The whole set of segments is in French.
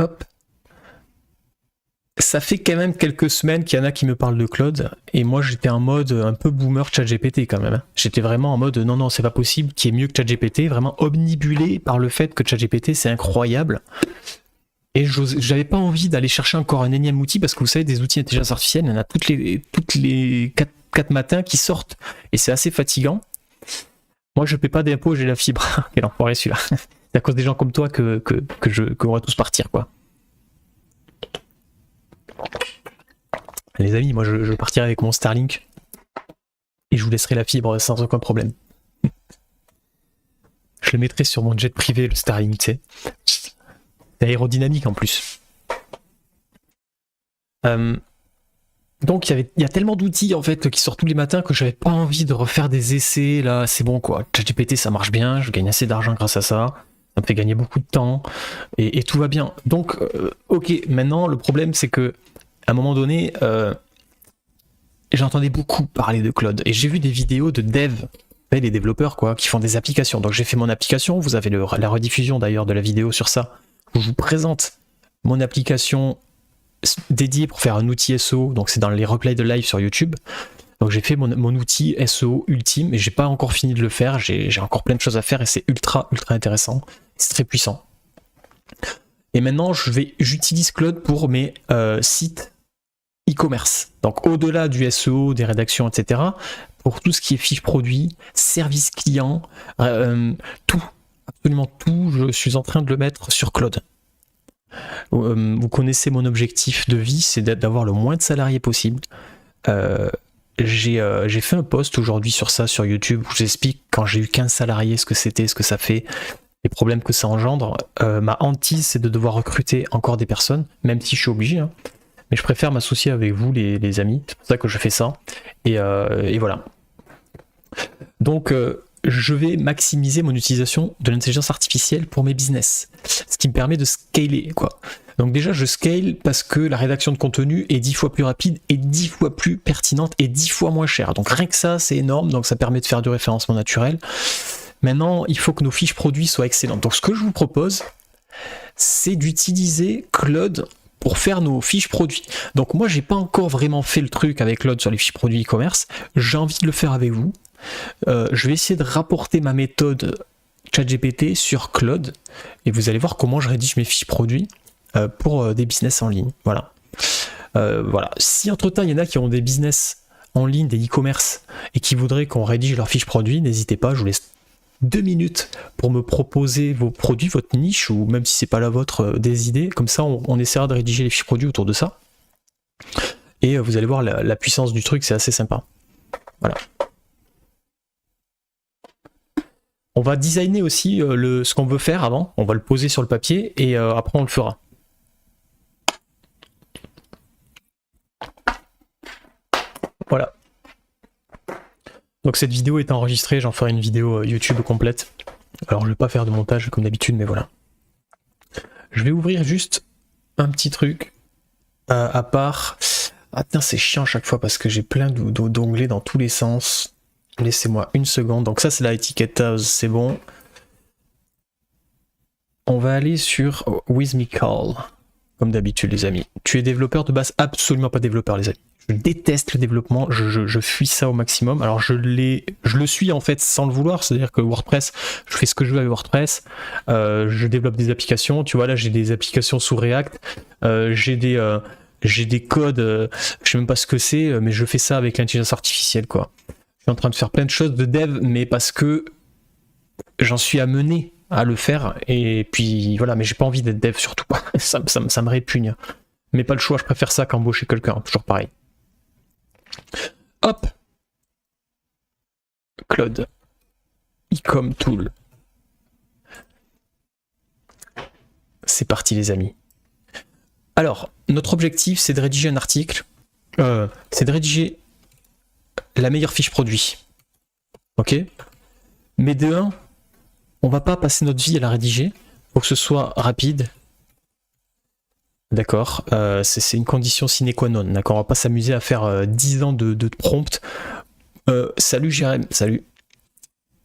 Hop. Ça fait quand même quelques semaines qu'il y en a qui me parlent de Claude, et moi j'étais en mode un peu boomer ChatGPT quand même. J'étais vraiment en mode non, c'est pas possible, qui est mieux que ChatGPT, vraiment omnibulé par le fait que ChatGPT c'est incroyable. Et j'avais pas envie d'aller chercher encore un énième outil, parce que vous savez, des outils d'intelligence artificielle, il y en a toutes les 4 matins qui sortent, et c'est assez fatigant. Moi je paie pas d'impôts, j'ai la fibre. Quel enfoiré celui-là. C'est à cause des gens comme toi qu'on va tous partir, quoi. Les amis, moi je partirai avec mon Starlink et je vous laisserai la fibre sans aucun problème. Je le mettrai sur mon jet privé, le Starlink, tu sais. C'est aérodynamique en plus. Donc il y a tellement d'outils en fait qui sortent tous les matins que j'avais pas envie de refaire des essais. Là, c'est bon quoi. ChatGPT ça marche bien, je gagne assez d'argent grâce à ça. Ça me fait gagner beaucoup de temps et tout va bien. Donc ok, maintenant le problème c'est que à un moment donné, j'entendais beaucoup parler de Claude et j'ai vu des vidéos de devs, les développeurs quoi, qui font des applications. Donc j'ai fait mon application, vous avez la rediffusion d'ailleurs de la vidéo sur ça, où je vous présente mon application dédiée pour faire un outil SEO, donc c'est dans les replays de live sur YouTube. Donc j'ai fait mon outil SEO ultime et j'ai pas encore fini de le faire, j'ai encore plein de choses à faire et c'est ultra intéressant, c'est très puissant. Et maintenant j'utilise Claude pour mes sites e-commerce. Donc au-delà du SEO, des rédactions, etc., pour tout ce qui est fiche produit, service client, tout, absolument tout, je suis en train de le mettre sur Claude. Vous connaissez mon objectif de vie, c'est d'avoir le moins de salariés possible. J'ai fait un post aujourd'hui sur ça sur YouTube où j'explique quand j'ai eu 15 salariés ce que c'était, ce que ça fait, les problèmes que ça engendre. Ma hantise c'est de devoir recruter encore des personnes, même si je suis obligé, hein. Mais je préfère m'associer avec vous les amis, c'est pour ça que je fais ça. Et voilà. Donc je vais maximiser mon utilisation de l'intelligence artificielle pour mes business, ce qui me permet de scaler quoi. Donc déjà je scale parce que la rédaction de contenu est 10 fois plus rapide et 10 fois plus pertinente et 10 fois moins chère. Donc rien que ça c'est énorme, donc ça permet de faire du référencement naturel. Maintenant il faut que nos fiches produits soient excellentes. Donc ce que je vous propose c'est d'utiliser Claude pour faire nos fiches produits. Donc moi j'ai pas encore vraiment fait le truc avec Claude sur les fiches produits e-commerce, j'ai envie de le faire avec vous. Je vais essayer de rapporter ma méthode ChatGPT sur Claude et vous allez voir comment je rédige mes fiches produits pour des business en ligne. Voilà. Voilà. Si entre temps il y en a qui ont des business en ligne, des e-commerce et qui voudraient qu'on rédige leurs fiches produits, n'hésitez pas, je vous laisse 2 minutes pour me proposer vos produits, votre niche, ou même si c'est pas la vôtre, des idées. Comme ça, on essaiera de rédiger les fiches produits autour de ça. Et vous allez voir la puissance du truc, c'est assez sympa. Voilà. On va designer aussi ce qu'on veut faire avant. On va le poser sur le papier et après on le fera. Voilà. Donc cette vidéo est enregistrée, j'en ferai une vidéo YouTube complète. Alors je vais pas faire de montage comme d'habitude, mais voilà. Je vais ouvrir juste un petit truc à part. Ah putain c'est chiant à chaque fois parce que j'ai plein d'onglets dans tous les sens. Laissez-moi une seconde. Donc ça c'est la étiquetage, c'est bon. On va aller sur With Me Call. Comme d'habitude les amis. Tu es développeur de base? Absolument pas développeur les amis. Je déteste le développement, je fuis ça au maximum. Alors je le suis en fait sans le vouloir, c'est-à-dire que WordPress, je fais ce que je veux avec WordPress, je développe des applications, tu vois là j'ai des applications sous React, j'ai des codes, je sais même pas ce que c'est, mais je fais ça avec l'intelligence artificielle quoi. Je suis en train de faire plein de choses de dev, mais parce que j'en suis amené à le faire, et puis voilà, mais j'ai pas envie d'être dev surtout pas, ça me répugne. Mais pas le choix, je préfère ça qu'embaucher quelqu'un, toujours pareil. Hop, Claude, Ecom Tool. C'est parti les amis. Alors, notre objectif c'est de rédiger un article, c'est de rédiger la meilleure fiche produit. Ok? Mais de 1, on va pas passer notre vie à la rédiger, pour que ce soit rapide. D'accord, c'est une condition sine qua non, d'accord, on va pas s'amuser à faire 10 ans de prompt. Salut Jérém, salut.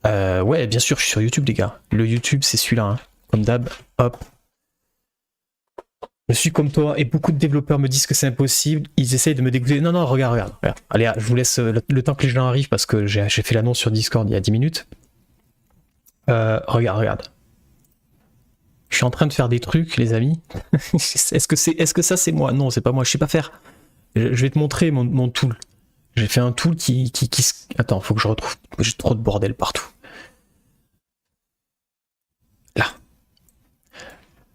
Ouais, bien sûr, je suis sur YouTube les gars. Le YouTube c'est celui-là, hein. Comme d'hab, hop. suis comme toi et beaucoup de développeurs me disent que c'est impossible. Ils essayent de me dégoûter. Non, non, regarde. Allez, je vous laisse le temps que les gens arrivent parce que j'ai fait l'annonce sur Discord il y a 10 minutes. Regarde. Je suis en train de faire des trucs, les amis. Est-ce que ça c'est moi? Non, c'est pas moi, je sais pas faire. Je vais te montrer mon tool. J'ai fait un tool qui... Attends, faut que je retrouve. J'ai trop de bordel partout. Là.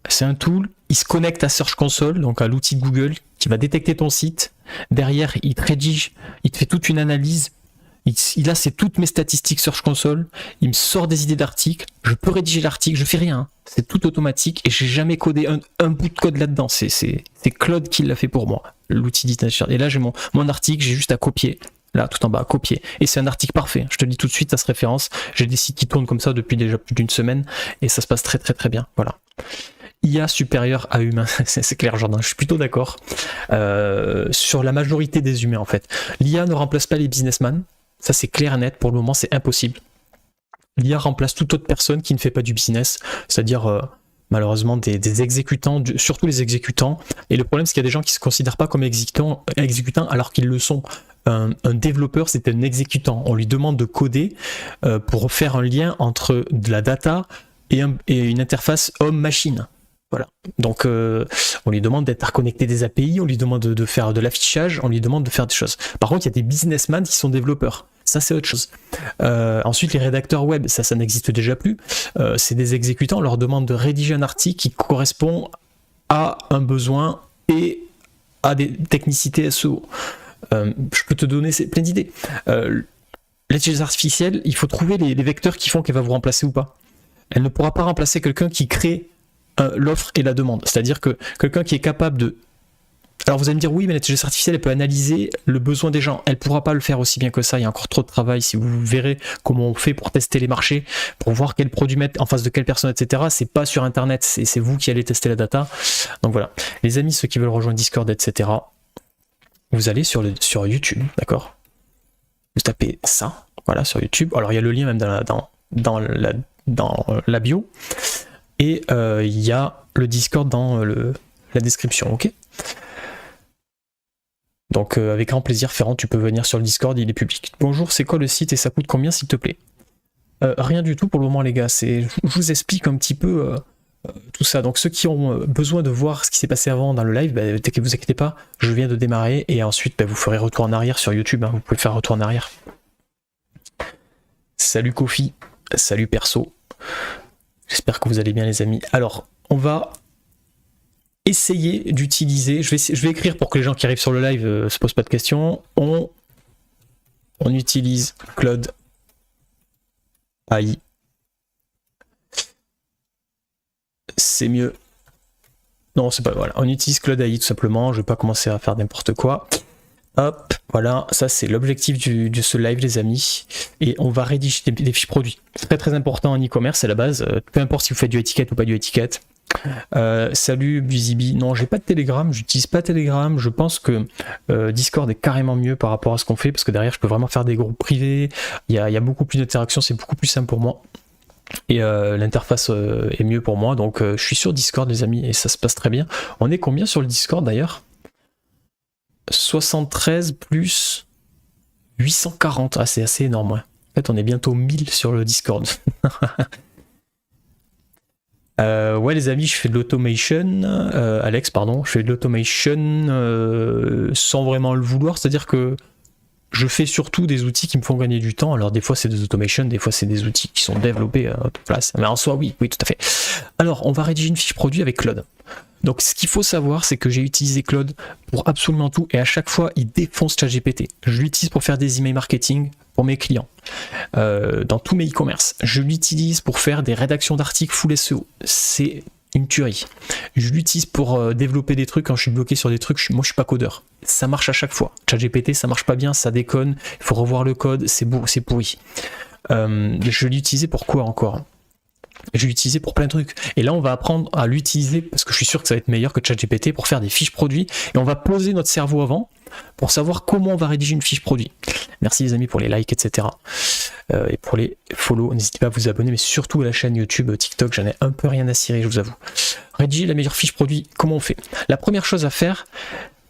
C'est un tool, il se connecte à Search Console, donc à l'outil Google, qui va détecter ton site. Derrière, il te rédige, il te fait toute une analyse. Il a toutes mes statistiques Search Console, il me sort des idées d'articles, je peux rédiger l'article, je fais rien, c'est tout automatique et j'ai jamais codé un bout de code là-dedans, c'est Claude qui l'a fait pour moi, l'outil d'édition. Et là j'ai mon article, j'ai juste à copier, là tout en bas, à copier, et c'est un article parfait, je te le dis tout de suite, à ce référence, j'ai des sites qui tournent comme ça depuis déjà plus d'une semaine et ça se passe très très très bien, voilà. IA supérieur à humain, c'est clair Jordan, je suis plutôt d'accord, sur la majorité des humains en fait. L'IA ne remplace pas les businessmen. Ça c'est clair et net, pour le moment c'est impossible. L'IA remplace toute autre personne qui ne fait pas du business, c'est-à-dire malheureusement des exécutants, surtout les exécutants. Et le problème c'est qu'il y a des gens qui ne se considèrent pas comme exécutants alors qu'ils le sont. Un développeur c'est un exécutant, on lui demande de coder pour faire un lien entre de la data et une interface homme-machine. Voilà. Donc on lui demande d'être connecté des API, on lui demande de faire de l'affichage, on lui demande de faire des choses. Par contre, il y a des businessmen qui sont développeurs. Ça, c'est autre chose. Ensuite, les rédacteurs web, ça n'existe déjà plus. C'est des exécutants, on leur demande de rédiger un article qui correspond à un besoin et à des technicités SEO. Je peux te donner plein d'idées. L'intelligence artificielle, il faut trouver les vecteurs qui font qu'elle va vous remplacer ou pas. Elle ne pourra pas remplacer quelqu'un qui crée l'offre et la demande. C'est-à-dire que quelqu'un qui est capable de... Alors vous allez me dire, oui, mais l'intelligence artificielle, elle peut analyser le besoin des gens. Elle ne pourra pas le faire aussi bien que ça. Il y a encore trop de travail. Si vous verrez comment on fait pour tester les marchés, pour voir quel produit mettre en face de quelle personne, etc., c'est pas sur Internet. C'est vous qui allez tester la data. Donc voilà. Les amis, ceux qui veulent rejoindre Discord, etc., vous allez sur YouTube, d'accord? Vous tapez ça, voilà, sur YouTube. Alors il y a le lien même dans la bio. Et il y a le Discord dans la description, ok? Donc avec grand plaisir, Ferrand, tu peux venir sur le Discord, il est public. Bonjour, c'est quoi le site et ça coûte combien s'il te plaît? Rien du tout pour le moment les gars, je vous explique un petit peu tout ça. Donc ceux qui ont besoin de voir ce qui s'est passé avant dans le live, bah, vous inquiétez pas, je viens de démarrer et ensuite bah, vous ferez retour en arrière sur YouTube, hein, vous pouvez faire retour en arrière. Salut Kofi, salut perso. J'espère que vous allez bien les amis. Alors, on va essayer d'utiliser, je vais écrire pour que les gens qui arrivent sur le live se posent pas de questions. On utilise Claude AI. C'est mieux. Non, c'est pas, voilà. On utilise Claude AI tout simplement, je vais pas commencer à faire n'importe quoi. Hop, voilà, ça c'est l'objectif de ce live les amis, et on va rédiger des fiches produits. C'est très très important en e-commerce, c'est la base, peu importe si vous faites du étiquette ou pas du étiquette. Salut Buzibi, non j'ai pas de Telegram, j'utilise pas Telegram, je pense que Discord est carrément mieux par rapport à ce qu'on fait, parce que derrière je peux vraiment faire des groupes privés, il y a beaucoup plus d'interactions, c'est beaucoup plus simple pour moi. Et l'interface est mieux pour moi, donc je suis sur Discord les amis, et ça se passe très bien. On est combien sur le Discord d'ailleurs? 73 plus 840, ah c'est assez énorme, ouais. En fait on est bientôt 1000 sur le Discord. Ouais les amis, je fais de l'automation, Alex pardon, je fais de l'automation sans vraiment le vouloir, c'est-à-dire que je fais surtout des outils qui me font gagner du temps. Alors des fois c'est des automations, des fois c'est des outils qui sont développés à toute place, mais en soi oui tout à fait. Alors on va rédiger une fiche produit avec Claude. Donc ce qu'il faut savoir, c'est que j'ai utilisé Claude pour absolument tout, et à chaque fois il défonce ChatGPT. Je l'utilise pour faire des emails marketing pour mes clients, dans tous mes e-commerce. Je l'utilise pour faire des rédactions d'articles full SEO. C'est une tuerie. Je l'utilise pour développer des trucs quand je suis bloqué sur des trucs. Moi je suis pas codeur. Ça marche à chaque fois. ChatGPT ça marche pas bien, ça déconne. Il faut revoir le code, c'est pourri. Je l'ai utilisé pour quoi encore? Je l'ai utilisé pour plein de trucs. Et là, on va apprendre à l'utiliser parce que je suis sûr que ça va être meilleur que ChatGPT pour faire des fiches produits. Et on va poser notre cerveau avant pour savoir comment on va rédiger une fiche produit. Merci les amis pour les likes, etc. Et pour les follow, n'hésitez pas à vous abonner, mais surtout à la chaîne YouTube, TikTok, j'en ai un peu rien à cirer, je vous avoue. Reggie, la meilleure fiche produit, comment on fait? La première chose à faire,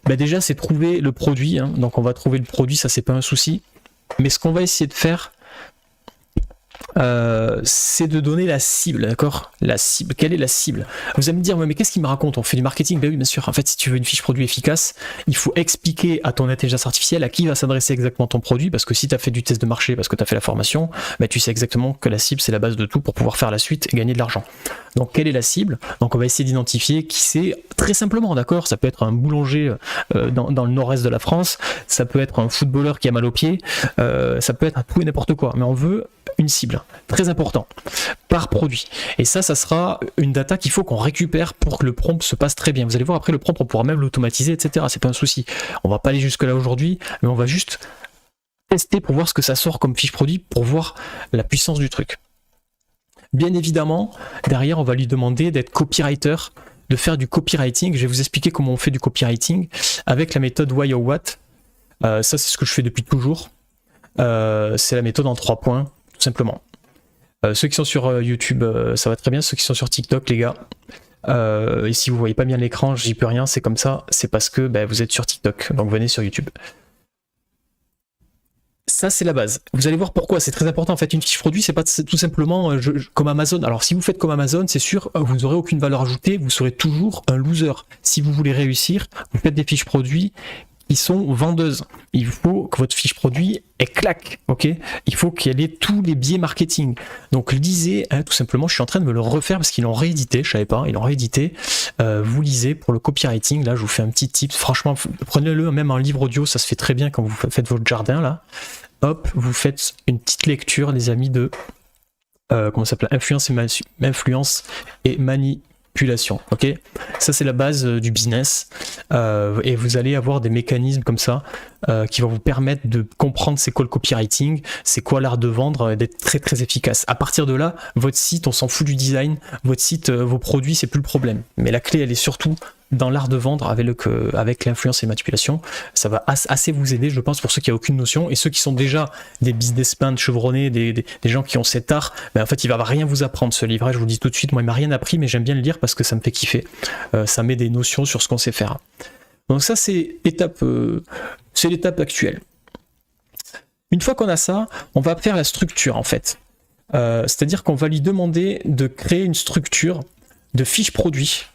bah déjà c'est trouver le produit, hein. Donc on va trouver le produit, ça c'est pas un souci. Mais ce qu'on va essayer de faire, c'est de donner la cible, d'accord? La cible, quelle est la cible? Vous allez me dire, ouais, mais qu'est-ce qu'il me raconte? On fait du marketing? Ben oui, bien sûr. En fait, si tu veux une fiche produit efficace, il faut expliquer à ton intelligence artificielle à qui va s'adresser exactement ton produit, parce que si tu as fait du test de marché, parce que tu as fait la formation, ben, tu sais exactement que la cible, c'est la base de tout pour pouvoir faire la suite et gagner de l'argent. Donc, quelle est la cible? Donc, on va essayer d'identifier qui c'est très simplement, d'accord? Ça peut être un boulanger dans le nord-est de la France, ça peut être un footballeur qui a mal aux pieds, ça peut être à tout et n'importe quoi, mais on veut une cible, très important, par produit. Et ça sera une data qu'il faut qu'on récupère pour que le prompt se passe très bien. Vous allez voir, après le prompt, on pourra même l'automatiser, etc. C'est pas un souci. On va pas aller jusque là aujourd'hui, mais on va juste tester pour voir ce que ça sort comme fiche produit, pour voir la puissance du truc. Bien évidemment, derrière, on va lui demander d'être copywriter, de faire du copywriting. Je vais vous expliquer comment on fait du copywriting avec la méthode Why or What. Ça, c'est ce que je fais depuis toujours. C'est la méthode en 3 points. Simplement. Ceux qui sont sur YouTube, ça va très bien. Ceux qui sont sur TikTok, les gars, et si vous voyez pas bien l'écran, j'y peux rien, c'est comme ça. C'est parce que vous êtes sur TikTok, donc venez sur YouTube. Ça, c'est la base. Vous allez voir pourquoi c'est très important. En fait, une fiche produit, c'est pas tout simplement comme Amazon. Alors, si vous faites comme Amazon, c'est sûr, vous n'aurez aucune valeur ajoutée, vous serez toujours un loser. Si vous voulez réussir, vous faites des fiches produits qui sont vendeuses. Il faut que votre fiche produit elle claque, ok? Il faut qu'elle ait tous les biais marketing. Donc lisez, hein, tout simplement, je suis en train de me le refaire parce qu'ils l'ont réédité, je savais pas, ils l'ont réédité. Vous lisez pour le copywriting, là je vous fais un petit tip, franchement, prenez-le même en livre audio, ça se fait très bien quand vous faites votre jardin là. Hop, vous faites une petite lecture, les amis, de comment ça s'appelle, influence et manipulation, ok? Ça c'est la base du business, et vous allez avoir des mécanismes comme ça qui vont vous permettre de comprendre c'est quoi le copywriting, c'est quoi l'art de vendre, d'être très très efficace. À partir de là, votre site, on s'en fout du design, votre site, vos produits, c'est plus le problème. Mais la clé, elle est surtout dans l'art de vendre avec l'influence et manipulation. Ça va assez vous aider, je pense, pour ceux qui n'ont aucune notion, et ceux qui sont déjà des businessmen chevronnés, des gens qui ont cet art, en fait il va rien vous apprendre ce livre, je vous le dis tout de suite, moi il m'a rien appris, mais j'aime bien le lire parce que ça me fait kiffer, ça met des notions sur ce qu'on sait faire. Donc ça c'est l'étape actuelle. Une fois qu'on a ça, on va faire la structure en fait. C'est-à-dire qu'on va lui demander de créer une structure de fiche produit,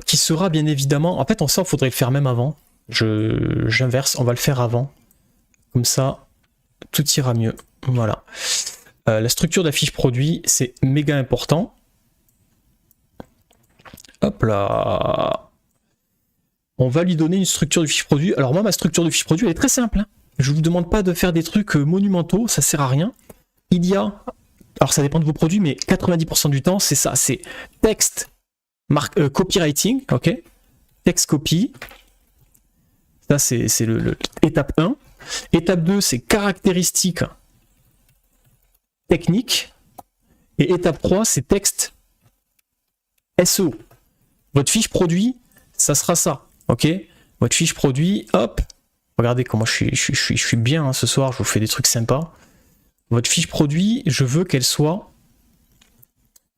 qui sera bien évidemment, en fait ça il faudrait le faire même avant, j'inverse, on va le faire avant, comme ça tout ira mieux, voilà. La structure de la fiche produit, c'est méga important. Hop là, on va lui donner une structure de fiche produit. Alors moi ma structure de fiche produit elle est très simple, hein. Je vous demande pas de faire des trucs monumentaux, ça sert à rien. Il y a, alors ça dépend de vos produits, mais 90% du temps c'est ça, c'est texte, copywriting, ok, text copy, ça c'est étape 1. Étape 2, c'est caractéristiques techniques, et étape 3, c'est texte SEO. Votre fiche produit, ça sera ça, ok? Votre fiche produit, hop, regardez comment je suis bien, hein, ce soir, je vous fais des trucs sympas. Votre fiche produit, je veux qu'elle soit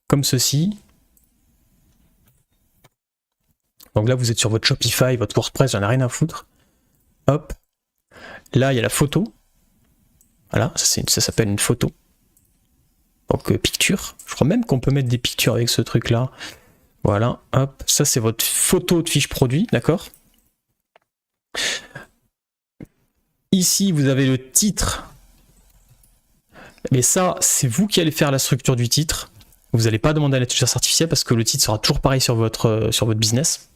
comme ceci. Donc là, vous êtes sur votre Shopify, votre WordPress, j'en ai rien à foutre. Hop. Là, il y a la photo. Voilà, ça s'appelle une photo. Donc, picture. Je crois même qu'on peut mettre des pictures avec ce truc-là. Voilà, hop. Ça, c'est votre photo de fiche produit, d'accord? Ici, vous avez le titre. Mais ça, c'est vous qui allez faire la structure du titre. Vous n'allez pas demander à l'intelligence artificielle parce que le titre sera toujours pareil sur votre business.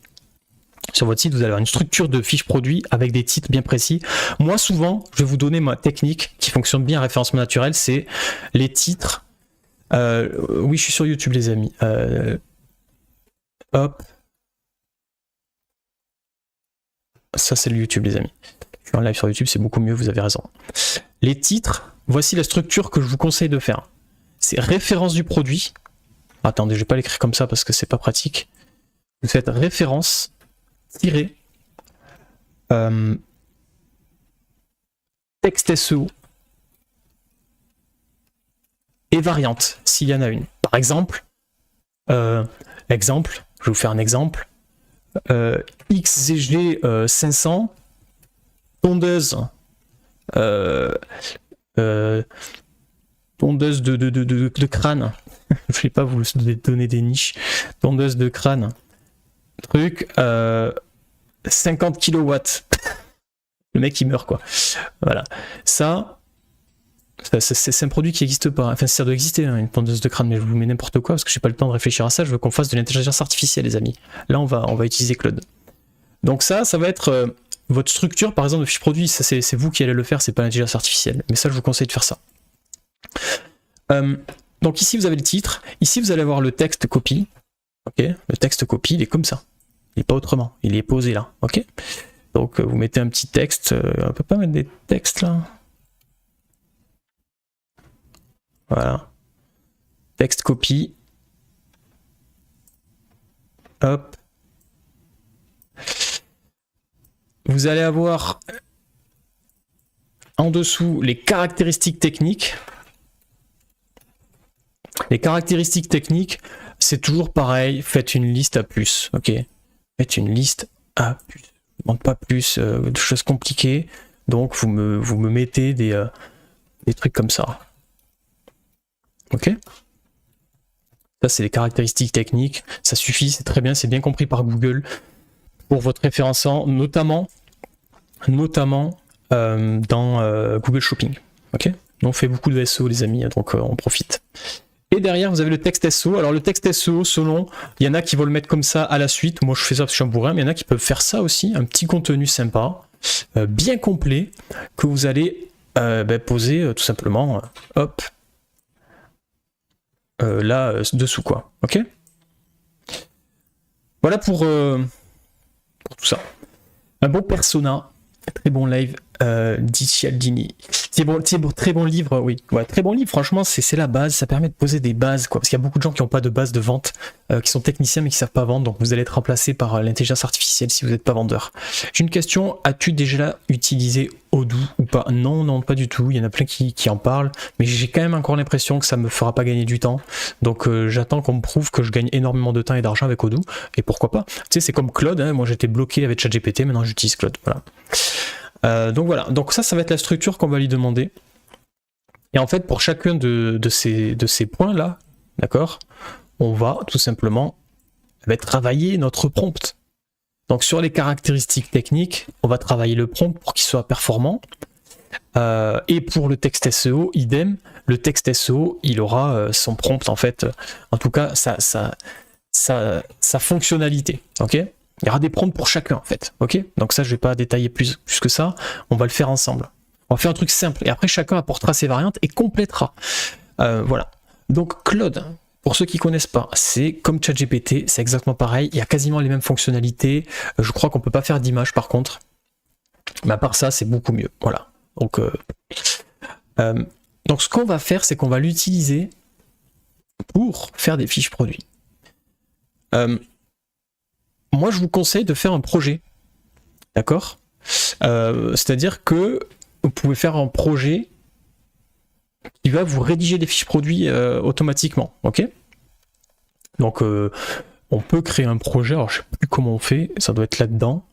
Sur votre site, vous allez avoir une structure de fiche produit avec des titres bien précis. Moi, souvent, je vais vous donner ma technique qui fonctionne bien en référencement naturel, c'est les titres. Oui, je suis sur YouTube, les amis. Hop. Ça, c'est le YouTube, les amis. Je suis en live sur YouTube, c'est beaucoup mieux, vous avez raison. Les titres, voici la structure que je vous conseille de faire. C'est référence du produit. Attendez, je vais pas l'écrire comme ça parce que c'est pas pratique. Vous faites référence tirer texte SEO. et variantes, s'il y en a une. Par exemple, je vais vous faire un exemple. XZG 500, tondeuse, tondeuse de crâne. Je vais pas vous donner des niches. Tondeuse de crâne. Truc, 50 kilowatts. Le mec il meurt quoi. Voilà. Ça c'est un produit qui n'existe pas. Enfin ça doit exister, hein, une tondeuse de crâne, mais je vous mets n'importe quoi parce que j'ai pas le temps de réfléchir à ça. Je veux qu'on fasse de l'intelligence artificielle, les amis. Là on va utiliser Claude. Donc ça va être votre structure par exemple de fiche produit. Ça c'est vous qui allez le faire, c'est pas l'intelligence artificielle. Mais ça je vous conseille de faire ça. Donc ici vous avez le titre. Ici vous allez avoir le texte copy. Ok. Le texte copy il est comme ça. Il n'est pas autrement. Il est posé là. Ok. Donc vous mettez un petit texte, on peut pas mettre des textes là. Voilà. Texte copy. Hop. Vous allez avoir en dessous les caractéristiques techniques. Les caractéristiques techniques, c'est toujours pareil, faites une liste à plus. Ok. Faites une liste à plus. Je ne demande pas plus de choses compliquées, donc vous me mettez des trucs comme ça. Ok. Ça c'est les caractéristiques techniques, ça suffit, c'est très bien, c'est bien compris par Google pour votre référencement, notamment dans Google Shopping. Ok. Donc on fait beaucoup de SEO les amis, donc on profite. Et derrière, vous avez le texte SEO. Alors, le texte SEO, selon, il y en a qui vont le mettre comme ça à la suite. Moi, je fais ça parce que je suis un bourrin, mais il y en a qui peuvent faire ça aussi. Un petit contenu sympa, bien complet, que vous allez poser tout simplement, hop, là, dessous, quoi. Ok. Voilà pour tout ça. Un bon persona, très bon live. Di Cialdini. Très bon livre, oui. Ouais, très bon livre, franchement, c'est la base, ça permet de poser des bases, quoi. Parce qu'il y a beaucoup de gens qui n'ont pas de base de vente, qui sont techniciens mais qui ne savent pas vendre, donc vous allez être remplacé par l'intelligence artificielle si vous n'êtes pas vendeur. J'ai une question, as-tu déjà utilisé Odoo ou pas? Non, pas du tout, il y en a plein qui en parlent, mais j'ai quand même encore l'impression que ça me fera pas gagner du temps, donc j'attends qu'on me prouve que je gagne énormément de temps et d'argent avec Odoo, et pourquoi pas. Tu sais, c'est comme Claude, hein, moi j'étais bloqué avec ChatGPT, maintenant j'utilise Claude, voilà. Donc voilà, donc ça va être la structure qu'on va lui demander. Et en fait, pour chacun de ces points-là, d'accord, on va tout simplement travailler notre prompt. Donc sur les caractéristiques techniques, on va travailler le prompt pour qu'il soit performant. Et pour le texte SEO, idem, le texte SEO, il aura son prompt en fait, en tout cas sa fonctionnalité, ok. Il y aura des prompts pour chacun en fait, ok. Donc ça je vais pas détailler plus que ça, on va le faire ensemble. On va faire un truc simple et après chacun apportera ses variantes et complétera. Voilà. Donc Claude, pour ceux qui connaissent pas, c'est comme ChatGPT, c'est exactement pareil, il y a quasiment les mêmes fonctionnalités. Je crois qu'on peut pas faire d'image par contre. Mais à part ça, c'est beaucoup mieux. Voilà. Donc ce qu'on va faire, c'est qu'on va l'utiliser pour faire des fiches produits. Moi, je vous conseille de faire un projet, d'accord ? C'est-à-dire que vous pouvez faire un projet qui va vous rédiger des fiches produits automatiquement, ok ? Donc, on peut créer un projet, alors je sais plus comment on fait, ça doit être là-dedans.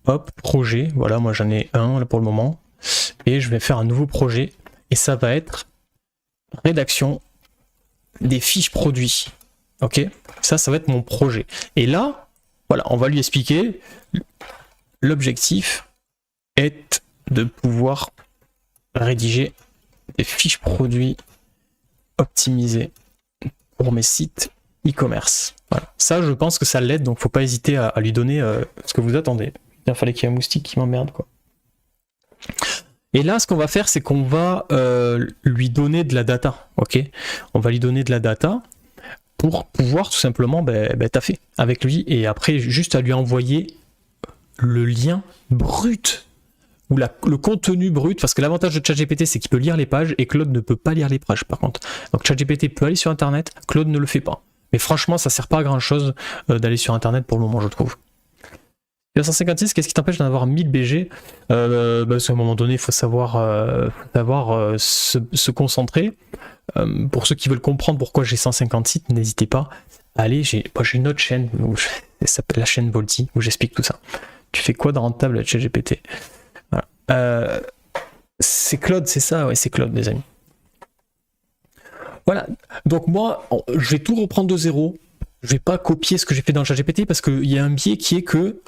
Hop, projet, voilà, moi j'en ai un là pour le moment, et je vais faire un nouveau projet, et ça va être rédaction des fiches produits, ok ? Ça va être mon projet. Et là, voilà, on va lui expliquer, l'objectif est de pouvoir rédiger des fiches produits optimisées pour mes sites e-commerce. Voilà. Ça, je pense que ça l'aide, donc faut pas hésiter à lui donner ce que vous attendez. Il fallait qu'il y ait un moustique qui m'emmerde, quoi. Et là, ce qu'on va faire, c'est qu'on va lui donner de la data, ok ? On va lui donner de la data pour pouvoir tout simplement taffer avec lui et après juste à lui envoyer le lien brut ou le contenu brut, parce que l'avantage de ChatGPT c'est qu'il peut lire les pages et Claude ne peut pas lire les pages par contre. Donc ChatGPT peut aller sur internet, Claude ne le fait pas. Mais franchement ça sert pas à grand chose d'aller sur internet pour le moment je trouve. Tu as 156, qu'est-ce qui t'empêche d'en avoir 1000 BG? Parce qu'à un moment donné, il faut savoir, se concentrer. Pour ceux qui veulent comprendre pourquoi j'ai 150 sites, n'hésitez pas. Allez, j'ai une autre chaîne, ça s'appelle la chaîne Volty, où j'explique tout ça. Tu fais quoi de rentable avec ChatGPT? Voilà. C'est Claude, c'est ça? Ouais, c'est Claude, les amis. Voilà. Donc moi, je vais tout reprendre de zéro. Je vais pas copier ce que j'ai fait dans ChatGPT parce qu'il y a un biais qui est que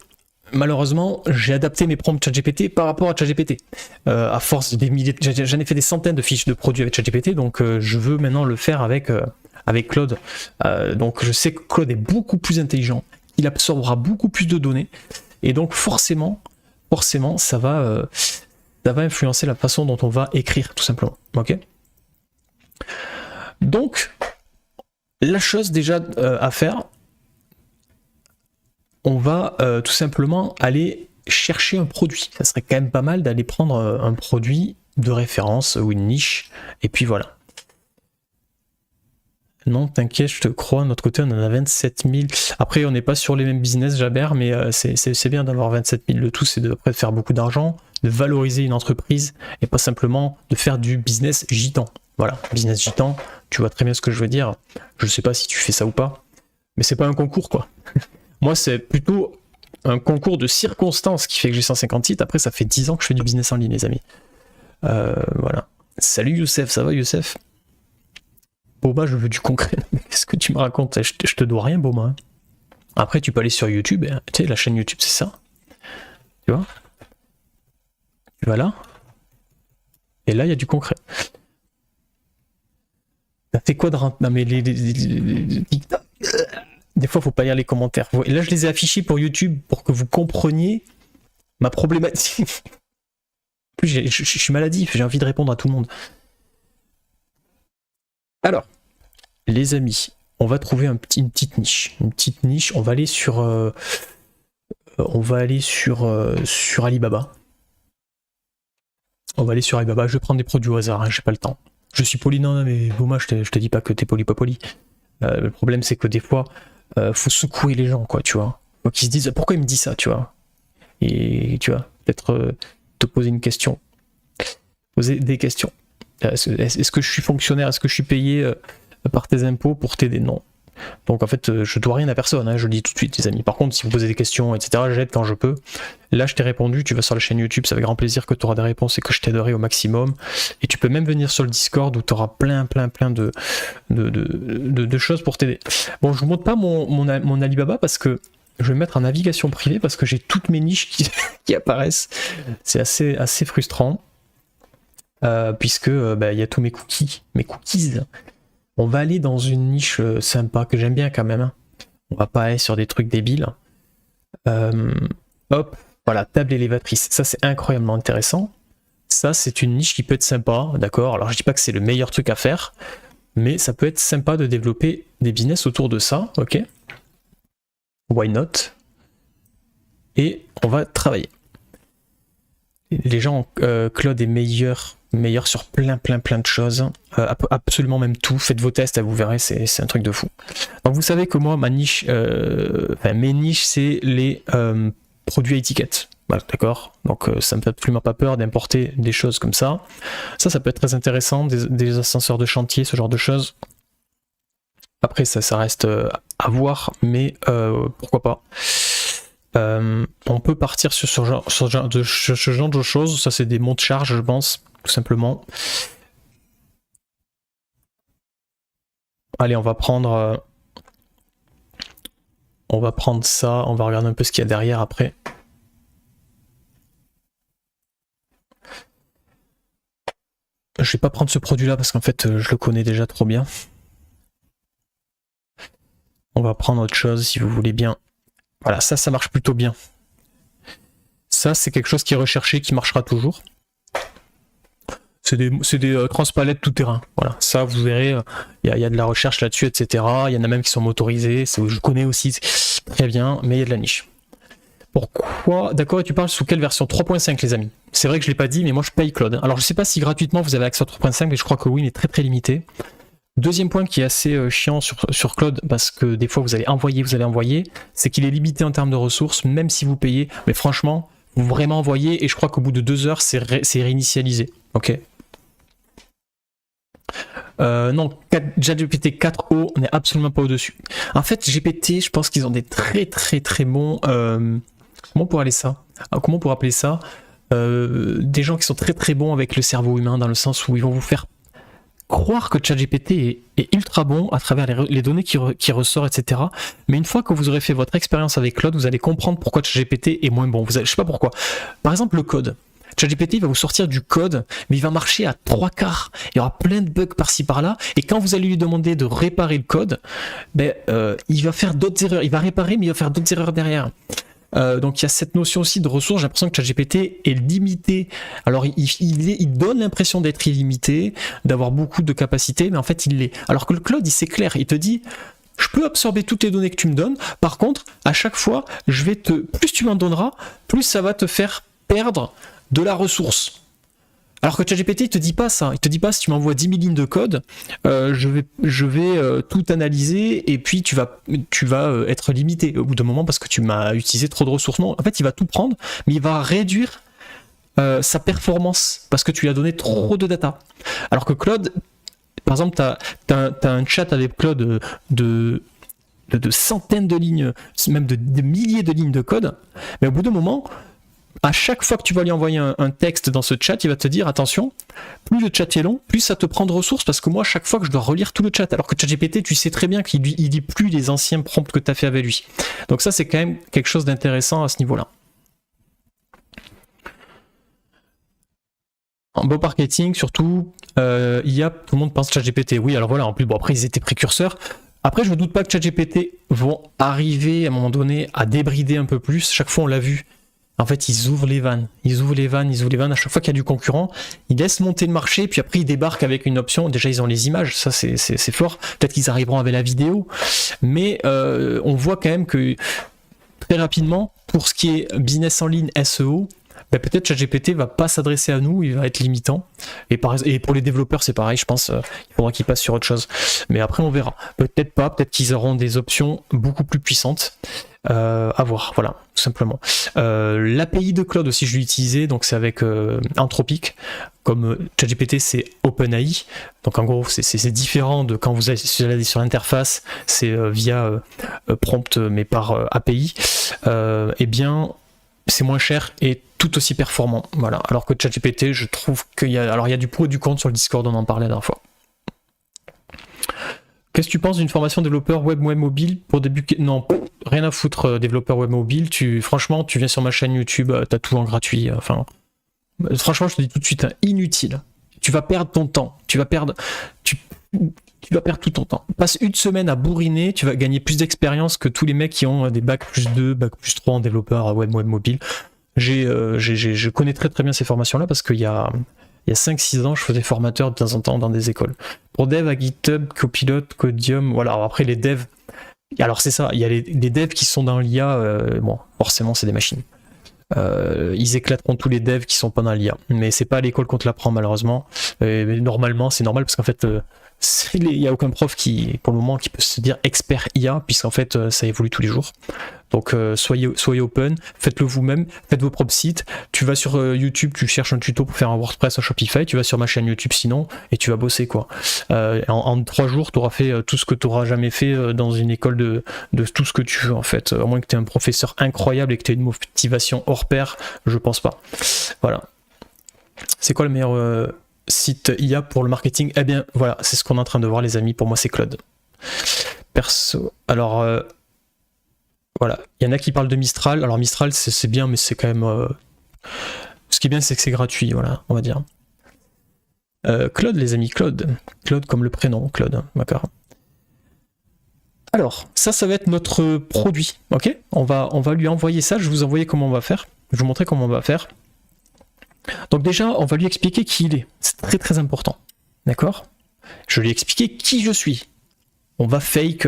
malheureusement, j'ai adapté mes prompts ChatGPT par rapport à ChatGPT. À force des milliers, j'en ai fait des centaines de fiches de produits avec ChatGPT, donc je veux maintenant le faire avec Claude. Donc je sais que Claude est beaucoup plus intelligent, il absorbera beaucoup plus de données, et donc forcément, ça va influencer la façon dont on va écrire, tout simplement. Ok. Donc, la chose déjà à faire, on va tout simplement aller chercher un produit. Ça serait quand même pas mal d'aller prendre un produit de référence ou une niche, et puis voilà. Non, t'inquiète, je te crois, de notre côté on en a 27 000. Après, on n'est pas sur les mêmes business, Jabert, mais c'est bien d'avoir 27 000. Le tout, c'est de faire beaucoup d'argent, de valoriser une entreprise, et pas simplement de faire du business gitan. Voilà, business gitan, tu vois très bien ce que je veux dire. Je sais pas si tu fais ça ou pas, mais c'est pas un concours, quoi. Moi, c'est plutôt un concours de circonstances qui fait que j'ai 150 sites. Après, ça fait 10 ans que je fais du business en ligne, les amis. Voilà. Salut Youssef, ça va Youssef? Boba, je veux du concret. Qu'est-ce que tu me racontes? Je te dois rien, Boba. Hein. Après, tu peux aller sur YouTube. Hein. Tu sais, la chaîne YouTube, c'est ça. Tu vois? Tu vas là. Et là, il y a du concret. T'as fait quoi de rente? Non, mais les TikTok. Des fois, faut pas lire les commentaires. Et là, je les ai affichés pour YouTube pour que vous compreniez ma problématique. En plus, je suis maladif, j'ai envie de répondre à tout le monde. Alors, les amis, on va trouver une petite niche. Une petite niche. On va aller sur Alibaba. On va aller sur Alibaba. Je vais prendre des produits au hasard. Hein, j'ai pas le temps. Je suis poli, non, mais Boma, je te dis pas que t'es poli, pas poli. Le problème, c'est que des fois, faut secouer les gens, quoi, tu vois. Donc ils se disent pourquoi il me dit ça, tu vois. Et tu vois, peut-être te poser une question. Poser des questions. Est-ce que je suis fonctionnaire? Est-ce que je suis payé par tes impôts pour t'aider? Non. Donc en fait, je dois rien à personne, hein, je le dis tout de suite, les amis. Par contre, si vous posez des questions, etc., j'aide quand je peux. Là, je t'ai répondu, tu vas sur la chaîne YouTube, c'est avec grand plaisir que tu auras des réponses et que je t'aiderai au maximum. Et tu peux même venir sur le Discord où tu auras plein de choses pour t'aider. Bon, je vous montre pas mon Alibaba parce que je vais me mettre en navigation privée parce que j'ai toutes mes niches qui apparaissent. C'est assez frustrant. Puisque y a tous mes cookies. On va aller dans une niche sympa que j'aime bien quand même. Hein. On va pas aller sur des trucs débiles. Hop, voilà, table élévatrice. Ça, c'est incroyablement intéressant. Ça, c'est une niche qui peut être sympa, d'accord? Alors, je dis pas que c'est le meilleur truc à faire, mais ça peut être sympa de développer des business autour de ça, ok? Why not? Et on va travailler. Les gens, Claude est meilleur sur plein de choses, absolument même tout. Faites vos tests, vous verrez, c'est un truc de fou. Donc vous savez que moi, ma niche, mes niches, c'est les produits à étiquette. Voilà, d'accord. Donc ça me fait absolument pas peur d'importer des choses comme ça. Ça peut être très intéressant, des ascenseurs de chantier, ce genre de choses. Après, ça reste à voir, mais pourquoi pas. On peut partir sur ce genre de choses. Ça, c'est des monts de charge, je pense, tout simplement. Allez, on va prendre ça. On va regarder un peu ce qu'il y a derrière après. Je vais pas prendre ce produit-là parce qu'en fait, je le connais déjà trop bien. On va prendre autre chose si vous voulez bien. Voilà, ça marche plutôt bien. Ça, c'est quelque chose qui est recherché, qui marchera toujours. C'est des transpalettes tout terrain. Voilà, ça, vous verrez, il y a de la recherche là-dessus, etc. Il y en a même qui sont motorisés. Je connais aussi très bien, mais il y a de la niche. Pourquoi? D'accord, et tu parles sous quelle version? 3.5, les amis. C'est vrai que je ne l'ai pas dit, mais moi, je paye Claude. Alors, je ne sais pas si gratuitement, vous avez accès à 3.5, mais je crois que oui, mais très limité. Deuxième point qui est assez chiant sur Claude, parce que des fois vous allez envoyer, c'est qu'il est limité en termes de ressources, même si vous payez. Mais franchement, vous vraiment envoyez, et je crois qu'au bout de 2 heures, c'est réinitialisé. Ok. Non, ChatGPT 4o n'est absolument pas au-dessus. En fait, GPT, je pense qu'ils ont des très bons... comment on pourrait appeler ça des gens qui sont très bons avec le cerveau humain, dans le sens où ils vont vous faire croire que ChatGPT est ultra bon à travers les données qui ressortent, etc. Mais une fois que vous aurez fait votre expérience avec Claude, vous allez comprendre pourquoi ChatGPT est moins bon. Je sais pas pourquoi. Par exemple, le code. ChatGPT va vous sortir du code, mais il va marcher à 3/4. Il y aura plein de bugs par-ci par-là, et quand vous allez lui demander de réparer le code, il va faire d'autres erreurs. Il va réparer, mais il va faire d'autres erreurs derrière. Donc il y a cette notion aussi de ressources. J'ai l'impression que ChatGPT est limité. Alors il donne l'impression d'être illimité, d'avoir beaucoup de capacités, mais en fait il l'est. Alors que le Claude, c'est clair, il te dit: je peux absorber toutes les données que tu me donnes, par contre, à chaque fois, plus tu m'en donneras, plus ça va te faire perdre de la ressource. Alors que ChatGPT, il te dit pas ça. Il te dit pas: si tu m'envoies 10 000 lignes de code, je vais tout analyser, et puis tu vas être limité au bout d'un moment parce que tu m'as utilisé trop de ressources. Non, en fait, il va tout prendre, mais il va réduire sa performance parce que tu lui as donné trop de data. Alors que Claude, par exemple, t'as un chat avec Claude de centaines de lignes, même de milliers de lignes de code, mais au bout d'un moment, à chaque fois que tu vas lui envoyer un texte dans ce chat, il va te dire: attention, plus le chat est long, plus ça te prend de ressources, parce que moi, à chaque fois que je dois relire tout le chat, alors que ChatGPT, tu sais très bien qu'il lit plus les anciens prompts que tu as fait avec lui. Donc ça, c'est quand même quelque chose d'intéressant à ce niveau-là. En beau marketing, surtout, tout le monde pense ChatGPT. Oui, alors voilà, en plus, bon, après, ils étaient précurseurs. Après, je ne doute pas que ChatGPT vont arriver à un moment donné à débrider un peu plus. Chaque fois, on l'a vu. En fait, ils ouvrent les vannes. À chaque fois qu'il y a du concurrent, ils laissent monter le marché, puis après, ils débarquent avec une option. Déjà, ils ont les images, ça, c'est fort. Peut-être qu'ils arriveront avec la vidéo. Mais on voit quand même que très rapidement, pour ce qui est business en ligne, SEO, peut-être ChatGPT va pas s'adresser à nous, il va être limitant. Et pour les développeurs, c'est pareil, je pense, il faudra qu'ils passent sur autre chose. Mais après, on verra. Peut-être pas, peut-être qu'ils auront des options beaucoup plus puissantes. À voir, voilà, tout simplement. L'API de Claude aussi, je l'ai utilisé, donc c'est avec Anthropic. Comme ChatGPT, c'est OpenAI. Donc en gros, c'est différent de quand vous allez sur l'interface, c'est via prompt, mais par API. Eh bien, c'est moins cher et tout aussi performant. Voilà. Alors que ChatGPT, je trouve qu'il y a du pour et du contre sur le Discord, on en parlait la dernière fois. Qu'est-ce que tu penses d'une formation développeur web mobile pour débuter? Non, rien à foutre, développeur web mobile. Franchement, tu viens sur ma chaîne YouTube, t'as tout en gratuit. Enfin, franchement, je te dis tout de suite, inutile. Tu vas perdre ton temps. Tu vas perdre tout ton temps. Passe une semaine à bourriner, tu vas gagner plus d'expérience que tous les mecs qui ont des bac +2, bac +3 en développeur web mobile. Je connais très bien ces formations-là parce qu'il y a 5-6 ans, je faisais formateur de temps en temps dans des écoles. Pour dev, à GitHub, Copilot, Codium, voilà. Alors après, les devs, alors c'est ça, il y a les devs qui sont dans l'IA, bon, forcément, c'est des machines. Ils éclateront tous les devs qui sont pas dans l'IA. Mais c'est pas à l'école qu'on te l'apprend, malheureusement. Mais normalement, c'est normal parce qu'en fait, il n'y a aucun prof pour le moment qui peut se dire expert IA, puisqu'en fait, ça évolue tous les jours. Donc soyez open, faites-le vous-même, faites vos propres sites. Tu vas sur YouTube, tu cherches un tuto pour faire un WordPress à Shopify, tu vas sur ma chaîne YouTube sinon, et tu vas bosser quoi. En 3 jours, tu auras fait tout ce que tu n'auras jamais fait dans une école de tout ce que tu veux en fait. À moins que tu aies un professeur incroyable et que tu aies une motivation hors pair, je pense pas. Voilà. C'est quoi le meilleur site IA pour le marketing? Eh bien voilà, c'est ce qu'on est en train de voir les amis, pour moi c'est Claude. Perso, alors... voilà, il y en a qui parlent de Mistral. Alors Mistral, c'est bien, mais c'est quand même... Ce qui est bien, c'est que c'est gratuit, voilà, on va dire. Claude, les amis, Claude. Claude comme le prénom, Claude, d'accord. Alors, ça va être notre produit, ok? On va lui envoyer ça, je vais vous envoyer comment on va faire. Je vais vous montrer comment on va faire. Donc déjà, on va lui expliquer qui il est. C'est très important, d'accord? Je vais lui expliquer qui je suis. On va fake.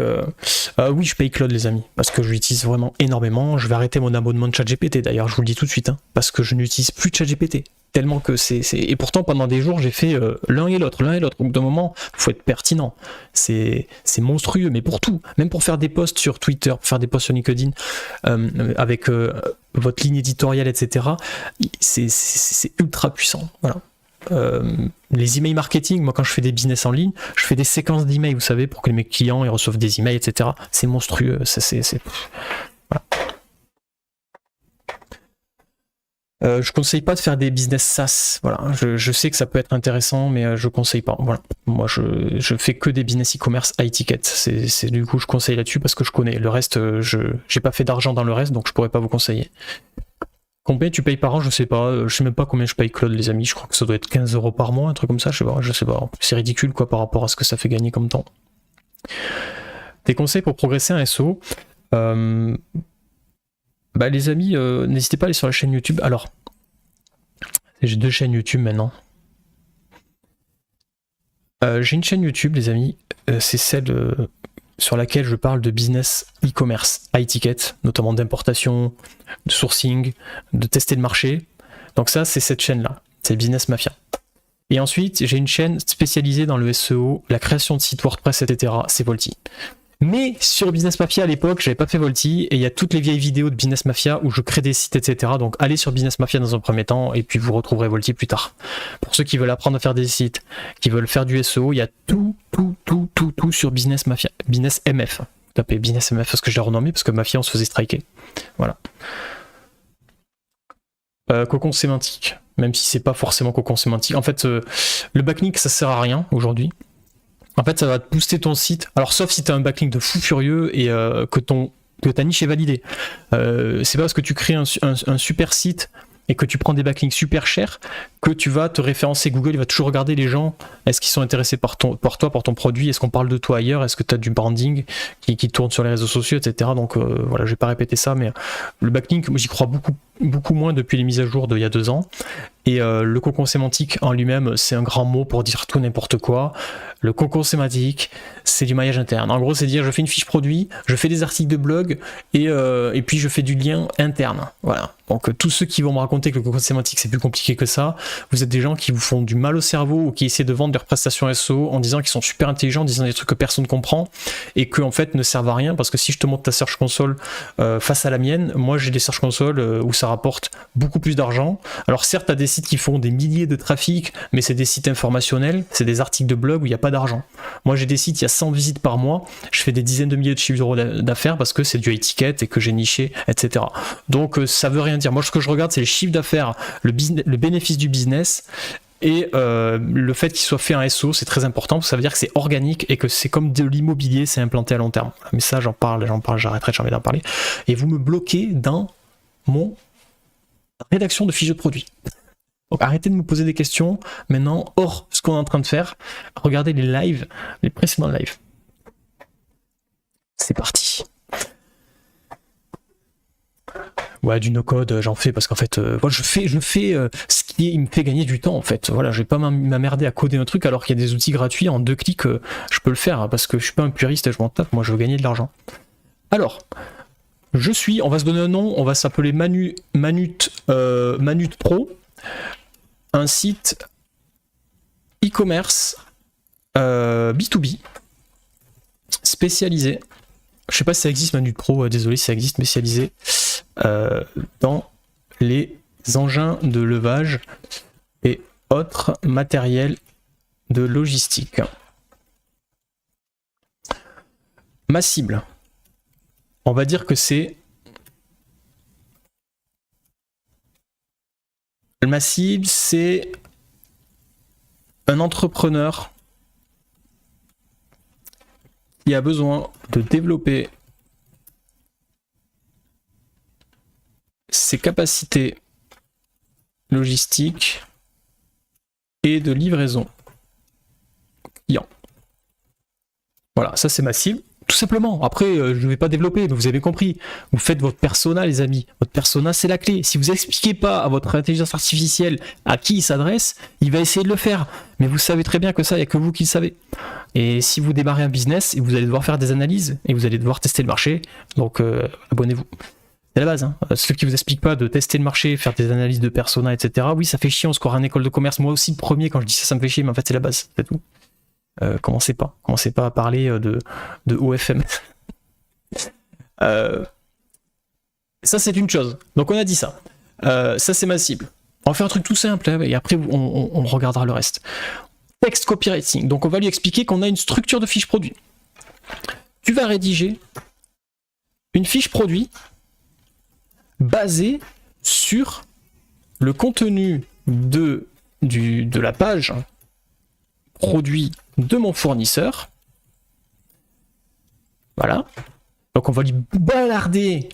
Oui, je paye Claude, les amis, parce que je l'utilise vraiment énormément. Je vais arrêter mon abonnement de ChatGPT, d'ailleurs, je vous le dis tout de suite, hein, parce que je n'utilise plus de ChatGPT. Tellement que c'est. Et pourtant, pendant des jours, j'ai fait l'un et l'autre, l'un et l'autre. Donc, d'un moment, il faut être pertinent. C'est monstrueux, mais pour tout. Même pour faire des posts sur Twitter, pour faire des posts sur LinkedIn, avec votre ligne éditoriale, etc., c'est ultra puissant. Voilà. Les emails marketing, moi quand je fais des business en ligne, je fais des séquences d'emails, vous savez, pour que mes clients ils reçoivent des emails, etc. C'est monstrueux, voilà. Je conseille pas de faire des business SaaS, voilà. Je sais que ça peut être intéressant, mais je conseille pas. Voilà. Moi je fais que des business e-commerce high ticket. C'est du coup je conseille là-dessus parce que je connais. Le reste, j'ai pas fait d'argent dans le reste, donc je pourrais pas vous conseiller. Combien tu payes par an, je sais pas, je sais même pas combien je paye Claude, les amis, je crois que ça doit être 15 € par mois, un truc comme ça, je sais pas, c'est ridicule quoi par rapport à ce que ça fait gagner comme temps. Des conseils pour progresser en SEO, les amis, n'hésitez pas à aller sur la chaîne YouTube. Alors, j'ai 2 chaînes YouTube maintenant. J'ai une chaîne YouTube, les amis, c'est celle sur laquelle je parle de business e-commerce, high ticket, notamment d'importation, de sourcing, de tester le marché. Donc ça, c'est cette chaîne-là, c'est Business Mafia. Et ensuite, j'ai une chaîne spécialisée dans le SEO, la création de sites WordPress, etc. C'est Volti. Mais sur Business Mafia à l'époque, j'avais pas fait Volti, et il y a toutes les vieilles vidéos de Business Mafia où je crée des sites, etc. Donc allez sur Business Mafia dans un premier temps, et puis vous retrouverez Volti plus tard. Pour ceux qui veulent apprendre à faire des sites, qui veulent faire du SEO, il y a tout sur Business Mafia, Business MF. Tapez Business MF parce que je l'ai renommé, parce que Mafia on se faisait striker. Voilà. Cocon sémantique, même si c'est pas forcément cocon sémantique. En fait, le backlink ça sert à rien aujourd'hui. En fait, ça va te booster ton site. Alors, sauf si tu as un backlink de fou furieux et que ta niche est validée. C'est pas parce que tu crées un super site et que tu prends des backlinks super chers que tu vas te référencer. Google, il va toujours regarder les gens. Est-ce qu'ils sont intéressés par toi, par ton produit? Est-ce qu'on parle de toi ailleurs? Est-ce que tu as du branding qui tourne sur les réseaux sociaux, etc. Donc voilà, je vais pas répéter ça, mais le backlink, moi, j'y crois beaucoup moins depuis les mises à jour d'il y a 2 ans. Et le cocon sémantique en lui-même, c'est un grand mot pour dire tout n'importe quoi. Le cocon sémantique, c'est du maillage interne. En gros, c'est dire je fais une fiche produit, je fais des articles de blog et puis je fais du lien interne. Voilà. Donc tous ceux qui vont me raconter que le cocon sémantique c'est plus compliqué que ça, vous êtes des gens qui vous font du mal au cerveau ou qui essaient de vendre leurs prestations SEO en disant qu'ils sont super intelligents, en disant des trucs que personne ne comprend et que en fait ne servent à rien parce que si je te montre ta Search Console face à la mienne, moi j'ai des Search Console où ça rapporte beaucoup plus d'argent. Alors certes, tu as des sites qui font des milliers de trafic, mais c'est des sites informationnels, c'est des articles de blog où il n'y a pas d'argent. Moi j'ai des sites, il y a 100 visites par mois, je fais des dizaines de milliers de chiffres d'euros d'affaires parce que c'est du high ticket et que j'ai niché, etc. Donc ça veut rien dire. Moi ce que je regarde c'est les chiffres d'affaires, le bénéfice du business et le fait qu'il soit fait en SEO, c'est très important, ça veut dire que c'est organique et que c'est comme de l'immobilier, c'est implanté à long terme. Mais ça j'en parle, j'arrêterai jamais d'en parler. Et vous me bloquez dans mon rédaction de fiches de produits. Donc arrêtez de me poser des questions maintenant hors ce qu'on est en train de faire. Regardez les lives, les précédents lives. C'est parti. Ouais, du no-code, j'en fais parce qu'en fait, moi, je fais ce qui me fait gagner du temps en fait. Voilà, je vais pas m'emmerder à coder un truc alors qu'il y a des outils gratuits en 2 clics, je peux le faire parce que je suis pas un puriste et je m'en tape. Moi, je veux gagner de l'argent. Alors, on va se donner un nom, on va s'appeler Manut Pro. Un site e-commerce B2B spécialisé, je sais pas si ça existe Manut Pro, désolé si ça existe, spécialisé dans les engins de levage et autres matériels de logistique. Ma cible, on va dire que c'est ma cible, c'est un entrepreneur qui a besoin de développer ses capacités logistiques et de livraison client. Voilà, ça c'est ma cible. Tout simplement. Après, je ne vais pas développer, mais vous avez compris. Vous faites votre persona, les amis. Votre persona, c'est la clé. Si vous n'expliquez pas à votre intelligence artificielle à qui il s'adresse, il va essayer de le faire. Mais vous savez très bien que ça, il n'y a que vous qui le savez. Et si vous démarrez un business, vous allez devoir faire des analyses et vous allez devoir tester le marché. Donc, abonnez-vous. C'est la base. Hein. Ceux qui vous expliquent pas de tester le marché, faire des analyses de persona, etc. Oui, ça fait chier, on se croirait en école de commerce. Moi aussi, le premier, quand je dis ça, ça me fait chier, mais en fait, c'est la base. C'est tout. Commencez pas à parler de OFM. Ça c'est une chose. Donc on a dit ça. Ça c'est ma cible. On va faire un truc tout simple hein, et après on regardera le reste. Text copywriting. Donc on va lui expliquer qu'on a une structure de fiche produit. Tu vas rédiger une fiche produit basée sur le contenu de la page produit de mon fournisseur. Voilà. Donc on va lui balarder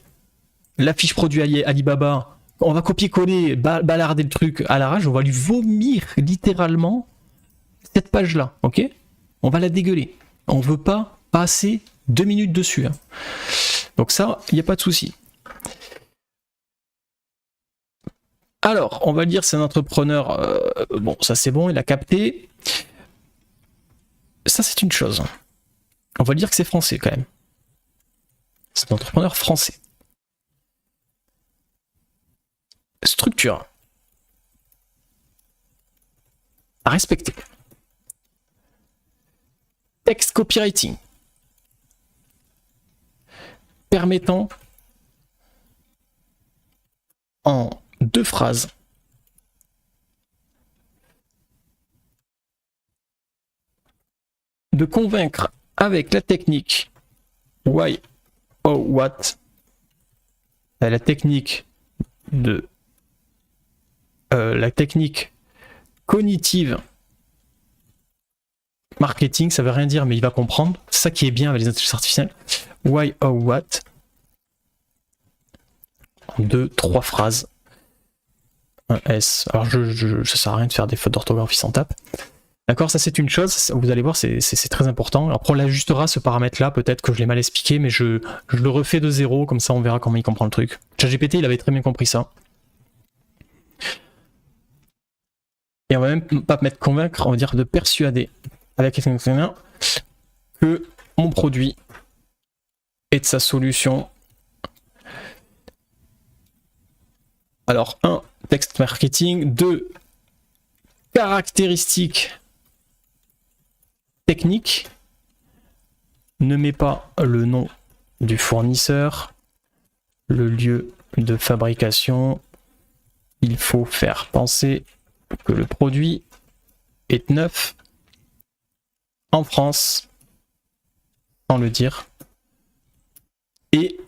la fiche produit Alibaba. On va copier-coller, balarder le truc à l'arrache. On va lui vomir littéralement cette page-là. Ok? On va la dégueuler. On veut pas passer 2 minutes dessus. Hein. Donc ça, il n'y a pas de souci. Alors, on va dire c'est un entrepreneur. Bon, ça c'est bon, il a capté. Ça, c'est une chose. On va dire que c'est français quand même. C'est un entrepreneur français. Structure. À respecter. Text copywriting. Permettant en 2 phrases de convaincre avec la technique why or what, la technique de la technique cognitive marketing, ça veut rien dire mais il va comprendre, c'est ça qui est bien avec les intelligences artificielles. Why or what en 2-3 phrases, un S. Alors ça sert à rien de faire des fautes d'orthographe, il s'en tape. D'accord, ça c'est une chose, vous allez voir, c'est très important. Après on l'ajustera ce paramètre-là, peut-être que je l'ai mal expliqué, mais je le refais de zéro, comme ça on verra comment il comprend le truc. ChatGPT, il avait très bien compris ça. Et on va même pas mettre convaincre, on va dire de persuader avec quelqu'un que mon produit et de sa solution. Alors, 1, texte marketing, 2, caractéristiques techniques. Ne mets pas le nom du fournisseur, le lieu de fabrication. Il faut faire penser que le produit est neuf en France, sans le dire, et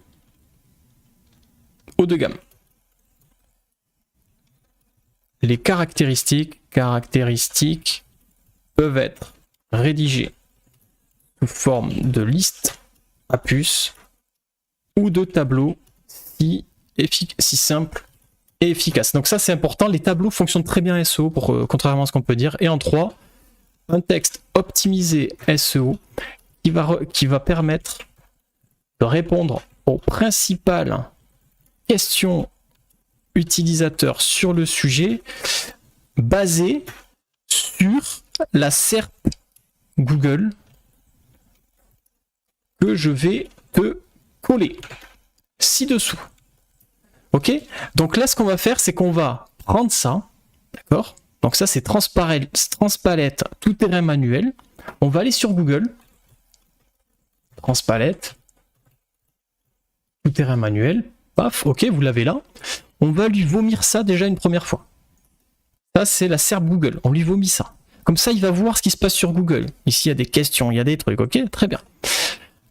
haut de gamme. Les caractéristiques peuvent être rédigées sous forme de liste à puce ou de tableau si simple et efficace. Donc ça c'est important, les tableaux fonctionnent très bien SEO, contrairement à ce qu'on peut dire. Et en 3, un texte optimisé SEO qui va permettre de répondre aux principales questions utilisateurs sur le sujet, basé sur la SERP Google que je vais te coller ci-dessous. Ok? Donc là, ce qu'on va faire, c'est qu'on va prendre ça, d'accord? Donc ça, c'est Transpalette tout-terrain manuel. On va aller sur Google. Transpalette tout-terrain manuel. Paf, ok, vous l'avez là. On va lui vomir ça déjà une première fois. Ça, c'est la SERP Google. On lui vomit ça. Comme ça, il va voir ce qui se passe sur Google. Ici, il y a des questions, il y a des trucs. Ok, très bien.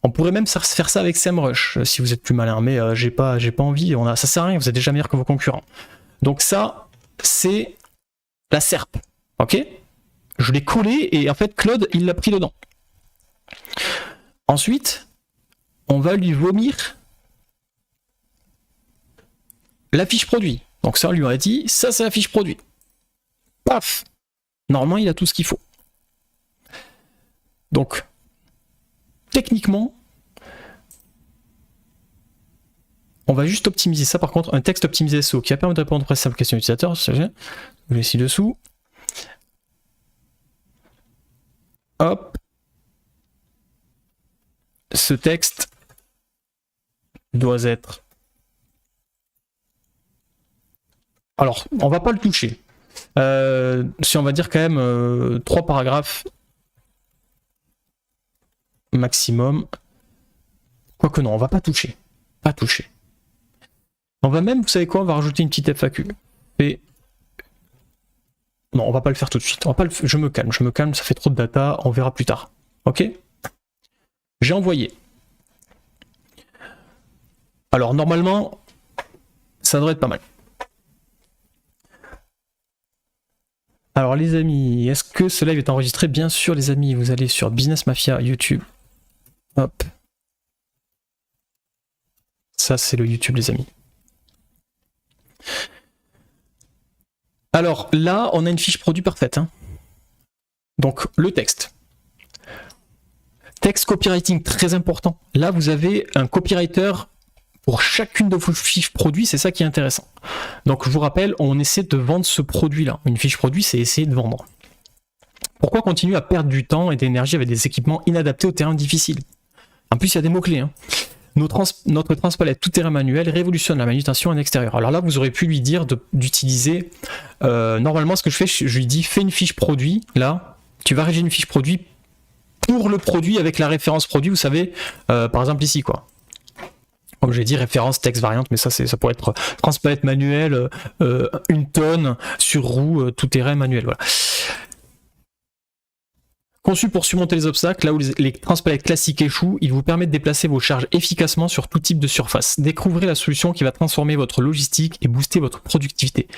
On pourrait même faire ça avec SEMrush si vous êtes plus malin, mais j'ai pas envie. Ça sert à rien, vous êtes déjà meilleur que vos concurrents. Donc ça, c'est la SERP. Ok? Je l'ai collé et en fait, Claude, il l'a pris dedans. Ensuite, on va lui vomir la fiche produit. Donc ça, on lui a dit, ça c'est la fiche produit. Paf! Normalement, il a tout ce qu'il faut. Donc, techniquement, On va juste optimiser ça par contre, un texte optimisé SEO qui va permettre de répondre aux simple questions utilisateurs. Je vais ici dessous. Hop. Ce texte doit être... Alors, on va pas le toucher. Si on va dire quand même 3 paragraphes maximum. Quoique non, on va pas toucher. Pas toucher. On va même, vous savez quoi, on va rajouter une petite FAQ. Et... Non, on va pas le faire tout de suite. On va pas le... Je me calme, ça fait trop de data, on verra plus tard. Ok? J'ai envoyé. Alors normalement, ça devrait être pas mal. Alors les amis, est-ce que ce live est enregistré? Bien sûr les amis, vous allez sur Business Mafia YouTube. Hop. Ça c'est le YouTube les amis. Alors là, on a une fiche produit parfaite. Hein. Donc le texte. Texte copywriting très important. Là vous avez un copywriter pour chacune de vos fiches produits, c'est ça qui est intéressant. Donc je vous rappelle, on essaie de vendre ce produit-là. Une fiche produit, c'est essayer de vendre. Pourquoi continuer à perdre du temps et de l'énergie avec des équipements inadaptés au terrain difficile? En plus, il y a des mots-clés. Hein. Notre transpalette tout-terrain manuel révolutionne la manutention en extérieur. Alors là, vous aurez pu lui dire d'utiliser... normalement, ce que je fais, je lui dis, fais une fiche produit. Là, tu vas rédiger une fiche produit pour le produit avec la référence produit, vous savez, par exemple ici, quoi. Comme j'ai dit, référence texte variante, mais ça pourrait être transpalette manuelle, 1 tonne sur roue, tout terrain manuel. Voilà. Conçu pour surmonter les obstacles, là où les transpalettes classiques échouent, il vous permet de déplacer vos charges efficacement sur tout type de surface. Découvrez la solution qui va transformer votre logistique et booster votre productivité.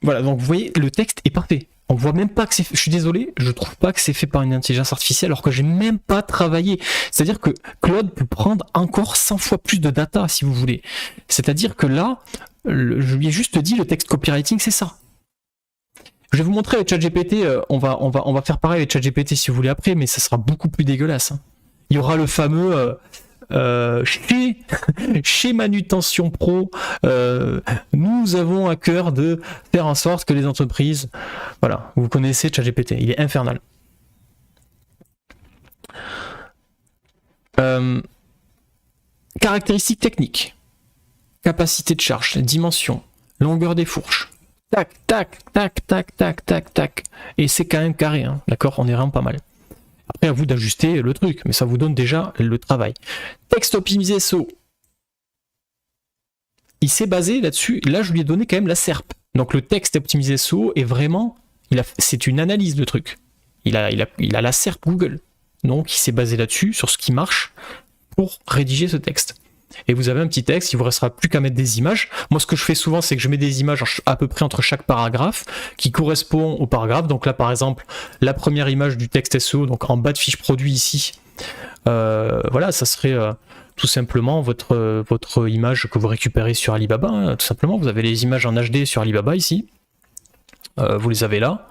Voilà, donc vous voyez, le texte est parfait. On voit même pas que c'est fait. Je suis désolé, je trouve pas que c'est fait par une intelligence artificielle alors que j'ai même pas travaillé. C'est-à-dire que Claude peut prendre encore 100 fois plus de data si vous voulez. C'est-à-dire que là, je lui ai juste dit le texte copywriting, c'est ça. Je vais vous montrer avec ChatGPT, on va faire pareil avec ChatGPT si vous voulez après, mais ça sera beaucoup plus dégueulasse. Hein. Il y aura le fameux chez Manutention Pro, nous avons à cœur de faire en sorte que les entreprises, voilà, vous connaissez ChatGPT, il est infernal. Caractéristiques techniques, capacité de charge, dimension, longueur des fourches, tac, tac, tac, tac, tac, tac, tac, et c'est quand même carré, hein, d'accord, on est vraiment pas mal. Après, à vous d'ajuster le truc, mais ça vous donne déjà le travail. Texte optimisé SEO. Il s'est basé là-dessus. Là, je lui ai donné quand même la SERP. Donc, le texte optimisé SEO est vraiment... c'est une analyse de truc. Il a la SERP Google. Donc, il s'est basé là-dessus, sur ce qui marche, pour rédiger ce texte. Et vous avez un petit texte, il vous restera plus qu'à mettre des images. Moi, ce que je fais souvent, c'est que je mets des images à peu près entre chaque paragraphe qui correspond au paragraphe. Donc là, par exemple, la première image du texte SEO, donc en bas de fiche produit ici, voilà, ça serait tout simplement votre image que vous récupérez sur Alibaba. Hein, tout simplement, vous avez les images en HD sur Alibaba ici. Vous les avez là.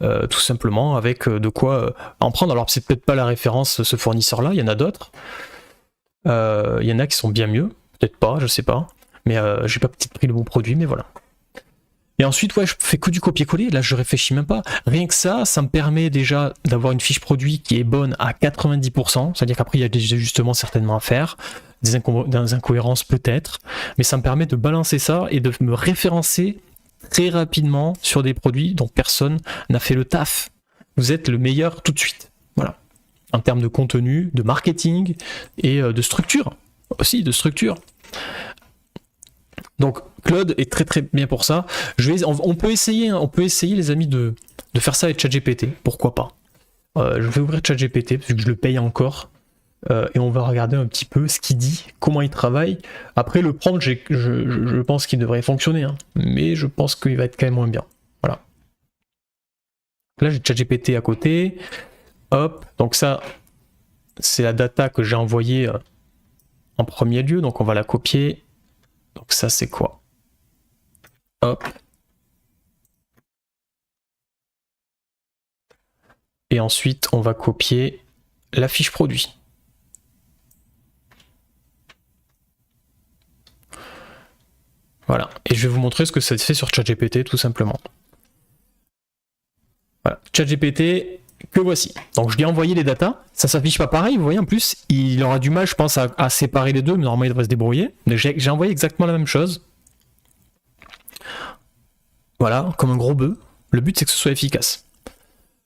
Tout simplement avec de quoi en prendre. Alors, c'est peut-être pas la référence, ce fournisseur-là, il y en a d'autres. Il y en a qui sont bien mieux, peut-être pas, je sais pas, mais j'ai pas peut-être pris le bon produit, mais voilà. Et ensuite, ouais, je fais que du copier-coller, là je réfléchis même pas. Rien que ça me permet déjà d'avoir une fiche produit qui est bonne à 90%, c'est-à-dire qu'après il y a des ajustements certainement à faire, des incohérences peut-être, mais ça me permet de balancer ça et de me référencer très rapidement sur des produits dont personne n'a fait le taf. Vous êtes le meilleur tout de suite. Voilà. En termes de contenu, de marketing et de structure. Aussi, de structure. Donc, Claude est très très bien pour ça. On peut essayer les amis de faire ça avec ChatGPT. Pourquoi pas. Je vais ouvrir ChatGPT vu que je le paye encore. Et on va regarder un petit peu ce qu'il dit, comment il travaille. Après, le prompt, je pense qu'il devrait fonctionner. Hein, mais je pense qu'il va être quand même moins bien. Voilà. Là, j'ai ChatGPT à côté. Hop, donc ça, c'est la data que j'ai envoyée en premier lieu, donc on va la copier. Donc ça, c'est quoi? Hop. Et ensuite, on va copier la fiche produit. Voilà. Et je vais vous montrer ce que ça fait sur ChatGPT, tout simplement. Voilà. ChatGPT, que voici. Donc je lui ai envoyé les datas. Ça s'affiche pas pareil, vous voyez, en plus, il aura du mal, je pense, à séparer les deux, mais normalement, il devrait se débrouiller. J'ai envoyé exactement la même chose. Voilà, comme un gros bœuf. Le but, c'est que ce soit efficace.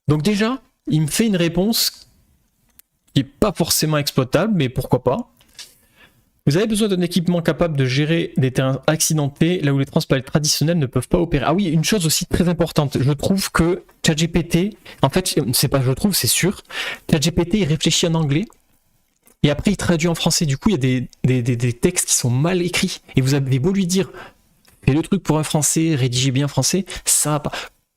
Donc déjà, il me fait une réponse qui n'est pas forcément exploitable, mais pourquoi pas. Vous avez besoin d'un équipement capable de gérer des terrains accidentés, là où les transports traditionnels ne peuvent pas opérer. Ah oui, une chose aussi très importante, je trouve que ChatGPT, en fait, c'est pas je trouve, c'est sûr, ChatGPT, il réfléchit en anglais, et après il traduit en français. Du coup, il y a des textes qui sont mal écrits, et vous avez beau lui dire, fais le truc pour un français, rédigez bien français, ça va pas.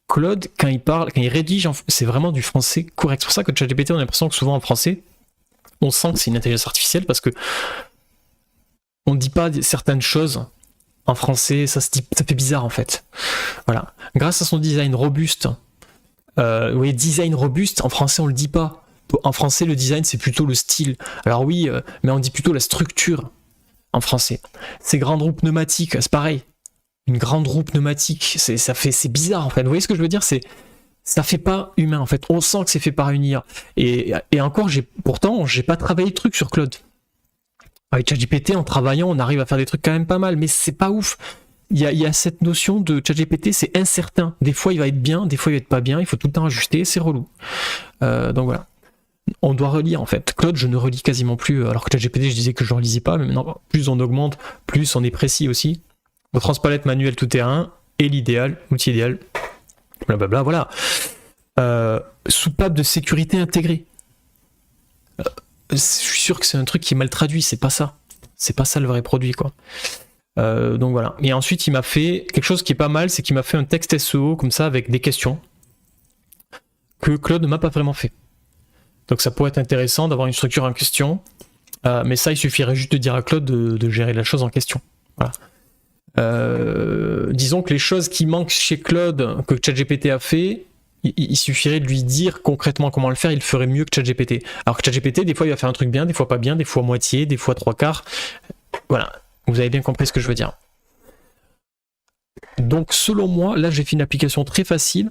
Claude, quand il parle, quand il rédige, c'est vraiment du français correct. C'est pour ça que ChatGPT, on a l'impression que souvent en français, on sent que c'est une intelligence artificielle, parce que on ne dit pas certaines choses en français, ça fait bizarre en fait. Voilà. Grâce à son design robuste, oui, design robuste, en français on le dit pas. En français, le design c'est plutôt le style. Alors oui, mais on dit plutôt la structure en français. Ces grandes roues pneumatiques, c'est pareil. Une grande roue pneumatique, c'est bizarre en fait. Vous voyez ce que je veux dire, ça fait pas humain en fait. On sent que c'est fait par une IA. Et encore, pourtant, j'ai pas travaillé le truc sur Claude. Avec ChatGPT, en travaillant, on arrive à faire des trucs quand même pas mal, mais c'est pas ouf. Il y a cette notion de ChatGPT, c'est incertain. Des fois, il va être bien, des fois, il va être pas bien. Il faut tout le temps ajuster, c'est relou. Donc voilà. On doit relire en fait. Claude, je ne relis quasiment plus. Alors que ChatGPT, je disais que je ne relisais pas, mais maintenant, plus on augmente, plus on est précis aussi. Votre transpalette manuel tout terrain et l'idéal, l'outil idéal. Blablabla, voilà. Soupape de sécurité intégrée. Je suis sûr que c'est un truc qui est mal traduit, c'est pas ça. C'est pas ça le vrai produit, quoi. Donc voilà. Et ensuite, il m'a fait quelque chose qui est pas mal, c'est qu'il m'a fait un texte SEO comme ça avec des questions que Claude ne m'a pas vraiment fait. Donc ça pourrait être intéressant d'avoir une structure en question, mais ça, il suffirait juste de dire à Claude de gérer la chose en question. Voilà. Disons que les choses qui manquent chez Claude, que ChatGPT a fait, il suffirait de lui dire concrètement comment le faire, il le ferait mieux que ChatGPT. Alors que ChatGPT, des fois, il va faire un truc bien, des fois pas bien, des fois moitié, des fois trois quarts. Voilà, vous avez bien compris ce que je veux dire. Donc, selon moi, là, j'ai fait une application très facile,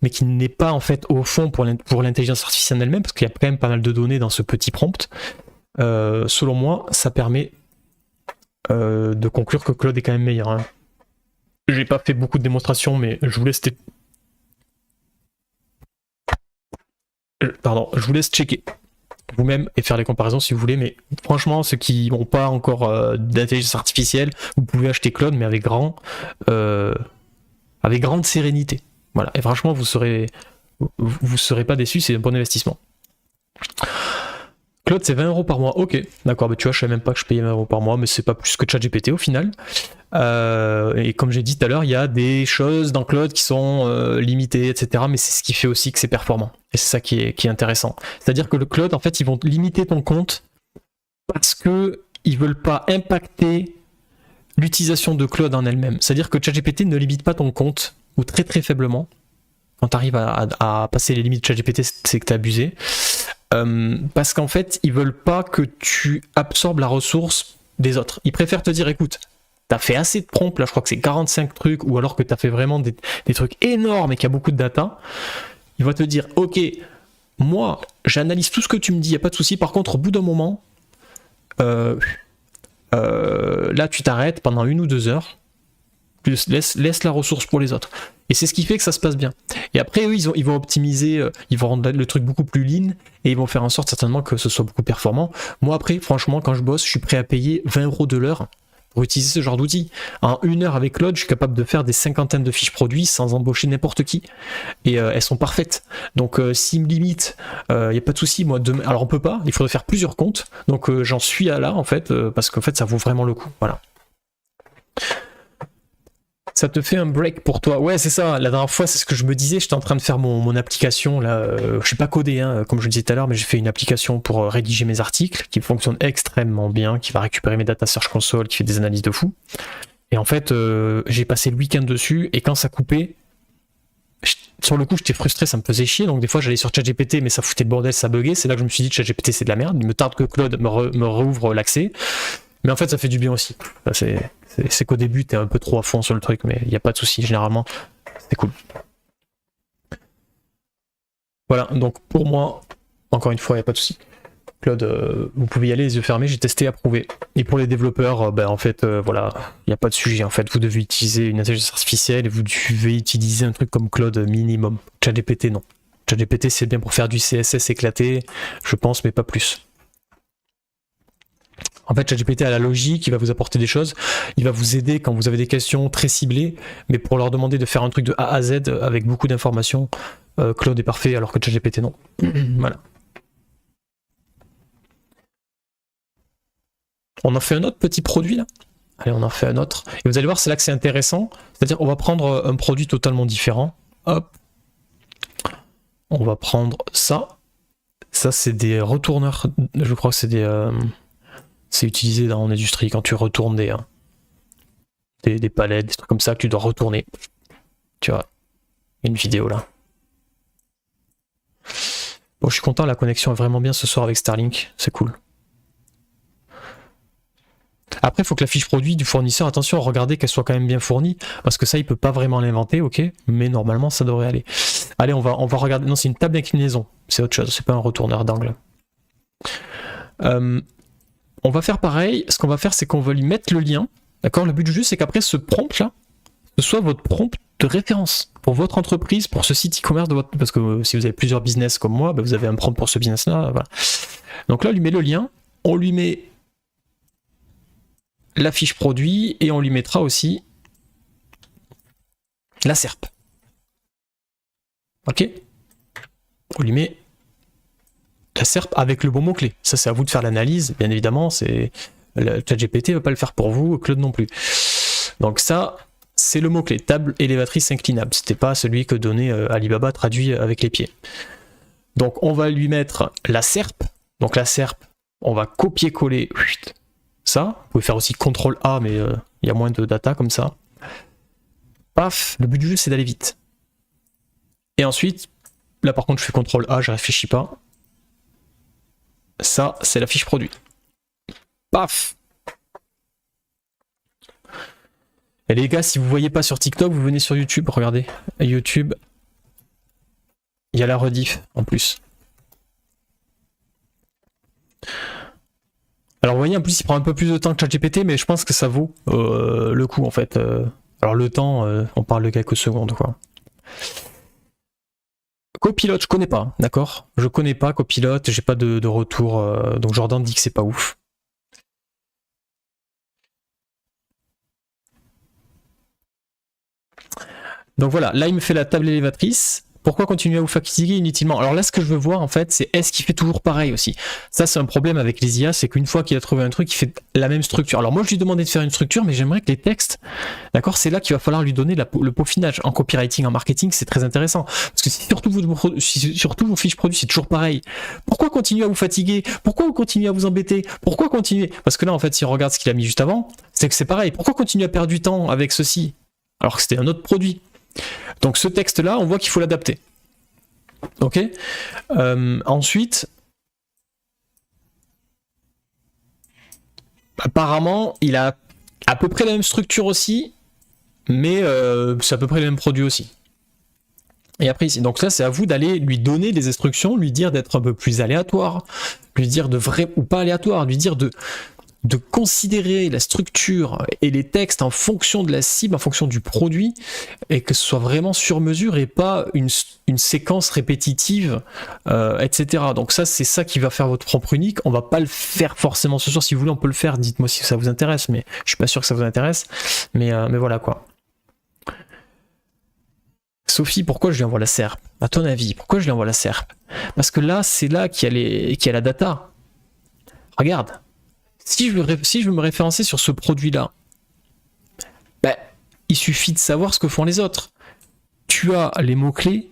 mais qui n'est pas, en fait, au fond pour l'intelligence artificielle elle-même, parce qu'il y a quand même pas mal de données dans ce petit prompt. Selon moi, ça permet de conclure que Claude est quand même meilleur. Hein. J'ai pas fait beaucoup de démonstrations, mais je vous laisse checker vous-même et faire les comparaisons si vous voulez, mais franchement, ceux qui n'ont pas encore d'intelligence artificielle, vous pouvez acheter Claude, mais avec grande sérénité. Voilà, et franchement, vous serez pas déçus, c'est un bon investissement. Claude, c'est 20 € par mois. Ok, d'accord, bah tu vois, je savais même pas que je payais 20 € par mois, mais c'est pas plus que ChatGPT au final. Et comme j'ai dit tout à l'heure, il y a des choses dans Claude qui sont limitées, etc. Mais c'est ce qui fait aussi que c'est performant. Et c'est ça qui est intéressant. C'est-à-dire que le Claude, en fait, ils vont limiter ton compte parce que ils veulent pas impacter l'utilisation de Claude en elle-même. C'est-à-dire que ChatGPT ne limite pas ton compte, ou très très faiblement. Quand tu arrives à passer les limites de ChatGPT, c'est que tu as abusé. Parce qu'en fait, ils veulent pas que tu absorbes la ressource des autres. Ils préfèrent te dire, écoute, t'as fait assez de prompts, là je crois que c'est 45 trucs, ou alors que t'as fait vraiment des trucs énormes et qu'il y a beaucoup de data. Il va te dire, ok, moi, j'analyse tout ce que tu me dis, il n'y a pas de souci. Par contre, au bout d'un moment, là tu t'arrêtes pendant 1 ou 2 heures, laisse la ressource pour les autres. Et c'est ce qui fait que ça se passe bien. Et après, eux, ils vont optimiser, ils vont rendre le truc beaucoup plus lean, et ils vont faire en sorte certainement que ce soit beaucoup performant. Moi, après, franchement, quand je bosse, je suis prêt à payer 20 € de l'heure pour utiliser ce genre d'outil. En 1 heure avec Claude, je suis capable de faire des cinquantaines de fiches produits sans embaucher n'importe qui. Et elles sont parfaites. Donc, s'ils me limitent, il n'y a pas de souci. Moi, demain, alors on peut pas, il faudrait faire plusieurs comptes. Donc, j'en suis à là, en fait, parce qu'en fait, ça vaut vraiment le coup. Voilà. Ça te fait un break pour toi. Ouais, c'est ça. La dernière fois, c'est ce que je me disais. J'étais en train de faire mon application. Là, je suis pas codé, hein, comme je le disais tout à l'heure, mais j'ai fait une application pour rédiger mes articles qui fonctionne extrêmement bien, qui va récupérer mes data search console, qui fait des analyses de fou. Et en fait, j'ai passé le week-end dessus. Et quand ça coupait, sur le coup, j'étais frustré, ça me faisait chier. Donc des fois, j'allais sur ChatGPT, mais ça foutait le bordel, ça buguait. C'est là que je me suis dit, ChatGPT, c'est de la merde. Il me tarde que Claude me rouvre l'accès. Mais en fait, ça fait du bien aussi. C'est C'est qu'au début, t'es un peu trop à fond sur le truc, mais il n'y a pas de souci, généralement, c'est cool. Voilà, donc pour moi, encore une fois, il n'y a pas de souci. Claude, vous pouvez y aller les yeux fermés, j'ai testé, approuvé. Et pour les développeurs, en fait, voilà, il n'y a pas de sujet. En fait, vous devez utiliser une intelligence artificielle et vous devez utiliser un truc comme Claude minimum. ChatGPT, non. ChatGPT, c'est bien pour faire du CSS éclaté, je pense, mais pas plus. En fait, ChatGPT a la logique, il va vous apporter des choses, il va vous aider quand vous avez des questions très ciblées, mais pour leur demander de faire un truc de A à Z avec beaucoup d'informations, Claude est parfait, alors que ChatGPT, non. Voilà. On en fait un autre petit produit là. Allez, on en fait un autre. Et vous allez voir, c'est là que c'est intéressant. C'est-à-dire, on va prendre un produit totalement différent. Hop. On va prendre ça. Ça, c'est des retourneurs. Je crois que c'est des... c'est utilisé dans l'industrie quand tu retournes des palettes, des trucs comme ça que tu dois retourner. Tu vois, il y a une vidéo là. Bon, je suis content, la connexion est vraiment bien ce soir avec Starlink. C'est cool. Après, il faut que la fiche produit du fournisseur, attention, regardez qu'elle soit quand même bien fournie, parce que ça, il peut pas vraiment l'inventer, ok, mais normalement, ça devrait aller. Allez, on va regarder. Non, c'est une table d'inclinaison, c'est autre chose, c'est pas un retourneur d'angle. On va faire pareil. Ce qu'on va faire, c'est qu'on va lui mettre le lien. D'accord. Le but du jeu, c'est qu'après ce prompt-là, ce soit votre prompt de référence pour votre entreprise, pour ce site e-commerce de votre. Parce que si vous avez plusieurs business comme moi, vous avez un prompt pour ce business-là. Voilà. Donc là, on lui met le lien. On lui met la fiche produit et on lui mettra aussi la SERP. Ok. On lui met la SERP avec le bon mot-clé. Ça, c'est à vous de faire l'analyse, bien évidemment. ChatGPT ne va pas le faire pour vous, Claude non plus. Donc ça, c'est le mot-clé. Table élévatrice inclinable. C'était pas celui que donnait Alibaba traduit avec les pieds. Donc on va lui mettre la SERP. Donc la SERP, on va copier-coller ça. Vous pouvez faire aussi CTRL-A, mais il y a moins de data comme ça. Paf, le but du jeu, c'est d'aller vite. Et ensuite, là par contre, je fais CTRL-A, je réfléchis pas. Ça, c'est la fiche produit. Paf! Et les gars, si vous ne voyez pas sur TikTok, vous venez sur YouTube, regardez. YouTube, il y a la rediff en plus. Alors vous voyez, en plus il prend un peu plus de temps que ChatGPT, mais je pense que ça vaut le coup en fait. Alors le temps, on parle de quelques secondes quoi. Copilot, je connais pas, d'accord? Je connais pas Copilot, j'ai pas de retour, donc Jordan dit que c'est pas ouf. Donc voilà, là il me fait la table élévatrice. Pourquoi continuer à vous fatiguer inutilement? Alors là, ce que je veux voir en fait, c'est est-ce qu'il fait toujours pareil aussi? Ça, c'est un problème avec les IA, c'est qu'une fois qu'il a trouvé un truc, il fait la même structure. Alors moi, je lui demandais de faire une structure, mais j'aimerais que les textes, d'accord, c'est là qu'il va falloir lui donner le peaufinage. En copywriting, en marketing, c'est très intéressant. Parce que si surtout vos fiches produits, c'est toujours pareil. Pourquoi continuer à vous fatiguer? Pourquoi vous continuez à vous embêter? Pourquoi continuer? Parce que là, en fait, si on regarde ce qu'il a mis juste avant, c'est que c'est pareil. Pourquoi continuer à perdre du temps avec ceci? Alors que c'était un autre produit. Donc ce texte-là, on voit qu'il faut l'adapter. Ok. Ensuite, apparemment, il a à peu près la même structure aussi, mais c'est à peu près le même produit aussi. Et après ici, donc là, c'est à vous d'aller lui donner des instructions, lui dire d'être un peu plus aléatoire, lui dire de vrai ou pas aléatoire, lui dire de considérer la structure et les textes en fonction de la cible, en fonction du produit, et que ce soit vraiment sur mesure et pas une séquence répétitive, etc. Donc ça, c'est ça qui va faire votre propre unique. On va pas le faire forcément ce soir. Si vous voulez, on peut le faire. Dites-moi si ça vous intéresse, mais je suis pas sûr que ça vous intéresse. Mais voilà quoi. Sophie, pourquoi je lui envoie la SERP? À ton avis, pourquoi je lui envoie la SERP? Parce que là, c'est là qu'il y a la data. Regarde. Si je veux me référencer sur ce produit-là, il suffit de savoir ce que font les autres. Tu as les mots-clés,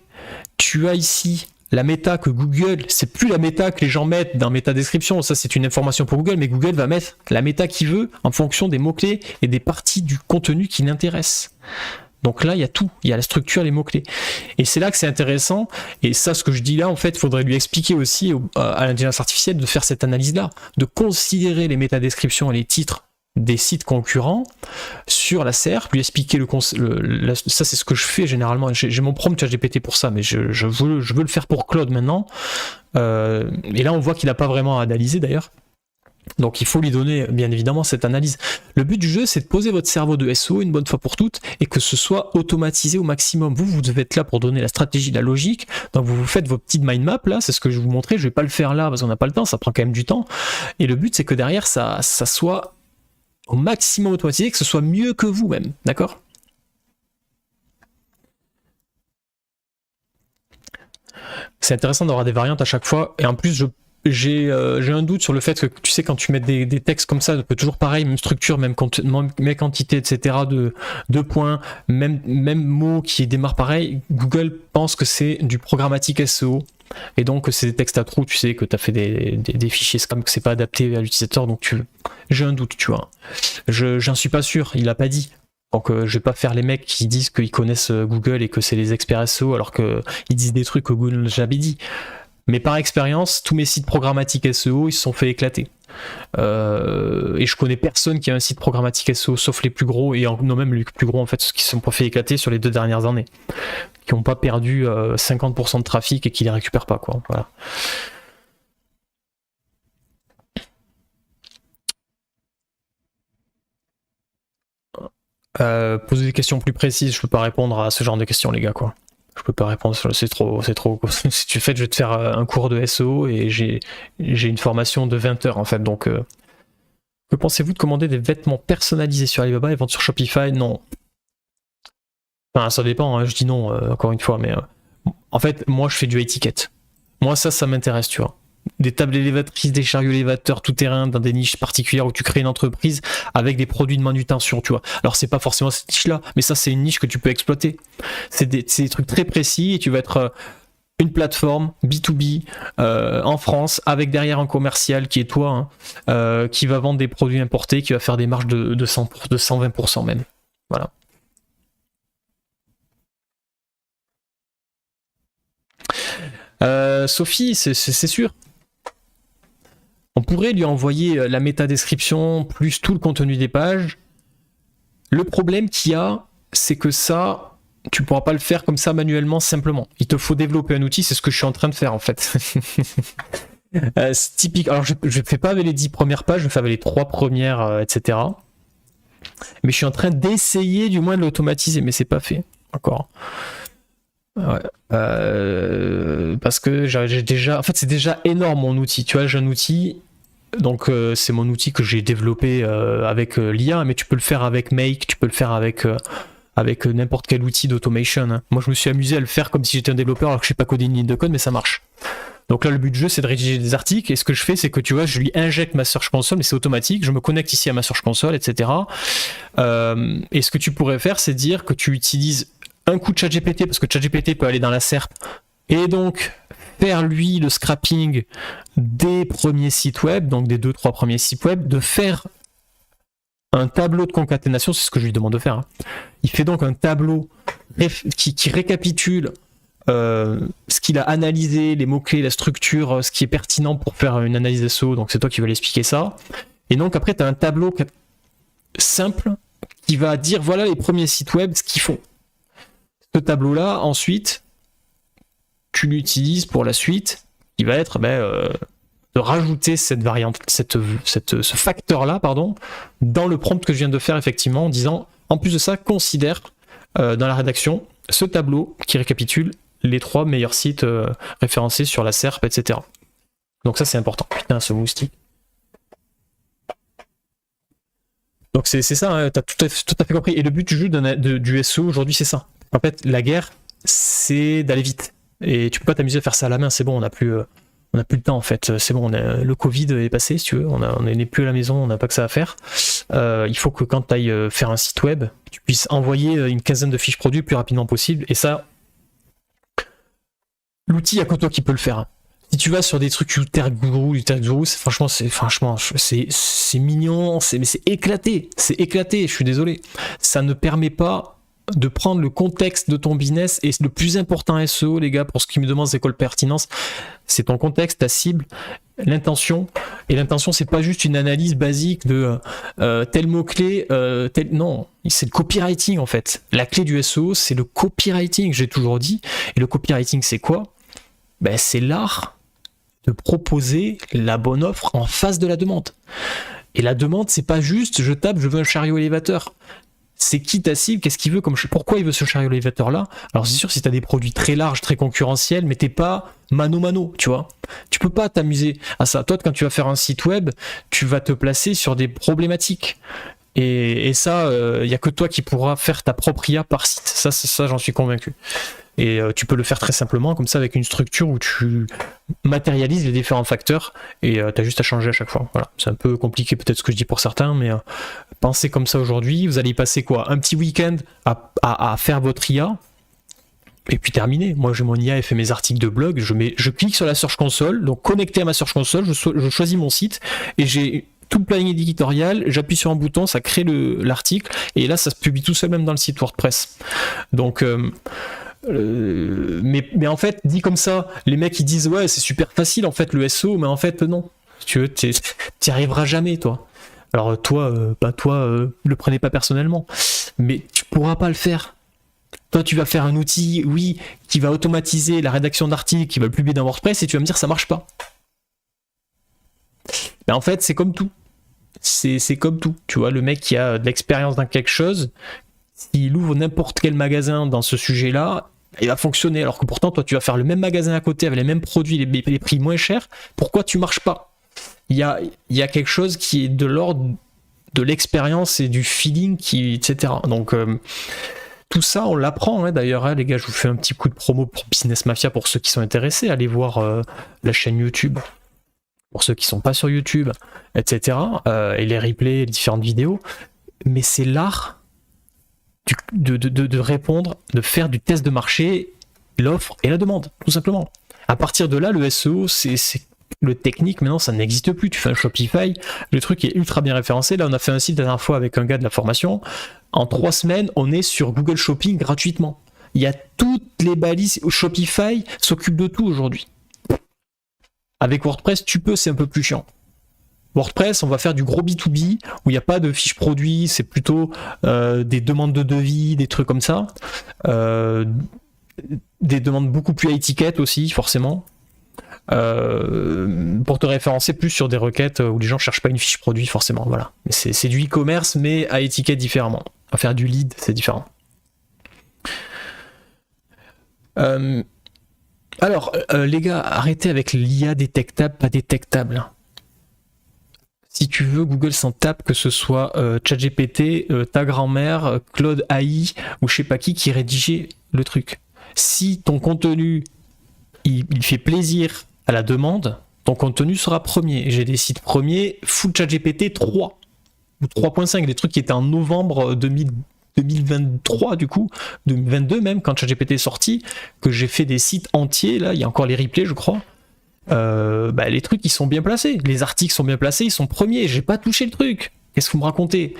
tu as ici la méta que Google, c'est plus la méta que les gens mettent dans méta description, ça c'est une information pour Google, mais Google va mettre la méta qu'il veut en fonction des mots-clés et des parties du contenu qui l'intéressent. Donc là, il y a tout, il y a la structure, les mots-clés. Et c'est là que c'est intéressant, et ça, ce que je dis là, en fait, il faudrait lui expliquer aussi à l'intelligence artificielle de faire cette analyse-là, de considérer les métadescriptions et les titres des sites concurrents sur la SERP, lui expliquer ça c'est ce que je fais généralement, j'ai mon prompt ChatGPT pour ça, mais je veux le faire pour Claude maintenant, et là on voit qu'il n'a pas vraiment analysé d'ailleurs. Donc il faut lui donner bien évidemment cette analyse. Le but du jeu, c'est de poser votre cerveau de SEO une bonne fois pour toutes et que ce soit automatisé au maximum. Vous devez être là pour donner la stratégie, la logique. Donc vous faites vos petites mind maps là, c'est ce que je vais vous montrer. Je vais pas le faire là parce qu'on n'a pas le temps, ça prend quand même du temps. Et le but c'est que derrière ça soit au maximum automatisé, que ce soit mieux que vous-même, d'accord ? C'est intéressant d'avoir des variantes à chaque fois et en plus j'ai un doute sur le fait que, tu sais, quand tu mets des textes comme ça, toujours pareil, même structure, même quantité, etc., de points, même mot qui démarre pareil, Google pense que c'est du programmatique SEO. Et donc, c'est des textes à trous, tu sais, que tu as fait des fichiers spam, que c'est pas adapté à l'utilisateur, donc j'ai un doute, tu vois. J'en suis pas sûr, il l'a pas dit. Donc, je vais pas faire les mecs qui disent qu'ils connaissent Google et que c'est les experts SEO, alors qu'ils disent des trucs que Google n'a jamais dit. Mais par expérience, tous mes sites programmatiques SEO, ils se sont fait éclater. Et je connais personne qui a un site programmatique SEO, sauf les plus gros, et non même les plus gros en fait, ceux qui se sont pas fait éclater sur les 2 dernières années, qui n'ont pas perdu 50% de trafic et qui les récupèrent pas, quoi. Voilà. Poser des questions plus précises, je peux pas répondre à ce genre de questions, les gars, quoi. Je peux pas répondre, c'est trop. Si tu fais, je vais te faire un cours de SEO et j'ai une formation de 20 heures en fait. Donc, que pensez-vous de commander des vêtements personnalisés sur Alibaba et vendre sur Shopify ? Non. Enfin, ça dépend, hein, je dis non, encore une fois, mais en fait, moi je fais du étiquette. Moi, ça m'intéresse, tu vois. Des tables élévatrices, des chariots élévateurs tout-terrain dans des niches particulières où tu crées une entreprise avec des produits de manutention, tu vois. Alors c'est pas forcément cette niche-là, mais ça c'est une niche que tu peux exploiter. C'est des trucs très précis et tu vas être une plateforme B2B en France avec derrière un commercial qui est toi, hein, qui va vendre des produits importés, qui va faire des marges de 120% même. Voilà. Sophie, c'est sûr. On pourrait lui envoyer la métadescription plus tout le contenu des pages. Le problème qu'il y a, c'est que ça, tu pourras pas le faire comme ça manuellement, simplement. Il te faut développer un outil, c'est ce que je suis en train de faire en fait. C'est typique. Alors je ne fais pas avec les 10 premières pages, je fais avec les 3 premières, etc. Mais je suis en train d'essayer du moins de l'automatiser, mais c'est pas fait encore. Ouais. Parce que j'ai déjà, en fait c'est déjà énorme mon outil, tu vois, j'ai un outil, donc c'est mon outil que j'ai développé avec l'IA, mais tu peux le faire avec Make, tu peux le faire avec n'importe quel outil d'automation, hein. Moi je me suis amusé à le faire comme si j'étais un développeur alors que je sais pas coder une ligne de code, mais ça marche. Donc là le but du jeu c'est de rédiger des articles, et ce que je fais c'est que tu vois, je lui injecte ma Search Console, mais c'est automatique, je me connecte ici à ma Search Console, etc. Et ce que tu pourrais faire c'est dire que tu utilises un coup de ChatGPT, parce que ChatGPT peut aller dans la SERP, et donc faire lui le scrapping des premiers sites web, donc des 2-3 premiers sites web, de faire un tableau de concaténation, c'est ce que je lui demande de faire, hein. Il fait donc un tableau qui récapitule ce qu'il a analysé, les mots-clés, la structure, ce qui est pertinent pour faire une analyse SEO, donc c'est toi qui vas l'expliquer ça. Et donc après, tu as un tableau simple qui va dire voilà les premiers sites web, ce qu'ils font. Ce tableau-là, ensuite, tu l'utilises pour la suite, qui va être de rajouter cette variante, ce facteur-là, pardon, dans le prompt que je viens de faire, effectivement, en disant, en plus de ça, considère dans la rédaction ce tableau qui récapitule les 3 meilleurs sites référencés sur la SERP, etc. Donc ça, c'est important. Putain, ce moustique. Donc c'est ça, hein, t'as tout à fait compris. Et le but du jeu du SEO aujourd'hui, c'est ça. En fait, la guerre, c'est d'aller vite. Et tu peux pas t'amuser à faire ça à la main, c'est bon, on n'a plus le temps en fait. C'est bon, le Covid est passé, si tu veux, on n'est plus à la maison, on n'a pas que ça à faire. Il faut que quand tu ailles faire un site web, tu puisses envoyer une quinzaine de fiches produits le plus rapidement possible. Et ça, l'outil, il n'y a que toi qui peux le faire. Si tu vas sur des trucs Uterguru, franchement, c'est mignon, mais c'est éclaté, je suis désolé. Ça ne permet pas de prendre le contexte de ton business, et le plus important SEO, les gars, pour ce qui me demande c'est quoi le pertinence, c'est ton contexte, ta cible, l'intention. Et l'intention, c'est pas juste une analyse basique de tel mot-clé, tel... Non, c'est le copywriting en fait. La clé du SEO, c'est le copywriting, j'ai toujours dit. Et le copywriting, c'est quoi? Ben, c'est l'art de proposer la bonne offre en face de la demande. Et la demande, c'est pas juste je tape, je veux un chariot élévateur. C'est qui ta cible, qu'est-ce qu'il veut, pourquoi il veut ce chariot élévateur là. Alors c'est sûr, si tu as des produits très larges, très concurrentiels, mais t'es pas mano, tu vois. Tu peux pas t'amuser à ça. Toi, quand tu vas faire un site web, tu vas te placer sur des problématiques. Et ça, il n'y a que toi qui pourras faire ta propre IA par site. Ça j'en suis convaincu. Et tu peux le faire très simplement, comme ça, avec une structure où tu matérialises les différents facteurs et tu as juste à changer à chaque fois. Voilà. C'est un peu compliqué peut-être ce que je dis pour certains, mais pensez comme ça aujourd'hui. Vous allez y passer quoi? Un petit week-end à faire votre IA et puis terminé. Moi, j'ai mon IA et fait mes articles de blog. Je clique sur la Search Console, donc connecté à ma Search Console, je choisis mon site et j'ai tout le planning éditorial, j'appuie sur un bouton, ça crée l'article et là, ça se publie tout seul même dans le site WordPress. Donc... mais en fait, dit comme ça, les mecs ils disent ouais c'est super facile en fait le SEO, mais en fait non, tu n'y arriveras jamais toi. Alors toi, le prenez pas personnellement, mais tu pourras pas le faire. Toi tu vas faire un outil, oui, qui va automatiser la rédaction d'articles, qui va le publier dans WordPress et tu vas me dire ça marche pas. Mais en fait c'est comme tout, c'est comme tout. Tu vois, le mec qui a de l'expérience dans quelque chose, s'il ouvre n'importe quel magasin dans ce sujet-là, il va fonctionner. Alors que pourtant, toi, tu vas faire le même magasin à côté avec les mêmes produits, les prix moins chers. Pourquoi tu marches pas? Il y a quelque chose qui est de l'ordre de l'expérience et du feeling, etc. Donc, tout ça, on l'apprend. Hein, d'ailleurs, hein, les gars, je vous fais un petit coup de promo pour Business Mafia pour ceux qui sont intéressés. Allez voir la chaîne YouTube. Pour ceux qui sont pas sur YouTube, etc. Et les replays, les différentes vidéos. Mais c'est l'art de répondre, de faire du test de marché, l'offre et la demande, tout simplement. À partir de là, le SEO, c'est le technique, maintenant ça n'existe plus. Tu fais un Shopify, le truc est ultra bien référencé. Là, on a fait un site la dernière fois avec un gars de la formation. En 3 semaines, on est sur Google Shopping gratuitement. Il y a toutes les balises. Shopify s'occupe de tout aujourd'hui. Avec WordPress, tu peux, c'est un peu plus chiant. WordPress, on va faire du gros B2B où il n'y a pas de fiches produits, c'est plutôt des demandes de devis, des trucs comme ça. Des demandes beaucoup plus à étiquette aussi, forcément. Pour te référencer plus sur des requêtes où les gens ne cherchent pas une fiche produit, forcément. Voilà. Mais c'est du e-commerce, mais à étiquette différemment. À faire du lead, c'est différent. Alors, les gars, arrêtez avec l'IA détectable, pas détectable. Si tu veux, Google s'en tape que ce soit ChatGPT, ta grand-mère, Claude AI ou je sais pas qui rédigeait le truc. Si ton contenu il fait plaisir à la demande, ton contenu sera premier. J'ai des sites premiers full ChatGPT 3 ou 3.5, des trucs qui étaient en novembre 2023 du coup, 2022 même, quand ChatGPT est sorti, que j'ai fait des sites entiers, là, il y a encore les replays je crois. Les trucs ils sont bien placés, les articles sont bien placés, ils sont premiers, j'ai pas touché le truc. Qu'est-ce que vous me racontez?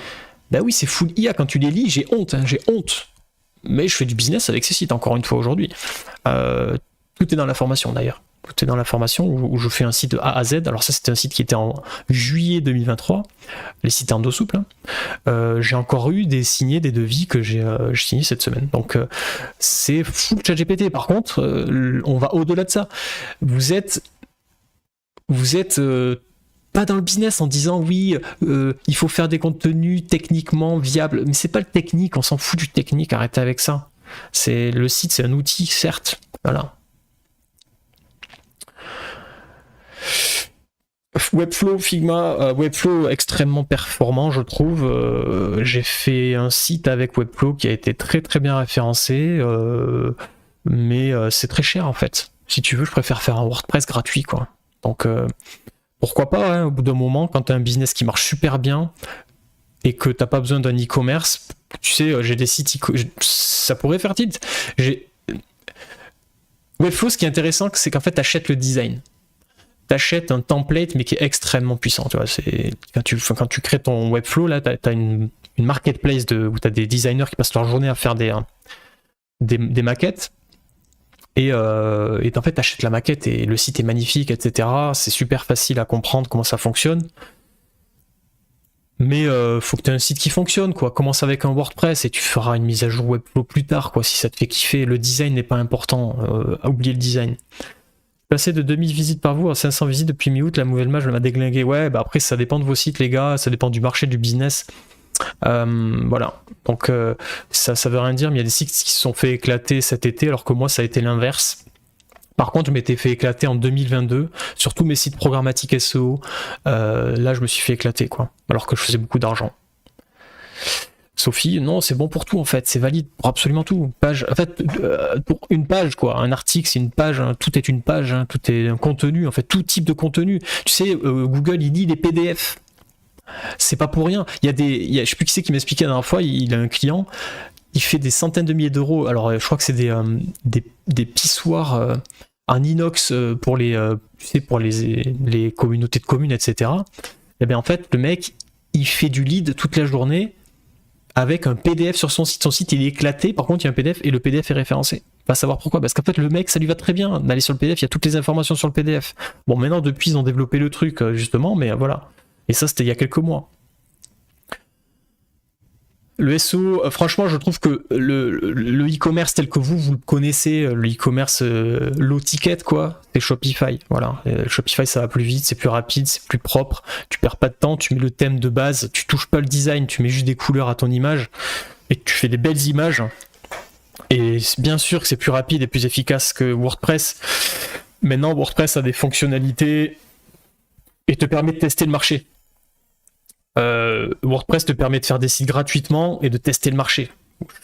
Bah oui, c'est full IA, quand tu les lis, j'ai honte. Mais je fais du business avec ces sites encore une fois aujourd'hui. Tout est dans la formation d'ailleurs. Tout est dans la formation où je fais un site de A à Z. Alors ça c'était un site qui était en juillet 2023, les sites en dos souple. Hein. J'ai encore eu des devis que j'ai signés cette semaine. Donc c'est full ChatGPT. Par contre, on va au-delà de ça. Vous êtes pas dans le business en disant oui, il faut faire des contenus techniquement viables. Mais c'est pas le technique, on s'en fout du technique, arrêtez avec ça. Le site, c'est un outil, certes. Voilà. Webflow, Figma, Webflow extrêmement performant, je trouve. J'ai fait un site avec Webflow qui a été très très bien référencé, mais c'est très cher en fait. Si tu veux, je préfère faire un WordPress gratuit, quoi. Donc pourquoi pas, hein, au bout d'un moment, quand tu as un business qui marche super bien et que t'as pas besoin d'un e-commerce, tu sais, j'ai des sites ça pourrait faire tilt. Webflow, ce qui est intéressant, c'est qu'en fait, tu achètes le design. Tu achètes un template, mais qui est extrêmement puissant. Tu vois, quand tu crées ton Webflow, là, tu as une marketplace où tu as des designers qui passent leur journée à faire des maquettes. et en fait t'achètes la maquette et le site est magnifique, etc. C'est super facile à comprendre comment ça fonctionne. Mais faut que tu aies un site qui fonctionne, quoi. Commence avec un WordPress et tu feras une mise à jour Webflow plus tard, quoi, si ça te fait kiffer. Le design n'est pas important, oubliez le design. Passer de 2000 visites par jour à 500 visites depuis mi-août, la nouvelle mage m'a déglingué. Ouais, bah après ça dépend de vos sites, les gars, ça dépend du marché, du business. Voilà, donc ça veut rien dire, mais il y a des sites qui se sont fait éclater cet été, alors que moi ça a été l'inverse. Par contre, je m'étais fait éclater en 2022, sur tous mes sites programmatiques SEO. Là, je me suis fait éclater, quoi, alors que je faisais beaucoup d'argent. Sophie, non, c'est bon pour tout en fait, c'est valide pour absolument tout. Page, en fait, pour une page, quoi, un article, c'est une page, hein, tout est une page, hein, tout est un contenu, en fait, tout type de contenu. Tu sais, Google, il dit les PDF. C'est pas pour rien. Je sais plus qui c'est qui m'expliquait la dernière fois, il a un client, il fait des centaines de milliers d'euros. Alors, je crois que c'est des pissoirs en inox pour les, tu sais, pour les communautés de communes, etc. Et bien en fait, le mec, il fait du lead toute la journée avec un PDF sur son site. Son site, il est éclaté. Par contre, il y a un PDF et le PDF est référencé. Va savoir pourquoi. Parce qu'en fait, le mec, ça lui va très bien d'aller sur le PDF. Il y a toutes les informations sur le PDF. Bon, maintenant, depuis, ils ont développé le truc, justement, mais voilà. Et ça, c'était il y a quelques mois. Le SEO, franchement, je trouve que le e-commerce tel que vous le connaissez, le e-commerce low ticket, quoi, c'est Shopify. Voilà. Shopify, ça va plus vite, c'est plus rapide, c'est plus propre. Tu perds pas de temps, tu mets le thème de base, tu touches pas le design, tu mets juste des couleurs à ton image et tu fais des belles images. Et bien sûr que c'est plus rapide et plus efficace que WordPress. Maintenant, WordPress a des fonctionnalités et te permet de tester le marché. WordPress te permet de faire des sites gratuitement et de tester le marché.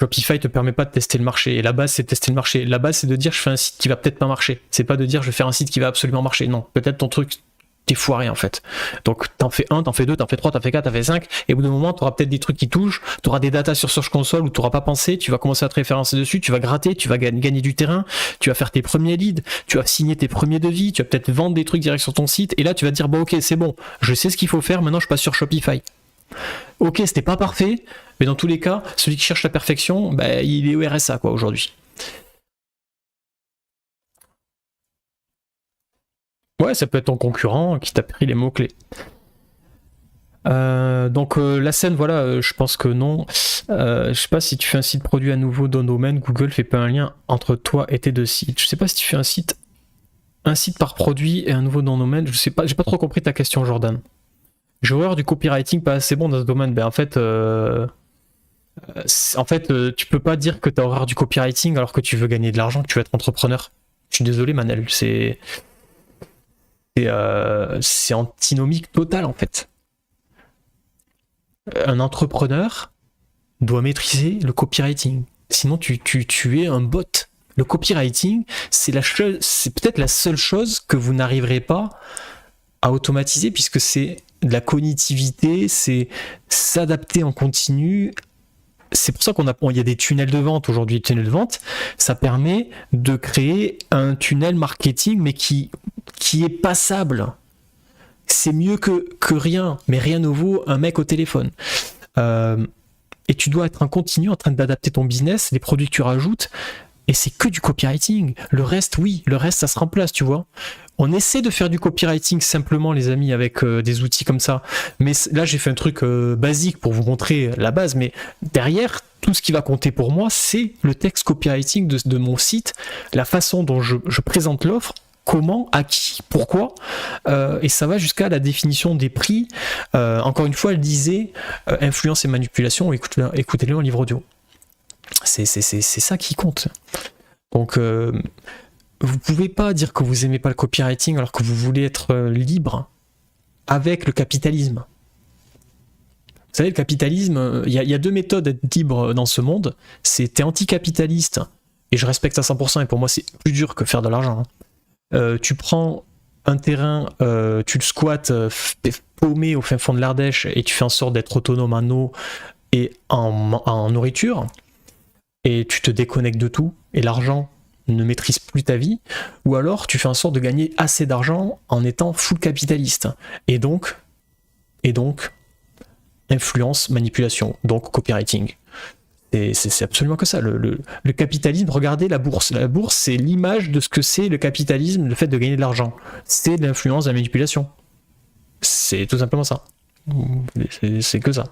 Shopify te permet pas de tester le marché. Et la base, c'est de tester le marché. La base, c'est de dire je fais un site qui va peut-être pas marcher. C'est pas de dire je vais faire un site qui va absolument marcher. Non, peut-être ton truc, t'es foiré en fait. Donc t'en fais 1, t'en fais 2, t'en fais 3, t'en fais 4, t'en fais 5. Et au bout d'un moment, t'auras peut-être des trucs qui touchent. T'auras des datas sur Search Console où t'auras pas pensé. Tu vas commencer à te référencer dessus. Tu vas gratter, tu vas gagner du terrain. Tu vas faire tes premiers leads. Tu vas signer tes premiers devis. Tu vas peut-être vendre des trucs direct sur ton site. Et là, tu vas te dire bon, ok, c'est bon. Je sais ce qu'il faut faire. Maintenant, je passe sur Shopify. Ok, c'était pas parfait, mais dans tous les cas, celui qui cherche la perfection, bah, il est au RSA quoi aujourd'hui. Ouais, ça peut être ton concurrent qui t'a pris les mots-clés. Donc la scène, voilà, je pense que non. Je sais pas si tu fais un site produit à nouveau dans le domaine, Google fait pas un lien entre toi et tes deux sites. Je sais pas si tu fais un site par produit et un nouveau dans le domaine. Je sais pas, j'ai pas trop compris ta question, Jordan. J'ai horreur du copywriting pas assez bon dans ce domaine. Ben en fait, tu peux pas dire que t'as horreur du copywriting alors que tu veux gagner de l'argent, que tu veux être entrepreneur. Je suis désolé, Manel, c'est antinomique total en fait. Un entrepreneur doit maîtriser le copywriting. Sinon, tu es un bot. Le copywriting, c'est peut-être la seule chose que vous n'arriverez pas à automatiser puisque c'est de la cognitivité, c'est s'adapter en continu. C'est pour ça il y a des tunnels de vente aujourd'hui. Les tunnels de vente, ça permet de créer un tunnel marketing, mais qui est passable. C'est mieux que rien, mais rien ne vaut un mec au téléphone. Et tu dois être en continu en train d'adapter ton business, les produits que tu rajoutes, et c'est que du copywriting. Le reste, oui, ça se remplace, tu vois. On essaie de faire du copywriting simplement, les amis, avec des outils comme ça. Mais là, j'ai fait un truc basique pour vous montrer la base. Mais derrière, tout ce qui va compter pour moi, c'est le texte copywriting de mon site, la façon dont je présente l'offre, comment, à qui, pourquoi. Et ça va jusqu'à la définition des prix. Encore une fois, elle disait influence et manipulation. Écoutez-le en livre audio. C'est ça qui compte. Donc, vous pouvez pas dire que vous aimez pas le copywriting alors que vous voulez être libre avec le capitalisme. Vous savez, le capitalisme, il y a deux méthodes d'être libre dans ce monde. C'est t'es anticapitaliste, et je respecte à 100%, et pour moi c'est plus dur que faire de l'argent. Tu prends un terrain, tu le squattes, paumé au fin fond de l'Ardèche, et tu fais en sorte d'être autonome en eau et en nourriture, et tu te déconnectes de tout, et l'argent ne maîtrise plus ta vie, ou alors tu fais en sorte de gagner assez d'argent en étant full capitaliste. Et donc, influence, manipulation, donc copywriting. C'est absolument que ça. Le capitalisme, regardez la bourse. La bourse, c'est l'image de ce que c'est le capitalisme, le fait de gagner de l'argent. C'est de l'influence, de la manipulation. C'est tout simplement ça. C'est que ça.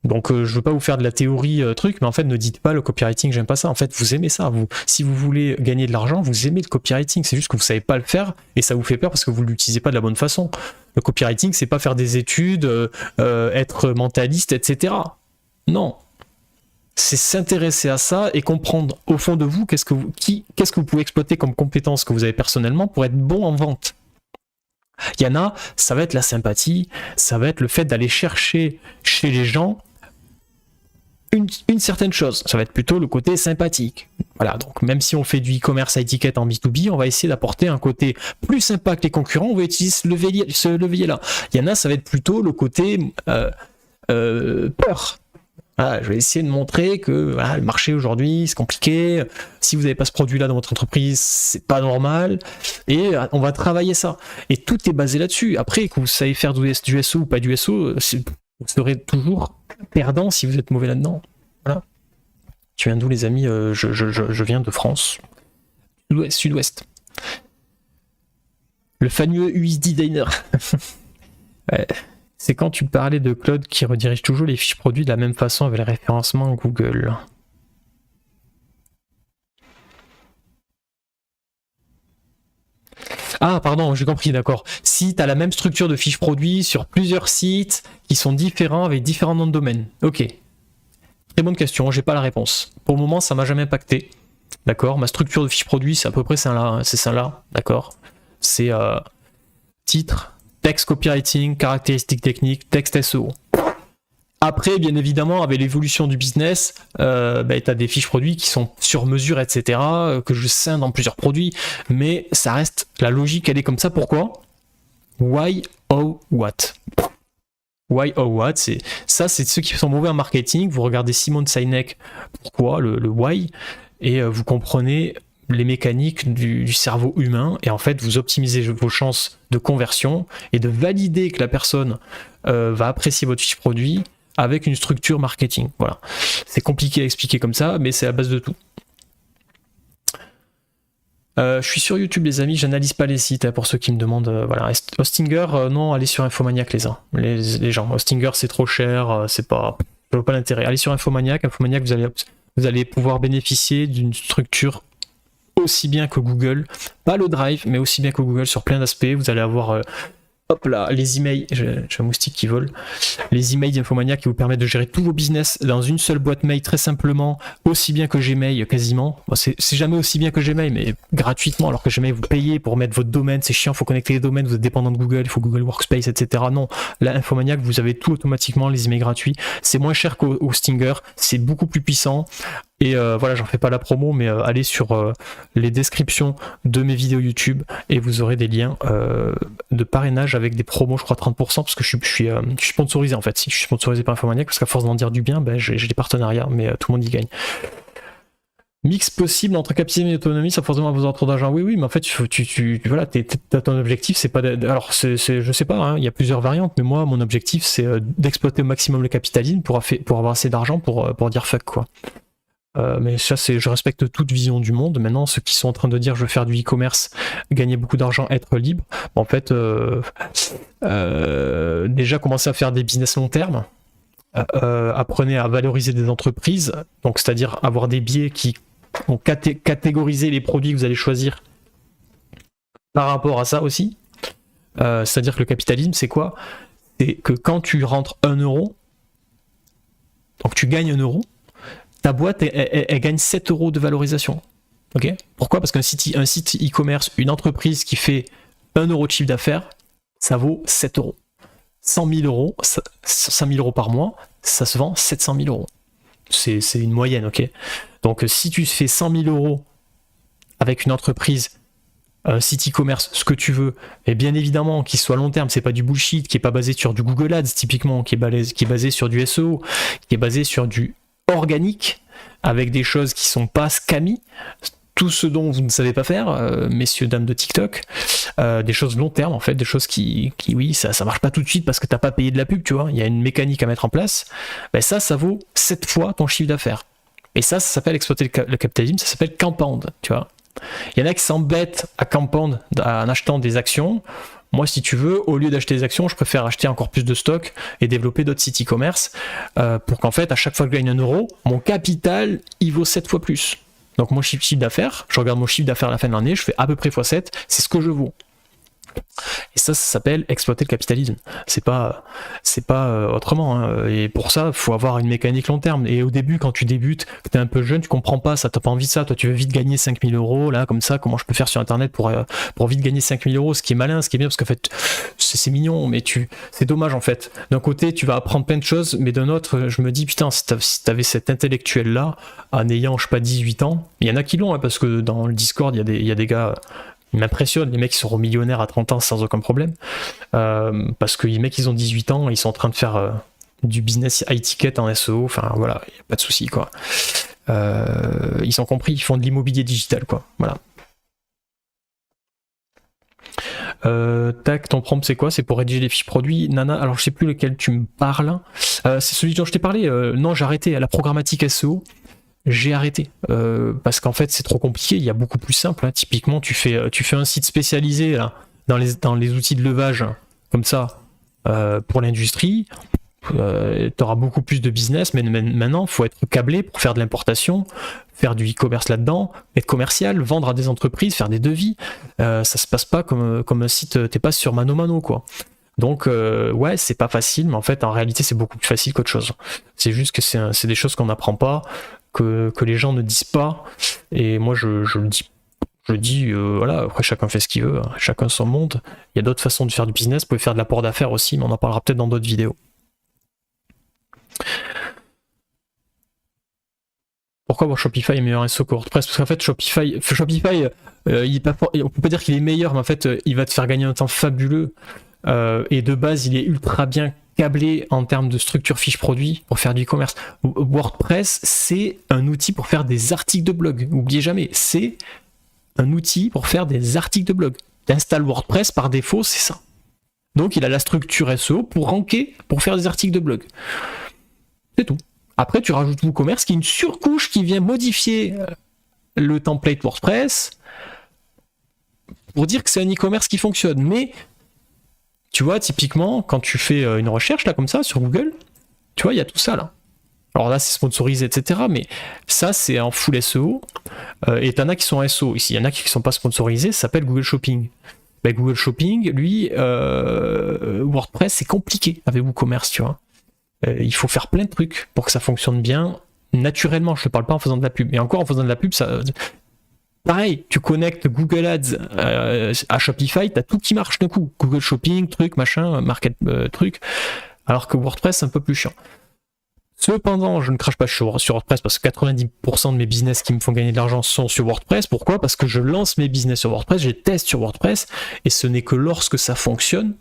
Donc je veux pas vous faire de la théorie truc, mais en fait ne dites pas le copywriting, j'aime pas ça. En fait vous aimez ça. Si vous voulez gagner de l'argent, vous aimez le copywriting. C'est juste que vous savez pas le faire et ça vous fait peur parce que vous l'utilisez pas de la bonne façon. Le copywriting, c'est pas faire des études, être mentaliste, etc. Non. C'est s'intéresser à ça et comprendre au fond de vous qu'est-ce que vous pouvez exploiter comme compétences que vous avez personnellement pour être bon en vente. Il y en a, ça va être la sympathie, ça va être le fait d'aller chercher chez les gens une certaine chose. Ça va être plutôt le côté sympathique. Voilà, donc même si on fait du e-commerce à étiquette en B2B, on va essayer d'apporter un côté plus sympa que les concurrents, on va utiliser ce levier-là. Il y en a, ça va être plutôt le côté peur. Voilà, je vais essayer de montrer que voilà, le marché aujourd'hui c'est compliqué, si vous n'avez pas ce produit là dans votre entreprise c'est pas normal et on va travailler ça et tout est basé là-dessus. Après que vous savez faire du SEO ou pas du SEO, vous serez toujours perdant si vous êtes mauvais là-dedans. Voilà. Tu viens d'où les amis? Je viens de France, sud-ouest. Le fameux UX Designer. Ouais. C'est quand tu parlais de Claude qui redirige toujours les fiches produits de la même façon avec le référencement Google. Ah pardon, j'ai compris, d'accord. Si tu as la même structure de fiches produits sur plusieurs sites qui sont différents avec différents noms de domaine. Ok. Très bonne question, j'ai pas la réponse. Pour le moment, ça m'a jamais impacté. D'accord. Ma structure de fiches produits, c'est à peu près ça là. D'accord. C'est titre, texte copywriting, caractéristiques techniques, texte SEO. Après, bien évidemment, avec l'évolution du business, tu as des fiches produits qui sont sur mesure, etc., que je scinde en plusieurs produits, mais ça reste, la logique, elle est comme ça. Pourquoi? Why, how, what? Why, how, what? C'est ceux qui sont mauvais en marketing. Vous regardez Simon Sinek, pourquoi, le why, et vous comprenez les mécaniques du cerveau humain, et en fait vous optimisez vos chances de conversion et de valider que la personne va apprécier votre fiche produit avec une structure marketing. Voilà. C'est compliqué à expliquer comme ça, mais c'est la base de tout. Je suis sur YouTube les amis, j'analyse pas les sites hein, pour ceux qui me demandent. Voilà. Hostinger, non, allez sur Infomaniac les gens. Hostinger c'est trop cher, c'est pas, je vois pas l'intérêt. Allez sur Infomaniac, vous allez pouvoir bénéficier d'une structure aussi bien que Google, pas le Drive, mais aussi bien que Google sur plein d'aspects. Vous allez avoir hop là, les emails, j'ai un moustique qui vole, les emails d'Infomaniac qui vous permettent de gérer tous vos business dans une seule boîte mail très simplement, aussi bien que Gmail quasiment. Bon, c'est jamais aussi bien que Gmail, mais gratuitement, alors que Gmail vous payez pour mettre votre domaine, c'est chiant, il faut connecter les domaines, vous êtes dépendant de Google, il faut Google Workspace, etc. Non, là Infomaniac, vous avez tout automatiquement, les emails gratuits, c'est moins cher qu'au Stinger, c'est beaucoup plus puissant. Et voilà, j'en fais pas la promo, mais allez sur les descriptions de mes vidéos YouTube et vous aurez des liens de parrainage avec des promos, je crois 30%, parce que je suis sponsorisé en fait. Si je suis sponsorisé par Infomaniac, parce qu'à force d'en dire du bien, j'ai des partenariats, mais tout le monde y gagne. Mix possible entre capitalisme et autonomie sans forcément avoir trop d'argent. Oui, mais en fait, voilà, t'as ton objectif, c'est pas. Alors, je sais pas, hein, il y a plusieurs variantes, mais moi, mon objectif, c'est d'exploiter au maximum le capitalisme pour avoir assez d'argent pour dire fuck, quoi. Mais ça, je respecte toute vision du monde. Maintenant, ceux qui sont en train de dire je veux faire du e-commerce, gagner beaucoup d'argent, être libre, en fait, déjà commencer à faire des business long terme. Apprenez à valoriser des entreprises, donc c'est-à-dire avoir des biais qui vont catégoriser les produits que vous allez choisir par rapport à ça aussi. C'est-à-dire que le capitalisme, c'est quoi? C'est que quand tu rentres 1 euro, donc tu gagnes 1 euro, ta boîte, elle gagne 7 euros de valorisation. Okay. Pourquoi? Parce qu'un site e-commerce, une entreprise qui fait 1 euro de chiffre d'affaires, ça vaut 7 euros. 100 000 euros, 5 000 euros par mois, ça se vend 700 000 euros. C'est une moyenne, ok? Donc si tu fais 100 000 euros avec une entreprise, un site e-commerce, ce que tu veux, et bien évidemment qu'il soit long terme, c'est pas du bullshit, qui est pas basé sur du Google Ads typiquement, qui est basé sur du SEO, qui est basé sur du organique, avec des choses qui sont pas scammy, tout ce dont vous ne savez pas faire, messieurs, dames de TikTok, des choses long terme en fait, des choses qui oui, ça marche pas tout de suite parce que t'as pas payé de la pub, tu vois, il y a une mécanique à mettre en place, ben ça vaut 7 fois ton chiffre d'affaires. Et ça s'appelle exploiter le capitalisme, ça s'appelle compound, tu vois. Il y en a qui s'embêtent à compound en achetant des actions. Moi, si tu veux, au lieu d'acheter des actions, je préfère acheter encore plus de stock et développer d'autres sites e-commerce pour qu'en fait, à chaque fois que je gagne 1 euro, mon capital, il vaut 7 fois plus. Donc mon chiffre d'affaires, je regarde mon chiffre d'affaires à la fin de l'année, je fais à peu près x7, c'est ce que je vaux. Et ça s'appelle exploiter le capitalisme. C'est pas autrement. Hein. Et pour ça, il faut avoir une mécanique long terme. Et au début, quand tu débutes, que tu es un peu jeune, tu comprends pas ça, t'as pas envie de ça. Toi, tu veux vite gagner 5000 euros, là, comme ça, comment je peux faire sur Internet pour vite gagner 5000 euros, ce qui est malin, ce qui est bien, parce qu'en fait, c'est mignon, mais c'est dommage, en fait. D'un côté, tu vas apprendre plein de choses, mais d'un autre, je me dis, putain, si t'avais cet intellectuel-là, en ayant, je sais pas, 18 ans, il y en a qui l'ont, hein, parce que dans le Discord, il y a des gars... Ils m'impressionnent, les mecs qui seront millionnaires à 30 ans sans aucun problème. Parce que les mecs, ils ont 18 ans, ils sont en train de faire du business high ticket en SEO, enfin voilà, il n'y a pas de souci, quoi. Ils ont compris, ils font de l'immobilier digital, quoi. Voilà. Tac, ton prompt c'est quoi? C'est pour rédiger les fiches produits. Nana, alors je sais plus lequel tu me parles. C'est celui dont je t'ai parlé. Non, j'ai arrêté la programmatique SEO. J'ai arrêté parce qu'en fait c'est trop compliqué. Il y a beaucoup plus simple, hein. Typiquement tu fais un site spécialisé là, dans les outils de levage comme ça pour l'industrie, tu auras beaucoup plus de business, mais maintenant il faut être câblé pour faire de l'importation, faire du e-commerce là-dedans, être commercial, vendre à des entreprises, faire des devis. Ça se passe pas comme un site, t'es pas sur Mano Mano, quoi. Donc ouais, c'est pas facile, mais en fait en réalité c'est beaucoup plus facile qu'autre chose. C'est juste que c'est des choses qu'on n'apprend pas, que les gens ne disent pas, et moi je le dis. Je le dis, voilà, après chacun fait ce qu'il veut, hein, chacun son monde. Il y a d'autres façons de faire du business, vous pouvez faire de l'apport d'affaires aussi, mais on en parlera peut-être dans d'autres vidéos. Pourquoi Shopify est meilleur SEO que WordPress? Parce qu'en fait Shopify on peut pas dire qu'il est meilleur, mais en fait il va te faire gagner un temps fabuleux, et de base il est ultra bien câblé en termes de structure fiche produit pour faire du e-commerce. WordPress, c'est un outil pour faire des articles de blog. N'oubliez jamais, c'est un outil pour faire des articles de blog. Tu installes WordPress par défaut, c'est ça. Donc il a la structure SEO pour ranker, pour faire des articles de blog. C'est tout. Après, tu rajoutes WooCommerce qui est une surcouche qui vient modifier le template WordPress pour dire que c'est un e-commerce qui fonctionne. Mais tu vois, typiquement, quand tu fais une recherche là comme ça sur Google, tu vois, il y a tout ça là. Alors là, c'est sponsorisé, etc. Mais ça, c'est en full SEO. Et t'en as qui sont SEO. Ici, il y en a qui ne sont pas sponsorisés, ça s'appelle Google Shopping. Ben, Google Shopping, lui, WordPress, c'est compliqué avec WooCommerce, tu vois. Il faut faire plein de trucs pour que ça fonctionne bien naturellement. Je ne parle pas en faisant de la pub. Et encore, en faisant de la pub, ça... Pareil, tu connectes Google Ads à Shopify, t'as tout qui marche d'un coup. Google Shopping, truc, machin, market, truc. Alors que WordPress, c'est un peu plus chiant. Cependant, je ne crache pas sur WordPress parce que 90% de mes business qui me font gagner de l'argent sont sur WordPress. Pourquoi? Parce que je lance mes business sur WordPress, je les teste sur WordPress, et ce n'est que lorsque ça fonctionne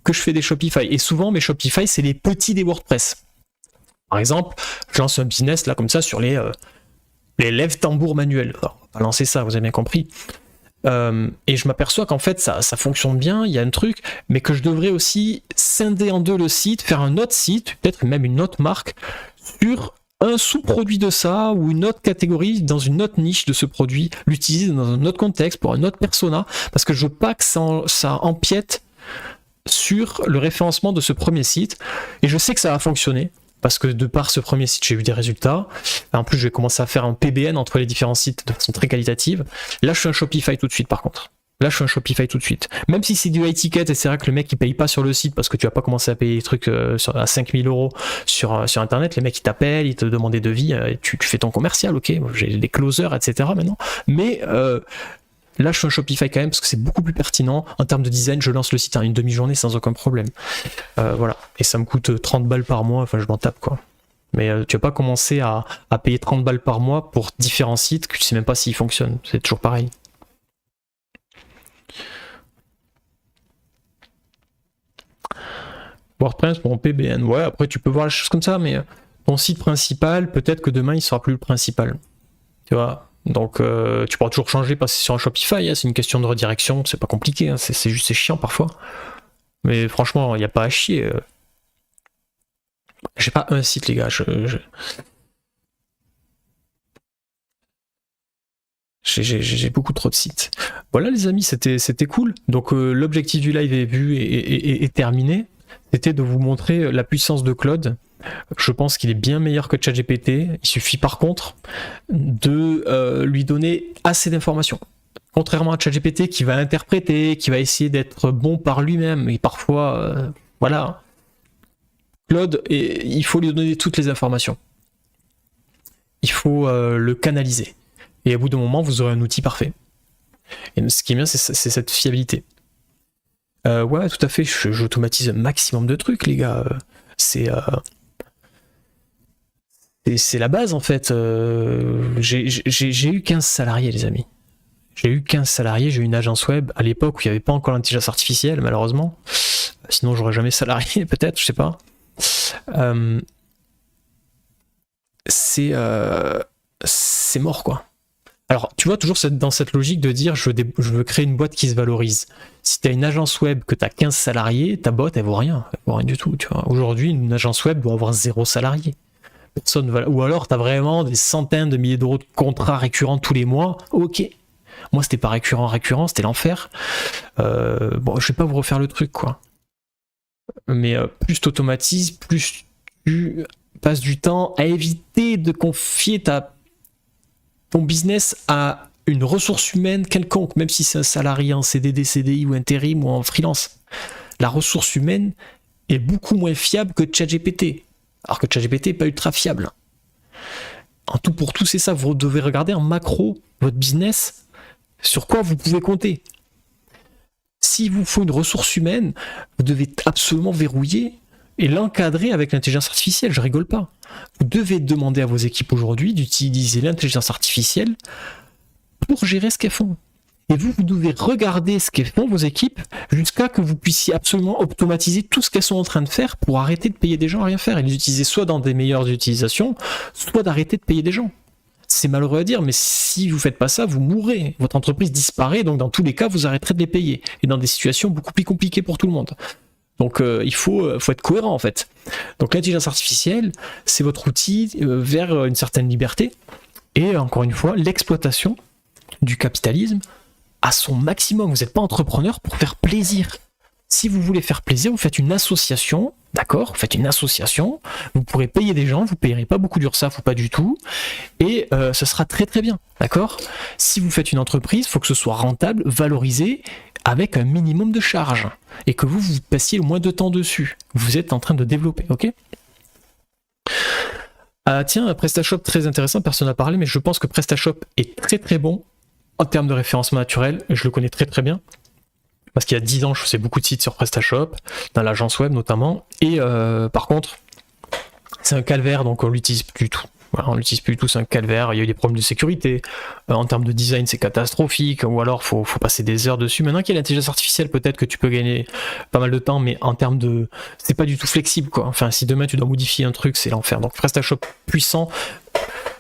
que je fais des Shopify. Et souvent, mes Shopify, c'est les petits des WordPress. Par exemple, je lance un business là comme ça sur les lève-tambours manuels. Alors, on va pas lancer ça, vous avez bien compris. Et je m'aperçois qu'en fait, ça fonctionne bien, il y a un truc, mais que je devrais aussi scinder en deux le site, faire un autre site, peut-être même une autre marque, sur un sous-produit de ça, ou une autre catégorie, dans une autre niche de ce produit, l'utiliser dans un autre contexte, pour un autre persona, parce que je veux pas que ça empiète sur le référencement de ce premier site, et je sais que ça va fonctionner, parce que de par ce premier site, j'ai eu des résultats. En plus, je vais commencer à faire un PBN entre les différents sites de façon très qualitative. Là, je suis un Shopify tout de suite, par contre. Là, je suis un Shopify tout de suite. Même si c'est du high ticket, et c'est vrai que le mec, il paye pas sur le site parce que tu vas pas commencer à payer des trucs à 5000 euros sur Internet. Les mecs, ils t'appellent, ils te demandent des devis, tu fais ton commercial, ok. J'ai des closers, etc. maintenant. Mais là, je suis un Shopify quand même parce que c'est beaucoup plus pertinent. En termes de design, je lance le site en une demi-journée sans aucun problème. Voilà. Et ça me coûte 30 balles par mois. Enfin, je m'en tape, quoi. Mais tu vas pas commencer à payer 30 balles par mois pour différents sites que tu sais même pas s'ils fonctionnent. C'est toujours pareil. WordPress pour un PBN. Ouais, après, tu peux voir les choses comme ça, mais ton site principal, peut-être que demain, il sera plus le principal. Tu vois, Donc tu pourras toujours changer, passer sur un Shopify, hein, c'est une question de redirection, c'est pas compliqué, hein, c'est juste c'est chiant parfois. Mais franchement, il n'y a pas à chier. J'ai pas un site les gars, j'ai beaucoup trop de sites. Voilà les amis, c'était cool. Donc l'objectif du live est vu et terminé. C'était de vous montrer la puissance de Claude. Je pense qu'il est bien meilleur que ChatGPT. Il suffit par contre de lui donner assez d'informations. Contrairement à ChatGPT qui va interpréter, qui va essayer d'être bon par lui-même, et parfois, voilà. Claude, il faut lui donner toutes les informations. Il faut le canaliser. Et à bout d'un moment, vous aurez un outil parfait. Et ce qui est bien, c'est cette fiabilité. Ouais, tout à fait, j'automatise un maximum de trucs, les gars. C'est la base, en fait. J'ai eu 15 salariés, les amis. J'ai eu 15 salariés, j'ai eu une agence web à l'époque où il n'y avait pas encore l'intelligence artificielle, malheureusement. Sinon, j'aurais jamais salarié, peut-être, je sais pas. C'est mort, quoi. Alors, tu vois, toujours dans cette logique de dire je veux créer une boîte qui se valorise. Si tu as une agence web que tu as 15 salariés, ta boîte, elle vaut rien. Elle vaut rien du tout, tu vois. Aujourd'hui, une agence web doit avoir 0 salariés. Personne va... Ou alors, tu as vraiment des centaines de milliers d'euros de contrats récurrents tous les mois. Ok. Moi, c'était pas récurrent, c'était l'enfer. Bon, je vais pas vous refaire le truc, quoi. Mais plus tu automatises, plus tu passes du temps à éviter de confier ton business à une ressource humaine quelconque, même si c'est un salarié en CDD, CDI ou intérim ou en freelance. La ressource humaine est beaucoup moins fiable que ChatGPT. Alors que ChatGPT n'est pas ultra fiable. En tout pour tout, c'est ça. Vous devez regarder en macro votre business, sur quoi vous pouvez compter. S'il vous faut une ressource humaine, vous devez absolument verrouiller et l'encadrer avec l'intelligence artificielle. Je rigole pas. Vous devez demander à vos équipes aujourd'hui d'utiliser l'intelligence artificielle pour gérer ce qu'elles font. Et vous devez regarder ce qu'elles font, vos équipes, jusqu'à que vous puissiez absolument automatiser tout ce qu'elles sont en train de faire pour arrêter de payer des gens à rien faire et les utiliser soit dans des meilleures utilisations, soit d'arrêter de payer des gens. C'est malheureux à dire, mais si vous ne faites pas ça, vous mourrez. Votre entreprise disparaît, donc dans tous les cas, vous arrêterez de les payer. Et dans des situations beaucoup plus compliquées pour tout le monde. Donc il faut être cohérent en fait. Donc l'intelligence artificielle, c'est votre outil vers une certaine liberté. Et encore une fois, l'exploitation du capitalisme à son maximum. Vous n'êtes pas entrepreneur pour faire plaisir. Si vous voulez faire plaisir, vous faites une association, d'accord ? Vous faites une association, vous pourrez payer des gens, vous ne payerez pas beaucoup d'URSSAF ou pas du tout, et ce sera très très bien, d'accord ? Si vous faites une entreprise, il faut que ce soit rentable, valorisé, avec un minimum de charges, et que vous passiez le moins de temps dessus. Vous êtes en train de développer, ok ? Tiens, PrestaShop, très intéressant, personne n'a parlé, mais je pense que PrestaShop est très très bon en termes de référencement naturel, je le connais très très bien. Parce qu'il y a 10 ans, je faisais beaucoup de sites sur PrestaShop, dans l'agence web notamment. Et par contre, c'est un calvaire, donc on l'utilise plus du tout. Voilà, on l'utilise plus du tout, c'est un calvaire. Il y a eu des problèmes de sécurité. En termes de design, c'est catastrophique. Ou alors, faut passer des heures dessus. Maintenant qu'il y a l'intelligence artificielle, peut-être que tu peux gagner pas mal de temps, mais en termes de... C'est pas du tout flexible, quoi. Enfin, si demain tu dois modifier un truc, c'est l'enfer. Donc PrestaShop puissant.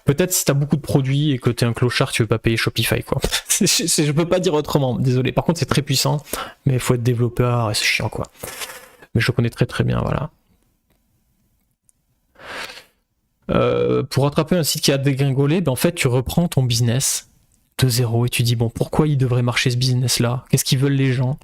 Peut-être si tu as beaucoup de produits et que tu es un clochard, tu veux pas payer Shopify, quoi. Je peux pas dire autrement, désolé. Par contre, c'est très puissant, mais il faut être développeur et c'est chiant, quoi. Mais je le connais très très bien, voilà. Pour rattraper un site qui a dégringolé, ben en fait, tu reprends ton business de zéro et tu dis, bon, pourquoi il devrait marcher ce business-là ? Qu'est-ce qu'ils veulent les gens ?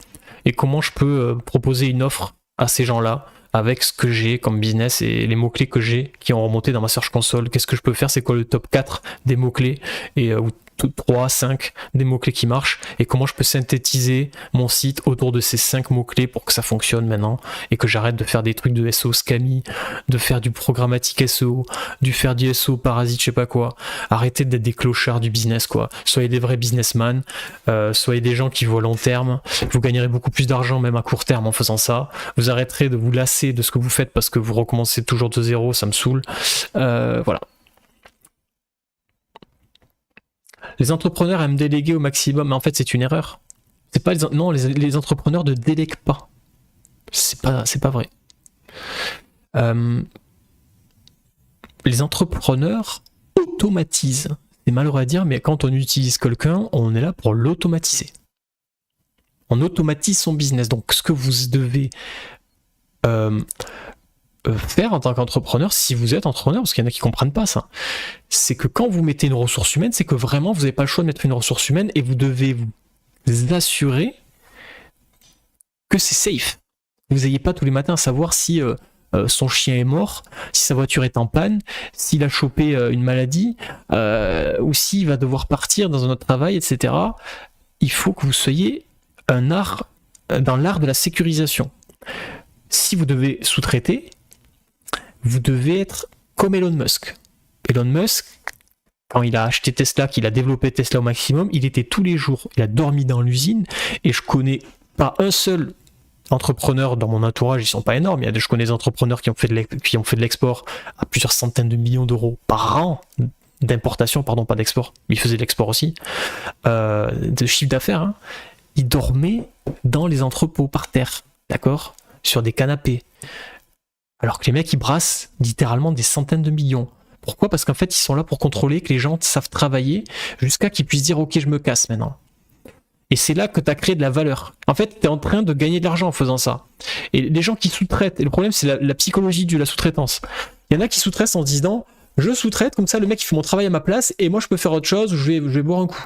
Et comment je peux proposer une offre à ces gens-là ? Avec ce que j'ai comme business et les mots-clés que j'ai qui ont remonté dans ma Search Console. Qu'est-ce que je peux faire ? C'est quoi le top 4 des mots-clés et ou 3, 5 des mots-clés qui marchent et comment je peux synthétiser mon site autour de ces 5 mots-clés pour que ça fonctionne maintenant et que j'arrête de faire des trucs de SEO scammy, de faire du programmatique SEO, du faire du SEO parasite, je sais pas quoi. Arrêtez d'être des clochards du business, quoi. Soyez des vrais businessmen, soyez des gens qui voient long terme. Vous gagnerez beaucoup plus d'argent même à court terme en faisant ça. Vous arrêterez de vous lasser de ce que vous faites parce que vous recommencez toujours de zéro, ça me saoule. Voilà. Les entrepreneurs aiment déléguer au maximum, mais en fait c'est une erreur. C'est pas non, les entrepreneurs ne délèguent pas. C'est pas vrai. Les entrepreneurs automatisent. c'est malheureux à dire, mais quand on utilise quelqu'un, on est là pour l'automatiser. On automatise son business. Donc ce que vous devez faire en tant qu'entrepreneur, si vous êtes entrepreneur, parce qu'il y en a qui comprennent pas ça, c'est que quand vous mettez une ressource humaine, c'est que vraiment vous n'avez pas le choix de mettre une ressource humaine et vous devez vous assurer que c'est safe. Vous n'ayez pas tous les matins à savoir si son chien est mort, si sa voiture est en panne, s'il a chopé une maladie, ou s'il va devoir partir dans un autre travail, etc. Il faut que vous soyez dans l'art de la sécurisation. Si vous devez sous-traiter, vous devez être comme Elon Musk. Elon Musk, quand il a acheté Tesla, qu'il a développé Tesla au maximum, il était tous les jours, il a dormi dans l'usine, et je connais pas un seul entrepreneurs dans mon entourage, ils sont pas énormes. Je connais des entrepreneurs qui ont fait de l'export à plusieurs centaines de millions d'euros par an d'importation, pardon, pas d'export, mais ils faisaient de l'export aussi, de chiffre d'affaires. Hein. Ils dormaient dans les entrepôts par terre, d'accord, sur des canapés. Alors que les mecs, ils brassent littéralement des centaines de millions. Pourquoi ? Parce qu'en fait, ils sont là pour contrôler que les gens savent travailler jusqu'à qu'ils puissent dire « Ok, je me casse maintenant ». Et c'est là que tu as créé de la valeur. En fait, tu es en train de gagner de l'argent en faisant ça. Et les gens qui sous-traitent, et le problème, c'est la psychologie de la sous-traitance. Il y en a qui sous-traitent en se disant « Je sous-traite, comme ça, le mec, il fait mon travail à ma place, et moi, je peux faire autre chose, je vais boire un coup. »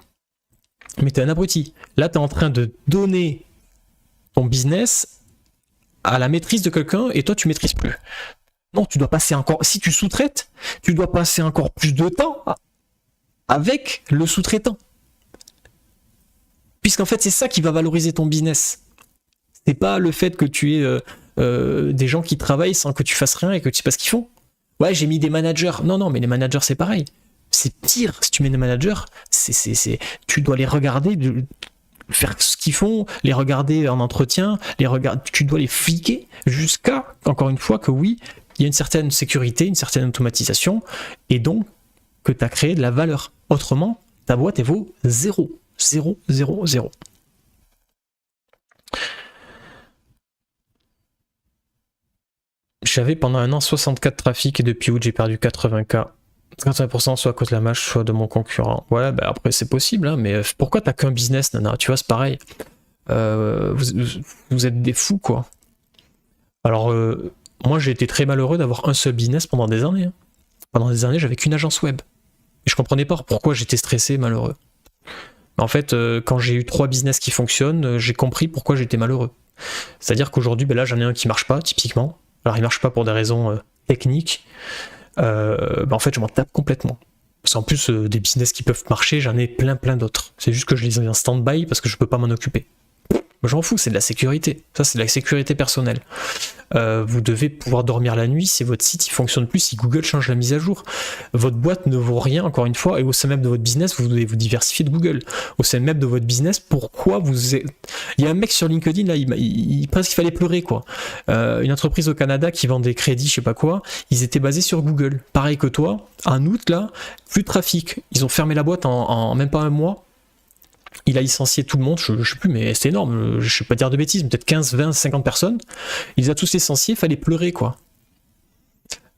Mais tu es un abruti. Là, tu es en train de donner ton business à la maîtrise de quelqu'un, et toi, tu maîtrises plus. Non, tu dois passer encore... Si tu sous-traites, tu dois passer encore plus de temps avec le sous-traitant. Puisqu'en fait, c'est ça qui va valoriser ton business. C'est pas le fait que tu aies des gens qui travaillent sans que tu fasses rien et que tu sais pas ce qu'ils font. Ouais, j'ai mis des managers. Non, mais les managers, c'est pareil. C'est pire si tu mets des managers. Tu dois les regarder, faire ce qu'ils font, les regarder en entretien, tu dois les fliquer jusqu'à, encore une fois, que oui, il y a une certaine sécurité, une certaine automatisation, et donc que tu as créé de la valeur. Autrement, ta boîte, elle vaut 0. 0, 0, 0. J'avais pendant un an 64 trafics et depuis août j'ai perdu 80K. 80% soit à cause de la mâche, soit de mon concurrent. Ouais, bah après c'est possible, hein, mais pourquoi t'as qu'un business, nana? Tu vois, c'est pareil. Vous êtes des fous, quoi. Alors, moi j'ai été très malheureux d'avoir un seul business pendant des années. Hein. Pendant des années, j'avais qu'une agence web. Et je comprenais pas pourquoi j'étais stressé, malheureux. En fait, quand j'ai eu 3 business qui fonctionnent, j'ai compris pourquoi j'étais malheureux. C'est-à-dire qu'aujourd'hui, ben là, j'en ai un qui marche pas, typiquement. Alors, il marche pas pour des raisons techniques. En fait, je m'en tape complètement. Parce qu'en plus, des business qui peuvent marcher, j'en ai plein d'autres. C'est juste que je les ai en stand-by parce que je peux pas m'en occuper. Moi, j'en fous, c'est de la sécurité. Ça, c'est de la sécurité personnelle. Vous devez pouvoir dormir la nuit si votre site il fonctionne plus, si Google change la mise à jour. Votre boîte ne vaut rien, encore une fois, et au sein même de votre business, vous devez vous diversifier de Google. Au sein même de votre business, pourquoi vous êtes... Il y a un mec sur LinkedIn, là, il presque il fallait pleurer, quoi. Une entreprise au Canada qui vend des crédits, je sais pas quoi, ils étaient basés sur Google. Pareil que toi, en août, là, plus de trafic. Ils ont fermé la boîte en même pas un mois. Il a licencié tout le monde, je sais plus, mais c'est énorme, je ne vais pas dire de bêtises, peut-être 15, 20, 50 personnes. Il les a tous licenciés, il fallait pleurer, quoi.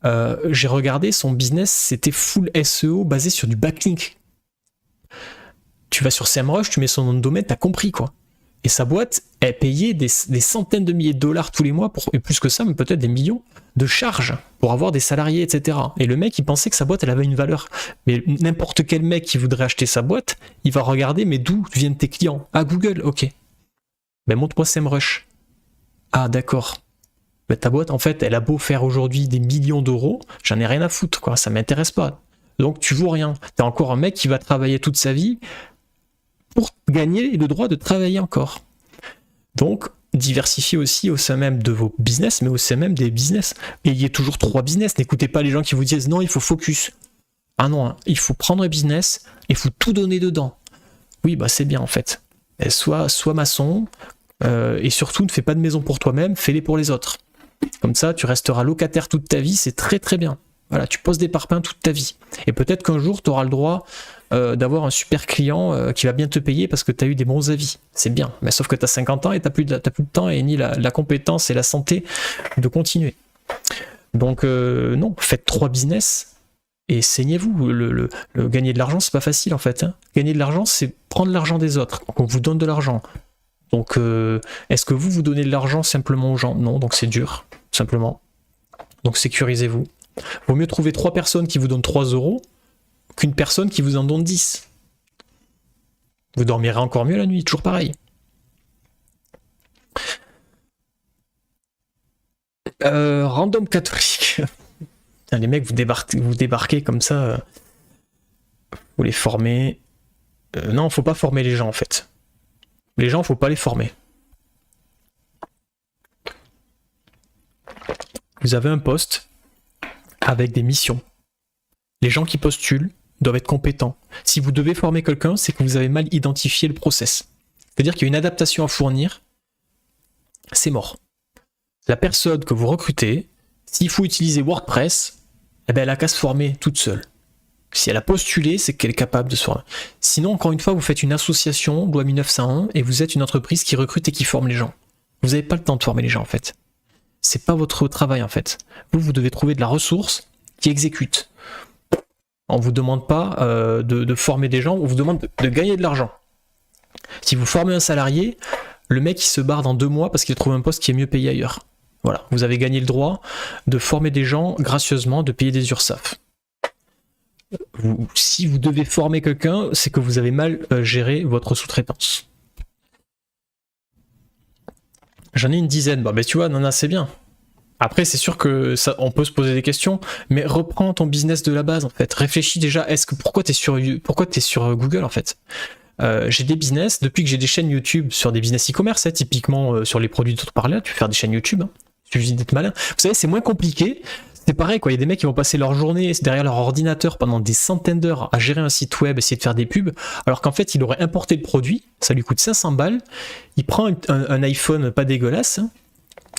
J'ai regardé, son business, c'était full SEO basé sur du backlink. Tu vas sur SEMrush, tu mets son nom de domaine, t'as compris, quoi. Et sa boîte, elle payait des centaines de milliers de dollars tous les mois, et plus que ça, mais peut-être des millions, de charges pour avoir des salariés, etc. Et le mec, il pensait que sa boîte, elle avait une valeur. Mais n'importe quel mec qui voudrait acheter sa boîte, il va regarder, mais d'où viennent tes clients? Ah, Google, ok. Ben montre-moi SEMrush. Ah, d'accord. Ben, ta boîte, en fait, elle a beau faire aujourd'hui des millions d'euros, j'en ai rien à foutre, quoi. Ça m'intéresse pas. Donc, tu vaux rien. T'es encore un mec qui va travailler toute sa vie pour gagner le droit de travailler encore. Donc, diversifiez aussi au sein même de vos business, mais au sein même des business. Ayez toujours 3 business. N'écoutez pas les gens qui vous disent non, il faut focus. Ah non, hein, il faut prendre un business et il faut tout donner dedans. Oui, bah c'est bien en fait. Sois maçon et surtout ne fais pas de maison pour toi-même, fais-les pour les autres. Comme ça, tu resteras locataire toute ta vie, c'est très très bien. Voilà, tu poses des parpaings toute ta vie. Et peut-être qu'un jour, tu auras le droit d'avoir un super client qui va bien te payer parce que tu as eu des bons avis. C'est bien. Mais sauf que tu as 50 ans et tu n'as plus de temps et ni la compétence et la santé de continuer. Donc non, faites 3 business et saignez-vous. Gagner de l'argent, c'est pas facile en fait. Hein. Gagner de l'argent, c'est prendre l'argent des autres. Donc on vous donne de l'argent. Donc est-ce que vous donnez de l'argent simplement aux gens? Non, donc c'est dur, simplement. Donc sécurisez-vous. Vaut mieux trouver 3 personnes qui vous donnent 3 euros qu'une personne qui vous en donne 10. Vous dormirez encore mieux la nuit, toujours pareil. Random catholique. Les mecs, vous débarquez comme ça. Vous les formez. Non, faut pas former les gens en fait. Les gens, faut pas les former. Vous avez un poste avec des missions. Les gens qui postulent doivent être compétents. Si vous devez former quelqu'un, c'est que vous avez mal identifié le process. C'est-à-dire qu'il y a une adaptation à fournir, c'est mort. La personne que vous recrutez, s'il faut utiliser WordPress, eh ben elle a qu'à se former toute seule. Si elle a postulé, c'est qu'elle est capable de se former. Sinon, encore une fois, vous faites une association, loi 1901, et vous êtes une entreprise qui recrute et qui forme les gens. Vous n'avez pas le temps de former les gens, en fait. C'est pas votre travail, en fait. Vous devez trouver de la ressource qui exécute. On ne vous demande pas de former des gens, on vous demande de gagner de l'argent. Si vous formez un salarié, le mec il se barre dans 2 mois parce qu'il trouve un poste qui est mieux payé ailleurs. Voilà, vous avez gagné le droit de former des gens gracieusement, de payer des URSSAF. Si vous devez former quelqu'un, c'est que vous avez mal géré votre sous-traitance. J'en ai une dizaine, bah tu vois, non, c'est bien. Après, c'est sûr que ça, on peut se poser des questions, mais reprends ton business de la base en fait. Réfléchis déjà, pourquoi t'es sur Google en fait? J'ai des business, depuis que j'ai des chaînes YouTube sur des business e-commerce, hein, typiquement sur les produits dont on parlait, tu peux faire des chaînes YouTube, hein. Il suffit d'être malin. Vous savez, c'est moins compliqué. C'est pareil, quoi. Il y a des mecs qui vont passer leur journée derrière leur ordinateur pendant des centaines d'heures à gérer un site web, essayer de faire des pubs, alors qu'en fait, il aurait importé le produit, ça lui coûte 500 balles, il prend un iPhone pas dégueulasse, hein,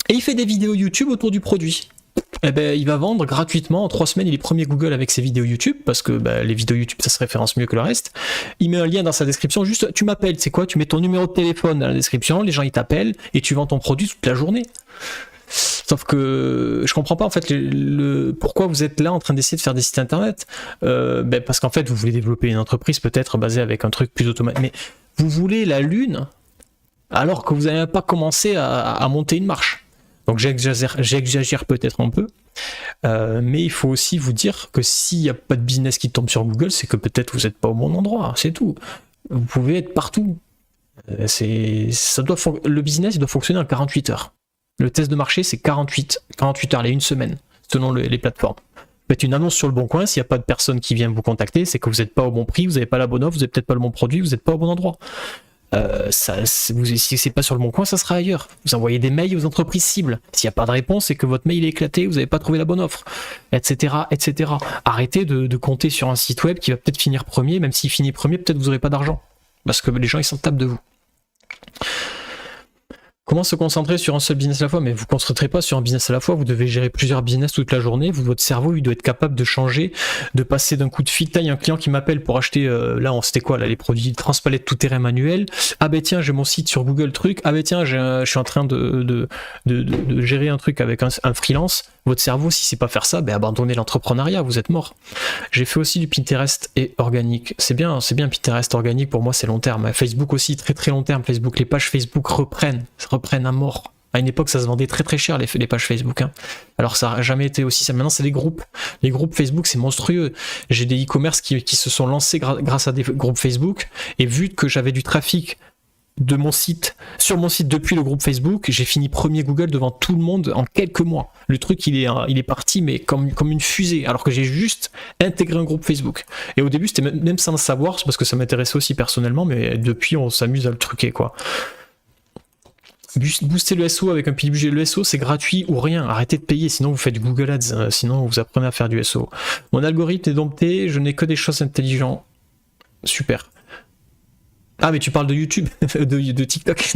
et il fait des vidéos YouTube autour du produit. Eh ben, il va vendre gratuitement en 3 semaines, il est premier Google avec ses vidéos YouTube, parce que les vidéos YouTube ça se référence mieux que le reste. Il met un lien dans sa description, juste tu m'appelles, c'est quoi? Tu mets ton numéro de téléphone dans la description, les gens ils t'appellent et tu vends ton produit toute la journée. Sauf que je comprends pas en fait pourquoi vous êtes là en train d'essayer de faire des sites internet. Parce qu'en fait vous voulez développer une entreprise peut-être basée avec un truc plus automatique, mais vous voulez la lune alors que vous n'avez pas commencé à monter une marche. Donc j'exagère peut-être un peu, mais il faut aussi vous dire que s'il n'y a pas de business qui tombe sur Google, c'est que peut-être vous n'êtes pas au bon endroit, c'est tout. Vous pouvez être partout. Le business il doit fonctionner en 48 heures. Le test de marché c'est 48 heures, les 1 semaine, selon les plateformes. Vous faites une annonce sur le bon coin, s'il n'y a pas de personne qui vient vous contacter, c'est que vous n'êtes pas au bon prix, vous n'avez pas la bonne offre, vous n'avez peut-être pas le bon produit, vous n'êtes pas au bon endroit. Si c'est pas sur le bon coin, ça sera ailleurs. Vous envoyez des mails aux entreprises cibles. S'il n'y a pas de réponse, c'est que votre mail est éclaté, vous n'avez pas trouvé la bonne offre, etc., etc. Arrêtez de compter sur un site web qui va peut-être finir premier, même s'il finit premier, peut-être vous n'aurez pas d'argent. Parce que les gens, ils s'en tapent de vous. Comment se concentrer sur un seul business à la fois? Mais vous ne concentrez pas sur un business à la fois, vous devez gérer plusieurs business toute la journée, votre cerveau il doit être capable de changer, de passer d'un coup de fil. Il y a un client qui m'appelle pour acheter, c'était quoi là, les produits Transpalette tout-terrain manuel. Ah ben tiens, j'ai mon site sur Google truc, ah ben tiens, je suis en train de gérer un truc avec un freelance. Votre cerveau, si c'est pas faire ça, abandonnez l'entrepreneuriat, vous êtes mort. J'ai fait aussi du Pinterest et organique. C'est bien Pinterest organique, pour moi c'est long terme. Facebook aussi, très très long terme. Facebook, les pages Facebook reprennent à mort. À une époque, ça se vendait très très cher les pages Facebook. Hein. Alors ça n'a jamais été aussi ça. Maintenant, c'est les groupes. Les groupes Facebook, c'est monstrueux. J'ai des e-commerce qui se sont lancés grâce à des groupes Facebook. Et vu que j'avais du trafic sur mon site depuis le groupe Facebook, j'ai fini premier Google devant tout le monde en quelques mois. Le truc, il est parti, mais comme une fusée, alors que j'ai juste intégré un groupe Facebook. Et au début, c'était même sans le savoir, parce que ça m'intéressait aussi personnellement, mais depuis, on s'amuse à le truquer, quoi. Booster le SEO avec un petit budget. Le SEO c'est gratuit ou rien, arrêtez de payer, sinon vous faites du Google Ads, sinon vous apprenez à faire du SEO. Mon algorithme est dompté, je n'ai que des choses intelligentes. Super. Ah mais tu parles de YouTube, de TikTok.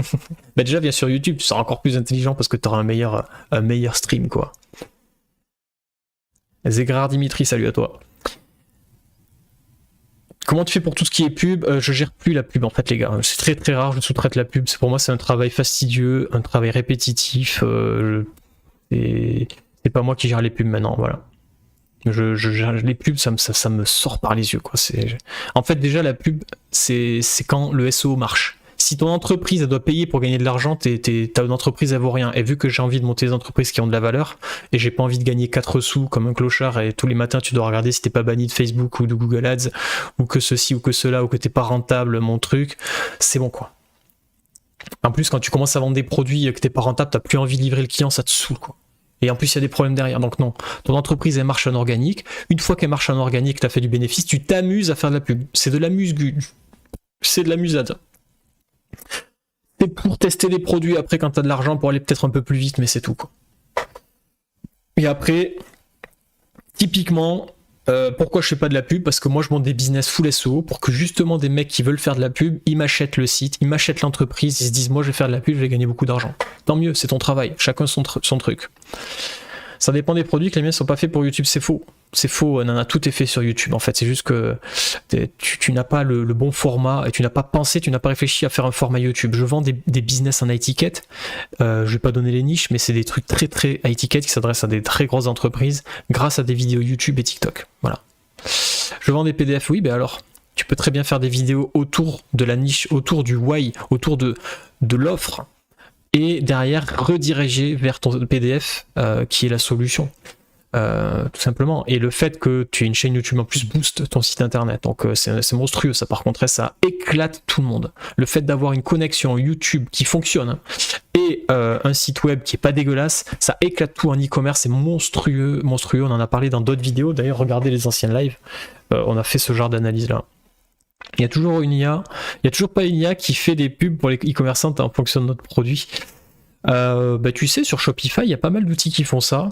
Déjà viens sur YouTube, tu seras encore plus intelligent parce que tu auras un meilleur stream quoi. Zegrar Dimitri, salut à toi. Comment tu fais pour tout ce qui est pub? Je gère plus la pub en fait les gars, c'est très très rare, je sous-traite la pub, pour moi c'est un travail fastidieux, un travail répétitif, c'est pas moi qui gère les pubs maintenant, voilà. Les pubs, ça me sort par les yeux, quoi. En fait, déjà, la pub, c'est quand le SEO marche. Si ton entreprise elle doit payer pour gagner de l'argent, ta entreprise elle vaut rien. Et vu que j'ai envie de monter des entreprises qui ont de la valeur, et j'ai pas envie de gagner 4 sous comme un clochard, et tous les matins tu dois regarder si t'es pas banni de Facebook ou de Google Ads, ou que ceci ou que cela, ou que t'es pas rentable, mon truc, c'est bon, quoi. En plus, quand tu commences à vendre des produits que t'es pas rentable, t'as plus envie de livrer le client, ça te saoule, quoi. Et en plus, il y a des problèmes derrière. Donc non, ton entreprise, elle marche en organique. Une fois qu'elle marche en organique, t'as fait du bénéfice, tu t'amuses à faire de la pub. C'est de l'amuse-gu. C'est de l'amusade. C'est pour tester des produits après quand t'as de l'argent pour aller peut-être un peu plus vite, mais c'est tout, quoi. Et après, typiquement, pourquoi je fais pas de la pub? Parce que moi je monte des business full SEO pour que justement des mecs qui veulent faire de la pub, ils m'achètent le site, ils m'achètent l'entreprise, ils se disent moi je vais faire de la pub, je vais gagner beaucoup d'argent. Tant mieux, c'est ton travail, chacun son truc. Ça dépend des produits, que les miens sont pas faits pour YouTube, c'est faux. C'est faux, tout est fait sur YouTube en fait. C'est juste que tu n'as pas le bon format et tu n'as pas pensé, tu n'as pas réfléchi à faire un format YouTube. Je vends des business en high-ticket. Je vais pas donner les niches, mais c'est des trucs très très high-ticket qui s'adressent à des très grosses entreprises grâce à des vidéos YouTube et TikTok. Voilà. Je vends des PDF, oui, ben alors, tu peux très bien faire des vidéos autour de la niche, autour du why, autour de l'offre, et derrière rediriger vers ton PDF qui est la solution. Tout simplement. Et le fait que tu aies une chaîne YouTube en plus booste ton site internet. Donc c'est monstrueux ça, par contre, ça éclate tout le monde. Le fait d'avoir une connexion YouTube qui fonctionne et un site web qui est pas dégueulasse, ça éclate tout en e-commerce, c'est monstrueux. On en a parlé dans d'autres vidéos, d'ailleurs regardez les anciennes lives, on a fait ce genre d'analyse là. Il y a toujours une IA, il y a toujours pas une IA qui fait des pubs pour les e-commerçants en fonction de notre produit. Tu sais, sur Shopify, il y a pas mal d'outils qui font ça,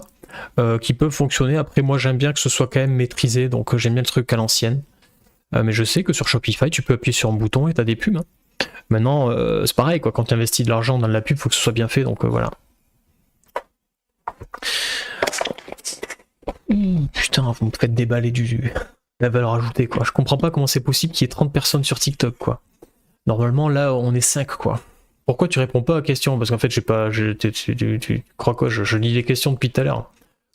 qui peuvent fonctionner. Après, moi, j'aime bien que ce soit quand même maîtrisé, donc j'aime bien le truc à l'ancienne. Mais je sais que sur Shopify, tu peux appuyer sur un bouton et t'as des pubs. Hein. Maintenant, c'est pareil, quoi. Quand tu investis de l'argent dans la pub, il faut que ce soit bien fait, donc voilà. Putain, vous me faites déballer la valeur ajoutée, quoi. Je comprends pas comment c'est possible qu'il y ait 30 personnes sur TikTok, quoi. Normalement, là, on est 5, quoi. Pourquoi tu réponds pas à la question? Parce qu'en fait, tu crois quoi, je lis les questions depuis tout à l'heure.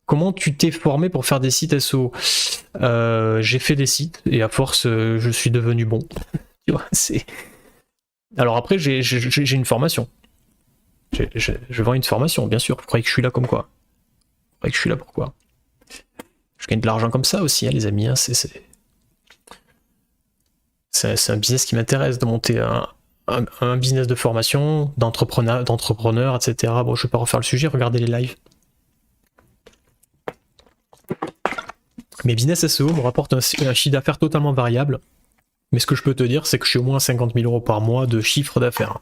Comment tu t'es formé pour faire des sites SEO? J'ai fait des sites et à force, je suis devenu bon. Tu vois, c'est. Alors après, j'ai une formation. Je vends une formation, bien sûr. Vous croyez que je suis là comme quoi? Vous croyez que je suis là pourquoi? Je gagne de l'argent comme ça aussi, hein, les amis. Hein, c'est un business qui m'intéresse de monter un business de formation, d'entrepreneur, etc. Bon, je vais pas refaire le sujet, regardez les lives. Mes business SEO me rapportent un chiffre d'affaires totalement variable, mais ce que je peux te dire, c'est que je suis au moins 50 000 € par mois de chiffre d'affaires.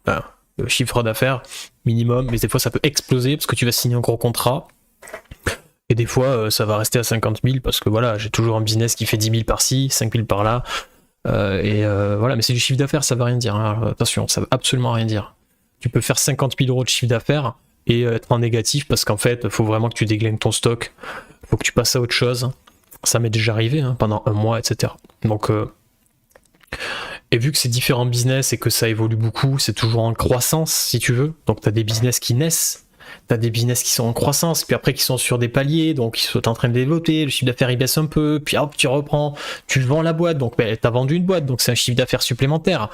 Enfin, le chiffre d'affaires minimum, mais des fois ça peut exploser parce que tu vas signer un gros contrat, et des fois ça va rester à 50 000 parce que voilà, j'ai toujours un business qui fait 10 000 par-ci, 5 000 par-là. Voilà, mais c'est du chiffre d'affaires, ça veut rien dire. Hein. Attention, ça veut absolument rien dire. Tu peux faire 50 000 € de chiffre d'affaires et être en négatif parce qu'en fait, il faut vraiment que tu déglingues ton stock, il faut que tu passes à autre chose. Ça m'est déjà arrivé hein, pendant un mois, etc. Donc, et vu que c'est différents business et que ça évolue beaucoup, c'est toujours en croissance si tu veux. Donc, tu as des business qui naissent. T'as des business qui sont en croissance, puis après qui sont sur des paliers, donc ils sont en train de développer, le chiffre d'affaires il baisse un peu, puis hop, tu reprends, tu vends la boîte, donc t'as vendu une boîte, donc c'est un chiffre d'affaires supplémentaire.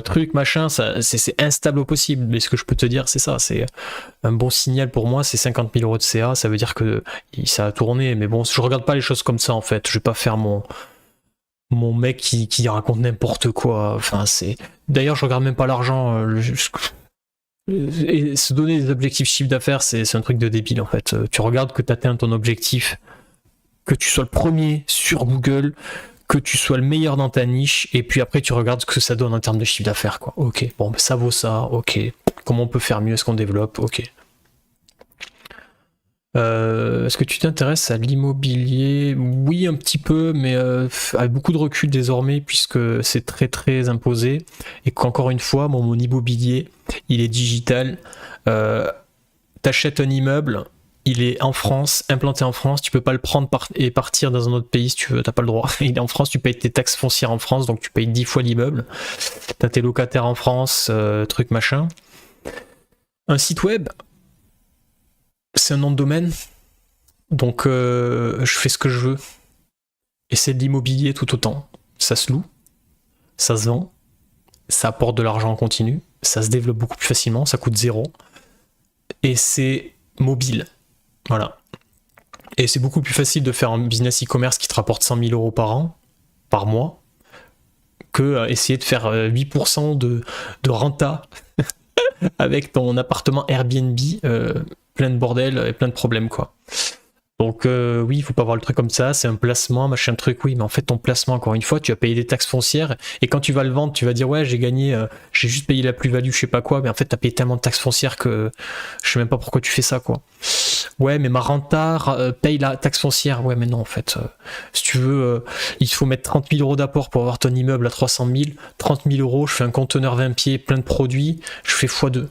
Truc, machin, c'est instable au possible, mais ce que je peux te dire, c'est ça, c'est un bon signal pour moi, c'est 50 000 € de CA, ça veut dire que ça a tourné, mais bon, je regarde pas les choses comme ça en fait, je vais pas faire mon mec qui raconte n'importe quoi, enfin c'est... D'ailleurs, je regarde même pas l'argent, et se donner des objectifs chiffre d'affaires, c'est un truc de débile en fait. Tu regardes que tu atteins ton objectif, que tu sois le premier sur Google, que tu sois le meilleur dans ta niche, et puis après tu regardes ce que ça donne en termes de chiffre d'affaires, quoi. Ok, bon, ben ça vaut ça, ok. Comment on peut faire mieux, est-ce qu'on développe, ok. Est-ce que tu t'intéresses à l'immobilier? Oui, un petit peu, mais avec beaucoup de recul désormais, puisque c'est très très imposé, et qu'encore une fois, mon immobilier, il est digital. T'achètes un immeuble, il est en France, implanté en France, tu peux pas le prendre et partir dans un autre pays si tu veux, t'as pas le droit. Il est en France, tu payes tes taxes foncières en France, donc tu payes 10 fois l'immeuble. T'as tes locataires en France, truc machin. Un site web, c'est un nom de domaine. Donc je fais ce que je veux. Et c'est de l'immobilier tout autant. Ça se loue, ça se vend, ça apporte de l'argent en continu, ça se développe beaucoup plus facilement, ça coûte zéro. Et c'est mobile. Voilà. Et c'est beaucoup plus facile de faire un business e-commerce qui te rapporte 100 000 euros par an, par mois, que essayer de faire 8% de renta avec ton appartement Airbnb plein de bordel et plein de problèmes, quoi. Donc oui, il faut pas voir le truc comme ça, c'est un placement, machin truc, oui, mais en fait ton placement, encore une fois, tu vas payer des taxes foncières, et quand tu vas le vendre, tu vas dire ouais, j'ai gagné, j'ai juste payé la plus-value, je sais pas quoi, mais en fait t'as payé tellement de taxes foncières que je sais même pas pourquoi tu fais ça, quoi. Ouais, mais ma renta paye la taxe foncière, ouais, mais non, en fait, si tu veux, il faut mettre 30 000 euros d'apport pour avoir ton immeuble à 300 000, 30 000 euros, je fais un conteneur 20 pieds, plein de produits, je fais x2.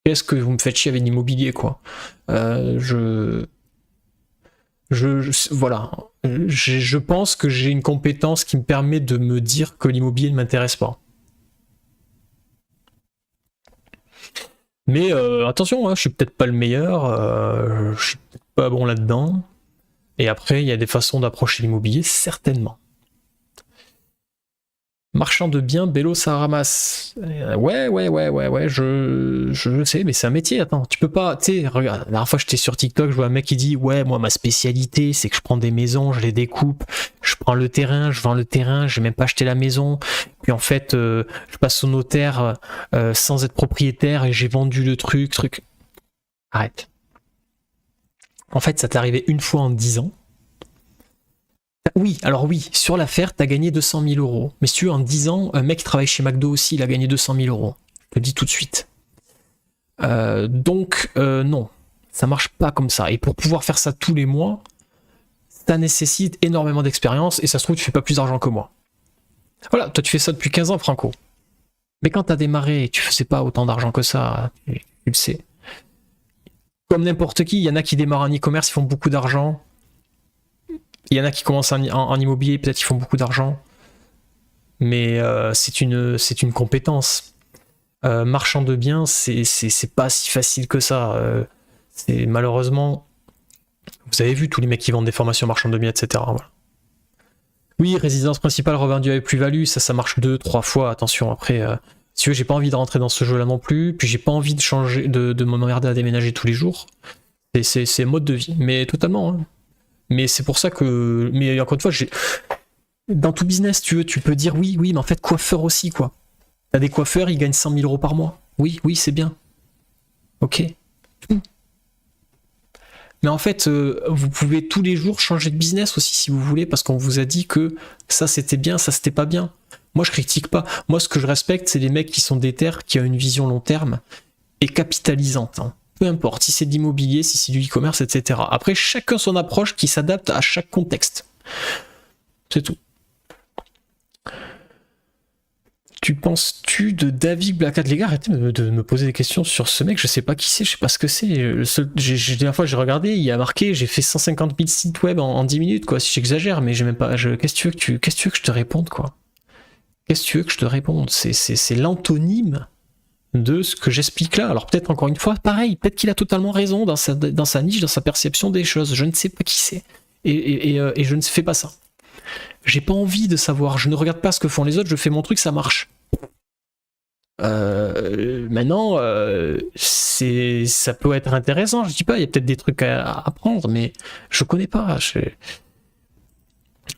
Qu'est-ce que vous me faites chier avec l'immobilier, quoi. Voilà, je pense que j'ai une compétence qui me permet de me dire que l'immobilier ne m'intéresse pas. Mais attention, hein, je suis peut-être pas le meilleur, je suis peut-être pas bon là-dedans. Et après, il y a des façons d'approcher l'immobilier, certainement. Marchand de biens, Bello, ça ramasse. Ouais, je sais, mais c'est un métier, attends, tu peux pas, tu sais, regarde, la dernière fois j'étais sur TikTok, je vois un mec qui dit, ouais, moi ma spécialité, c'est que je prends des maisons, je les découpe, je prends le terrain, je vends le terrain, j'ai même pas acheté la maison, puis en fait, je passe au notaire sans être propriétaire et j'ai vendu le truc. Arrête. En fait, ça t'est arrivé une fois en 10 ans. Oui, alors oui, sur l'affaire, t'as gagné 200 000 euros. Mais si tu veux, en 10 ans, un mec qui travaille chez McDo aussi, il a gagné 200 000 euros. Je le dis tout de suite. Donc, non, ça marche pas comme ça. Et pour pouvoir faire ça tous les mois, ça nécessite énormément d'expérience et ça se trouve, tu fais pas plus d'argent que moi. Voilà, toi tu fais ça depuis 15 ans, Franco. Mais quand t'as démarré, tu faisais pas autant d'argent que ça, tu le sais. Comme n'importe qui, il y en a qui démarrent en e-commerce, ils font beaucoup d'argent. Il y en a qui commencent en immobilier, peut-être qu'ils font beaucoup d'argent. Mais c'est une compétence. Marchand de biens, c'est pas si facile que ça. C'est malheureusement, vous avez vu tous les mecs qui vendent des formations marchand de biens, etc. Voilà. Oui, résidence principale revendue avec plus-value, ça marche 2-3 fois. Attention, après, si tu veux, j'ai pas envie de rentrer dans ce jeu-là non plus. Puis j'ai pas envie de changer, de m'emmerder à déménager tous les jours. C'est mode de vie, mais totalement. Hein. Mais c'est pour ça que. Mais encore une fois, dans tout business, tu peux dire oui, mais en fait, coiffeur aussi, quoi. T'as des coiffeurs, ils gagnent 100 000 euros par mois. Oui, c'est bien. Ok. Mais en fait, vous pouvez tous les jours changer de business aussi si vous voulez, parce qu'on vous a dit que ça c'était bien, ça c'était pas bien. Moi, je critique pas. Moi, ce que je respecte, c'est les mecs qui sont déter, qui ont une vision long terme et capitalisante. Hein. Peu importe, si c'est de l'immobilier, si c'est du e-commerce, etc. Après, chacun son approche qui s'adapte à chaque contexte. C'est tout. Tu penses-tu de David Blackhat? Les gars, arrêtez de me poser des questions sur ce mec, je sais pas qui c'est, je sais pas ce que c'est. La dernière fois j'ai regardé, il y a marqué j'ai fait 150 000 sites web en 10 minutes, quoi, si j'exagère, mais j'ai même pas. Qu'est-ce que tu veux que je te réponde, quoi? Qu'est-ce que tu veux que je te réponde? C'est l'antonyme de ce que j'explique là. Alors peut-être encore une fois, pareil, peut-être qu'il a totalement raison dans sa niche, dans sa perception des choses. Je ne sais pas qui c'est. Et je ne fais pas ça. J'ai pas envie de savoir, je ne regarde pas ce que font les autres, je fais mon truc, ça marche. Maintenant, ça peut être intéressant, je dis pas, il y a peut-être des trucs à apprendre, mais je connais pas.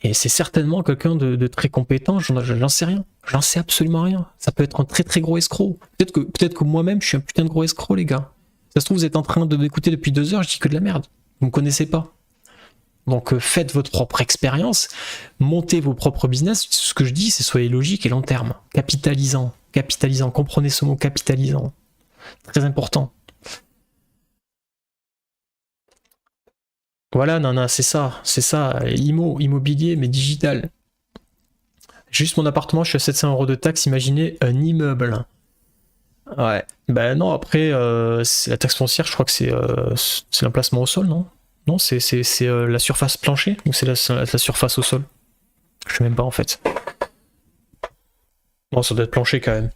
Et c'est certainement quelqu'un de très compétent, j'en sais rien. J'en sais absolument rien. Ça peut être un très très gros escroc. Peut-être que moi-même, je suis un putain de gros escroc, les gars. Ça se trouve, vous êtes en train de m'écouter depuis 2 heures, je dis que de la merde. Vous me connaissez pas. Donc faites votre propre expérience, montez vos propres business. Ce que je dis, c'est soyez logique et long terme. Capitalisant, comprenez ce mot capitalisant. Très important. Voilà, Nana, c'est ça. Immobilier, mais digital. Juste mon appartement, je suis à 700 euros de taxes, imaginez un immeuble. Ouais. Ben non, après, c'est la taxe foncière, je crois que c'est l'emplacement au sol, non? Non, c'est la surface plancher ou c'est la surface au sol? Je sais même pas en fait. Bon, ça doit être plancher quand même.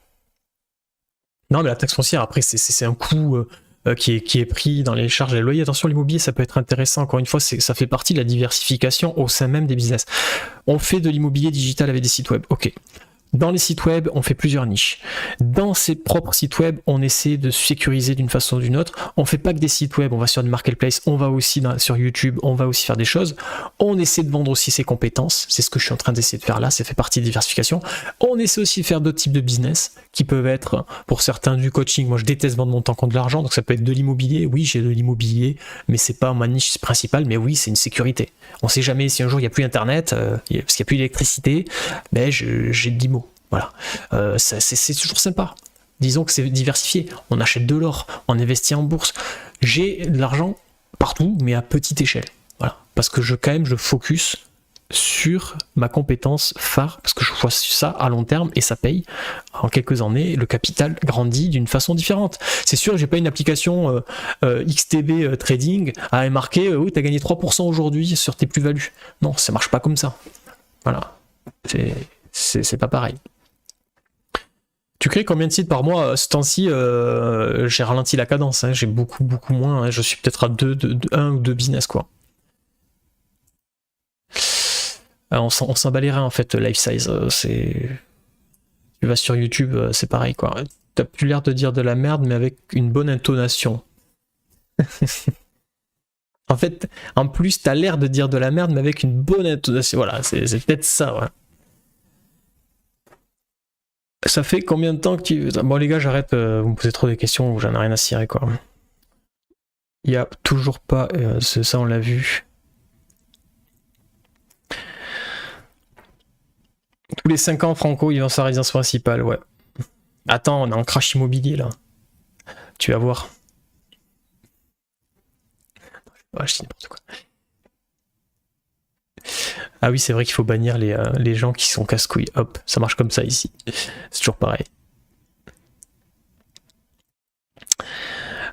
Non, mais la taxe foncière, après, c'est un coût qui est pris dans les charges et les loyers. Attention, l'immobilier, ça peut être intéressant. Encore une fois, ça fait partie de la diversification au sein même des business. On fait de l'immobilier digital avec des sites web. Ok. Dans les sites web, on fait plusieurs niches. Dans ses propres sites web, on essaie de sécuriser d'une façon ou d'une autre. On fait pas que des sites web, on va sur du marketplace, on va aussi sur YouTube, on va aussi faire des choses. On essaie de vendre aussi ses compétences. C'est ce que je suis en train d'essayer de faire là, ça fait partie de diversification. On essaie aussi de faire d'autres types de business qui peuvent être, pour certains, du coaching. Moi, je déteste vendre mon temps contre de l'argent, donc ça peut être de l'immobilier. Oui, j'ai de l'immobilier, mais c'est pas ma niche principale, mais oui, c'est une sécurité. On sait jamais si un jour il n'y a plus Internet, parce qu'il n'y a plus d'électricité, ben j'ai de l'immo. Voilà, c'est toujours sympa. Disons que c'est diversifié. On achète de l'or, on investit en bourse. J'ai de l'argent partout, mais à petite échelle. Voilà, parce que je focus sur ma compétence phare, parce que je vois ça à long terme et ça paye. En quelques années, le capital grandit d'une façon différente. C'est sûr que j'ai pas une application XTB Trading à marquer oui, tu as gagné 3% aujourd'hui sur tes plus-values. Non, ça marche pas comme ça. Voilà, c'est pas pareil. Tu crées combien de sites par mois? Ce temps-ci, j'ai ralenti la cadence, hein, j'ai beaucoup moins, hein, je suis peut-être à 1 ou 2 business, quoi. On s'en bat les reins, en fait, life size, tu vas sur YouTube, c'est pareil, quoi. T'as plus l'air de dire de la merde, mais avec une bonne intonation. En fait, en plus, t'as l'air de dire de la merde, mais avec une bonne intonation. Voilà, c'est peut-être ça, ouais. Ça fait combien de temps que tu... Bon les gars, j'arrête, vous me posez trop des questions, j'en ai rien à cirer, quoi. Il y a toujours pas... ça, on l'a vu. Tous les 5 ans, Franco, il vend sa résidence principale, ouais. Attends, on est en crash immobilier, là. Tu vas voir. Ouais, je dis n'importe quoi. Ah oui, c'est vrai qu'il faut bannir les gens qui sont casse-couilles. Hop, ça marche comme ça ici. C'est toujours pareil.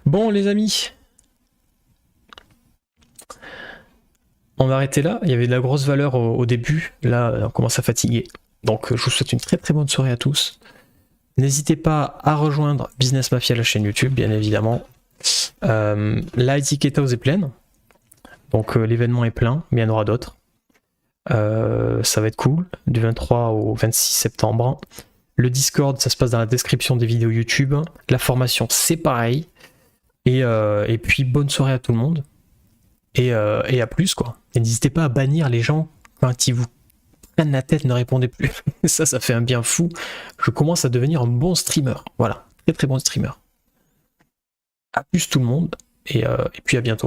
Bon, les amis. On va arrêter là. Il y avait de la grosse valeur au début. Là, on commence à fatiguer. Donc, je vous souhaite une très très bonne soirée à tous. N'hésitez pas à rejoindre Business Mafia, la chaîne YouTube, bien évidemment. La Etiquette House est pleine. Donc, l'événement est plein, mais il y en aura d'autres. Ça va être cool, du 23 au 26 septembre. Le Discord, ça se passe dans la description des vidéos YouTube. La formation, c'est pareil. Et puis, bonne soirée à tout le monde. Et à plus, quoi. Et n'hésitez pas à bannir les gens quand ils vous prennent la tête, ne répondez plus. Ça fait un bien fou. Je commence à devenir un bon streamer. Voilà, très très bon streamer. À plus tout le monde. Et puis à bientôt.